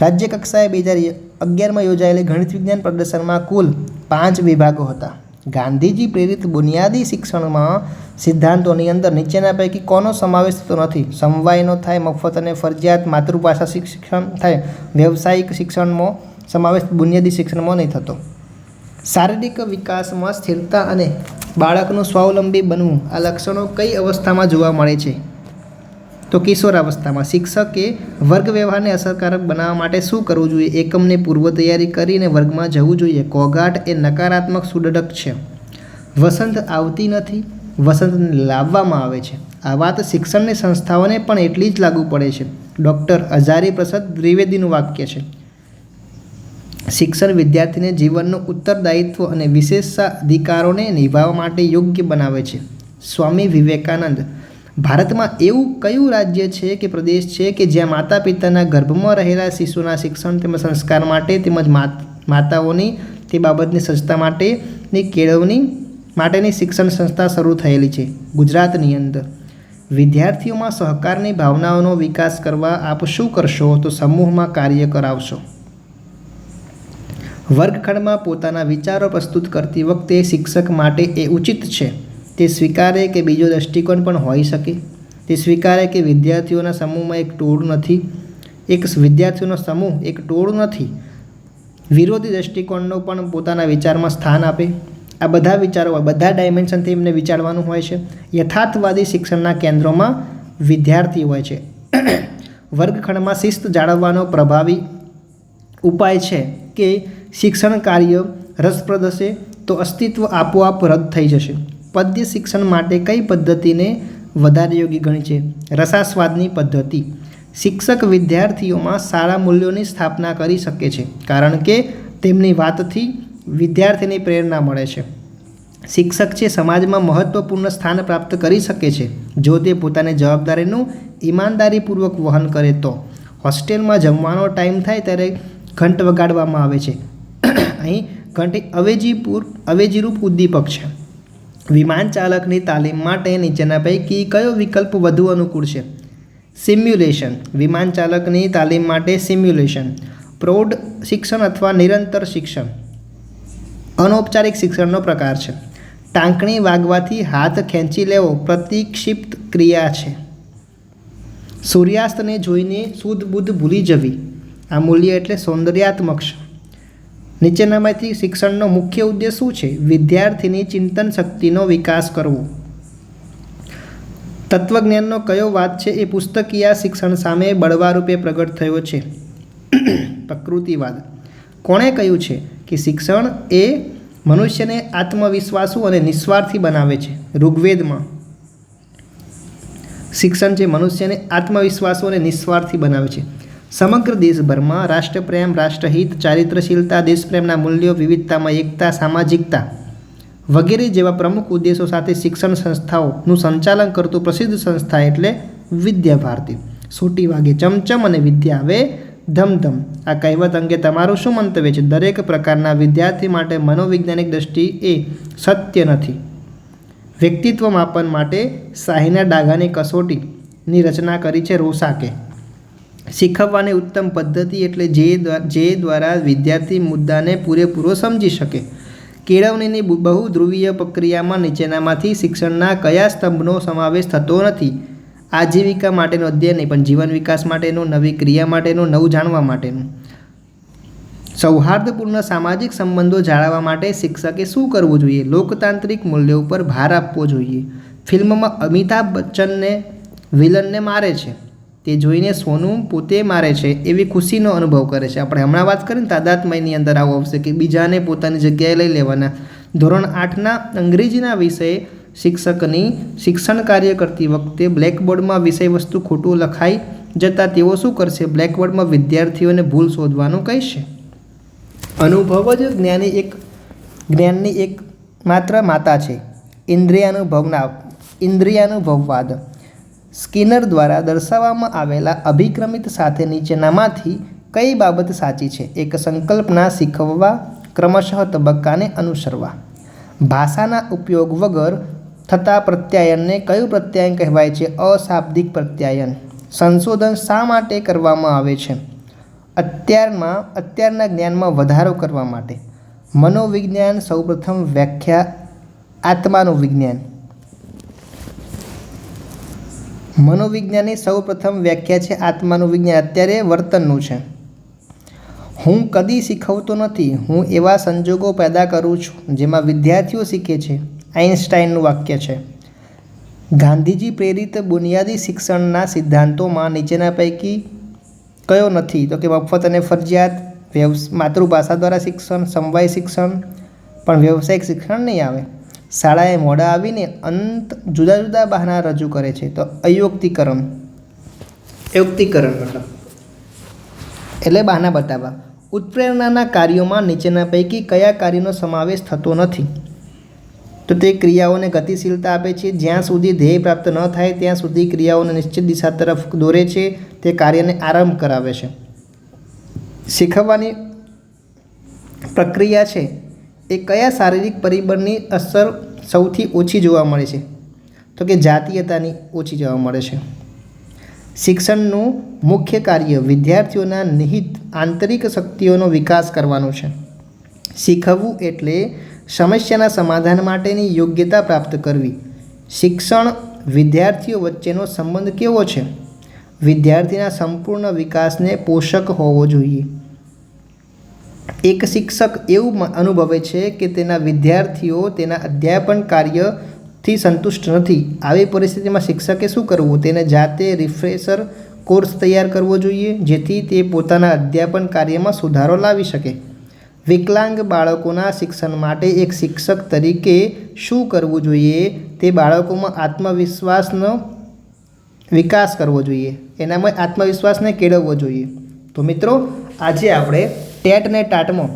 રાજ્ય કક્ષાએ 2011માં યોજાયેલી ગણિત વિજ્ઞાન પ્રદર્શનમાં કુલ 5 વિભાગો હતા. ગાંધીજી પ્રેરિત બુનિયાદી શિક્ષણમાં સિદ્ધાંતોની અંદર નીચેના પૈકી કોનો સમાવેશ થતો નથી? સમવાયનો થાય, મફત અને ફરજિયાત, માતૃભાષા શિક્ષણ થાય, વ્યવસાયિક શિક્ષણમાં સમાવેશ બુનિયાદી શિક્ષણમાં નહીં થતો. શારીરિક વિકાસમાં સ્થિરતા અને બાળકનું સ્વાવલંબી બનવું આ લક્ષણો કઈ અવસ્થામાં જોવા મળે છે? તો કિશોરાવસ્થામાં શિક્ષકે વર્ગ વ્યવહારને અસરકારક બનાવવા માટે શું કરવું જોઈએ? એકમની પૂર્વ તૈયારી કરીને વર્ગમાં જવું જોઈએ. ઘોંઘાટ એ નકારાત્મક સુડડક છે. વસંત આવતી નથી, વસંતને લાવવામાં આવે છે. આ વાત શિક્ષણની સંસ્થાઓને પણ એટલી જ લાગુ પડે છે. ડૉક્ટર હજારી પ્રસાદ દ્વિવેદીનું વાક્ય છે. શિક્ષણ વિદ્યાર્થીને જીવનનું ઉત્તરદાયિત્વ અને વિશેષાધિકારોને નિભાવવા માટે યોગ્ય બનાવે છે. સ્વામી વિવેકાનંદ. ભારતમાં એવું કયું રાજ્ય છે કે પ્રદેશ છે કે જ્યાં માતા પિતાના ગર્ભમાં રહેલા શિશુના શિક્ષણ તેમજ સંસ્કાર માટે તેમજ માતાઓની તે બાબતની સજ્જતા માટેની કેળવણી માટેની શિક્ષણ સંસ્થા શરૂ થયેલી છે? ગુજરાતની અંદર. વિદ્યાર્થીઓમાં સહકારની ભાવનાઓનો વિકાસ કરવા આપ શું કરશો? તો સમૂહમાં કાર્ય કરાવશો. વર્ગખંડમાં પોતાના વિચારો પ્રસ્તુત કરતી વખતે શિક્ષક માટે એ ઉચિત છે તે સ્વીકારે કે બીજો દૃષ્ટિકોણ પણ હોઈ શકે. તે સ્વીકારે કે વિદ્યાર્થીઓના સમૂહમાં એક ટોળું નથી, વિદ્યાર્થીઓનો સમૂહ એક ટોળું નથી. વિરોધી દૃષ્ટિકોણનો પણ પોતાના વિચારમાં સ્થાન આપે. આ બધા વિચારો બધા ડાયમેન્શનથી એમને વિચારવાનું હોય છે. યથાર્થવાદી શિક્ષણના કેન્દ્રોમાં વિદ્યાર્થી હોય છે. વર્ગખંડમાં શિસ્ત જાળવવાનો પ્રભાવી ઉપાય છે કે શિક્ષણ કાર્ય રસપ્રદ હશે તો અસ્તિત્વ આપોઆપ રદ થઈ જશે. પદ્ય શિક્ષણ માટે કઈ પદ્ધતિને વધારે યોગ્ય ગણી છે? રસાસ્વાદની પદ્ધતિ. શિક્ષક વિદ્યાર્થીઓમાં સારા મૂલ્યોની સ્થાપના કરી શકે છે કારણ કે તેમની વાતથી વિદ્યાર્થીની પ્રેરણા મળે છે. શિક્ષક છે સમાજમાં મહત્ત્વપૂર્ણ સ્થાન પ્રાપ્ત કરી શકે છે જો તે પોતાની જવાબદારીનું ઈમાનદારીપૂર્વક વહન કરે તો. હોસ્ટેલમાં જમવાનો ટાઈમ થાય ત્યારે ઘંટ વગાડવામાં આવે છે. અહીં ઘંટ અવેજીરૂપ ઉદ્દીપક છે. વિમાન ચાલકની તાલીમ માટે નીચેના પૈકી કયો વિકલ્પ વધુ અનુકૂળ છે? સિમ્યુલેશન. વિમાન ચાલકની તાલીમ માટે સિમ્યુલેશન. પ્રૌઢ શિક્ષણ અથવા નિરંતર શિક્ષણ અનૌપચારિક શિક્ષણનો પ્રકાર છે. ટાંકણી વાગવાથી હાથ ખેંચી લેવો પ્રતિક્ષિપ્ત ક્રિયા છે. સૂર્યાસ્તને જોઈને શુદ્ધ બુદ્ધ ભૂલી જવી. આ મૂલ્ય એટલે સૌંદર્યાત્મક છે. નીચેનામાંથી શિક્ષણનો મુખ્ય ઉદ્દેશ શું છે? વિદ્યાર્થીની ચિંતન શક્તિનો વિકાસ કરવો. તત્વજ્ઞાનનો કયો વાત છે એ પુસ્તકીય શિક્ષણ સામે બળવારૂપે પ્રગટ થયો છે? પ્રકૃતિવાદ. કોણે કહ્યું છે કે શિક્ષણ એ મનુષ્યને આત્મવિશ્વાસુ અને નિસ્વાર્થી બનાવે છે? ઋગ્વેદમાં. શિક્ષણ જે મનુષ્યને આત્મવિશ્વાસુ અને નિસ્વાર્થી બનાવે છે. સમગ્ર દેશભરમાં રાષ્ટ્રપ્રેમ, રાષ્ટ્રહિત, ચારિત્રશીલતા, દેશપ્રેમના મૂલ્યો, વિવિધતામાં એકતા, સામાજિકતા વગેરે જેવા પ્રમુખ ઉદ્દેશો સાથે શિક્ષણ સંસ્થાઓનું સંચાલન કરતું પ્રસિદ્ધ સંસ્થા એટલે વિદ્યા ભારતી. સોટી વાગે ચમચમ અને વિદ્યા આવે ધમધમ. આ કહેવત અંગે તમારું શું મંતવ્ય છે? દરેક પ્રકારના વિદ્યાર્થી માટે મનોવૈજ્ઞાનિક દ્રષ્ટિ એ સત્ય નથી. વ્યક્તિત્વ માપન માટે શાહીના ડાઘાની કસોટીની રચના કરી છે રોસાકે. શીખવવાની ઉત્તમ પદ્ધતિ એટલે જે દ્વારા વિદ્યાર્થી મુદ્દાને પૂરેપૂરો સમજી શકે. કેળવણીની બહુધ્રુવીય પ્રક્રિયામાં નીચેનામાંથી શિક્ષણના કયા સ્તંભનો સમાવેશ થતો નથી? આજીવિકા માટેનું અધ્યયન નહીં પણ જીવન વિકાસ માટેનું, નવી ક્રિયા માટેનું, નવું જાણવા માટેનું. સૌહાર્દપૂર્ણ સામાજિક સંબંધો જાળવવા માટે શિક્ષકે શું કરવું જોઈએ? લોકતાંત્રિક મૂલ્યો ઉપર ભાર આપવો જોઈએ. ફિલ્મમાં અમિતાભ બચ્ચનને વિલનને મારે છે તે જોઈને સોનું પોતે મારે છે એવી ખુશીનો અનુભવ કરે છે. આપણે હમણાં વાત કરીને તાદાત્મ્યની અંદર આવું આવશે કે બીજાને પોતાની જગ્યાએ લઈ લેવાના. ધોરણ 8ના અંગ્રેજીના વિષય શિક્ષકની શિક્ષણ કાર્ય કરતી વખતે બ્લેકબોર્ડમાં વિષય વસ્તુ ખોટું લખાઈ જતાં તેઓ શું કરશે? બ્લેકબોર્ડમાં વિદ્યાર્થીઓને ભૂલ શોધવાનું કહેશે. અનુભવ જ જ્ઞાનની એક માત્ર માતા છે. ઇન્દ્રિયાનુભવવાદ. સ્કિનર દ્વારા દર્શાવવામાં આવેલા અભિક્રમિત સાથે નીચેનામાંથી કઈ બાબત સાચી છે? એક સંકલ્પના શીખવવા, ક્રમશઃ તબક્કાને અનુસરવા. ભાષાના ઉપયોગ વગર થતા પ્રત્યાયનને કયું પ્રત્યાયન કહેવાય છે? અશાબ્દિક પ્રત્યાયન. સંશોધન શા માટે કરવામાં આવે છે? અત્યારના જ્ઞાનમાં વધારો કરવા માટે. મનોવિજ્ઞાન સૌપ્રથમ વ્યાખ્યા આત્માનું વિજ્ઞાન. મનોવિજ્ઞાનની સૌપ્રથમ વ્યાખ્યા છે આત્માનું વિજ્ઞાન. અત્યારે વર્તનનું છે. હું કદી શીખવતો નથી, હું એવા સંજોગો પેદા કરું છું જેમાં વિદ્યાર્થીઓ શીખે છે. આઇન્સ્ટાઈનનું વાક્ય છે. ગાંધીજી પ્રેરિત બુનિયાદી શિક્ષણના સિદ્ધાંતોમાં નીચેના પૈકી કયો નથી? તો કે મફત અને ફરજિયાત, માતૃભાષા દ્વારા શિક્ષણ, સમવાય શિક્ષણ, પણ વ્યવસાયિક શિક્ષણ નહીં આવે. શાળાએ મોડા આવીને જુદા જુદા બહાના રજૂ કરે છે તો અયુક્તિકરણ. મતલબ એટલે બહાના બતાવવા. ઉત્પ્રેરણાના કાર્યોમાં નીચેના પૈકી કયા કાર્યનો સમાવેશ થતો નથી? તો તે ક્રિયાઓને ગતિશીલતા આપે છે. જ્યાં સુધી ધ્યેય પ્રાપ્ત ન થાય ત્યાં સુધી ક્રિયાઓને નિશ્ચિત દિશા તરફ દોરે છે. તે કાર્યને આરંભ કરાવે છે. શીખવવાની પ્રક્રિયા છે એ કયા શારીરિક પરિબળની અસર સૌથી ઓછી જોવા મળે છે? તો કે જાતીયતાની ઓછી જોવા મળે છે. શિક્ષણનું મુખ્ય કાર્ય વિદ્યાર્થીઓના નિહિત આંતરિક શક્તિઓનો વિકાસ કરવાનું છે. શીખવવું એટલે સમસ્યાના સમાધાન માટેની યોગ્યતા પ્રાપ્ત કરવી. શિક્ષણ વિદ્યાર્થીઓ વચ્ચેનો સંબંધ કેવો છે? વિદ્યાર્થીના સંપૂર્ણ વિકાસને પોષક હોવો જોઈએ. એક શિક્ષક એવું અનુભવે છે કે તેના વિદ્યાર્થીઓ તેના અધ્યાપન કાર્યથી સંતુષ્ટ નથી. આવી પરિસ્થિતિમાં શિક્ષકે શું કરવું? તેને જાતે રિફ્રેશર કોર્સ તૈયાર કરવો જોઈએ જેથી તે પોતાના અધ્યાપન કાર્યમાં સુધારો લાવી શકે. વિકલાંગ બાળકોના શિક્ષણ માટે એક શિક્ષક તરીકે શું કરવું જોઈએ? તે બાળકોમાં આત્મવિશ્વાસનો વિકાસ કરવો જોઈએ, એનામાં આત્મવિશ્વાસને કેળવવો જોઈએ. તો મિત્રો, આજે આપણે ટેટ ને ટાટમાં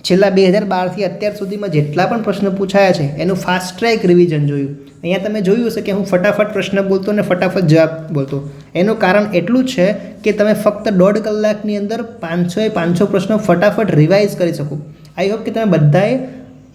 છેલ્લા 2012થી અત્યાર સુધીમાં જેટલા પણ પ્રશ્નો પૂછાયા છે એનું ફાસ્ટ ટ્રેક રિવિઝન જોયું. અહીંયા તમે જોયું હશે કે હું ફટાફટ પ્રશ્ન બોલતો અને ફટાફટ જવાબ બોલતો. એનું કારણ એટલું જ છે કે તમે ફક્ત 1.5 કલાકની અંદર 500 પ્રશ્નો ફટાફટ રિવાઇઝ કરી શકો. આઈ હોપ કે તમે બધાએ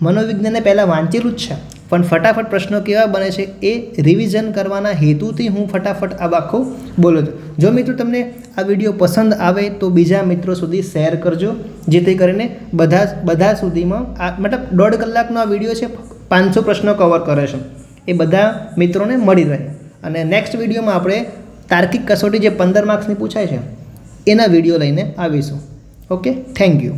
મનોવિજ્ઞાનને પહેલાં વાંચેલું જ છે, પણ ફટાફટ પ્રશ્નો કેવા બને છે એ રિવિઝન કરવાના હેતુથી હું ફટાફટ આ આખો બોલું છું. જો મિત્રો તમને આ વિડીયો પસંદ આવે તો બીજા મિત્રો સુધી શેર કરજો, જેથી કરીને બધા સુધીમાં મતલબ 1.5 કલાકનો આ વિડીયો છે, 500 પ્રશ્નો કવર કરે છે, એ બધા મિત્રોને મળી રહે. અને નેક્સ્ટ વિડીયોમાં આપણે તાર્કિક કસોટી જે 15 માર્ક્સની પૂછાય છે એના વિડીયો લઈને આવીશું. Okay, thank you.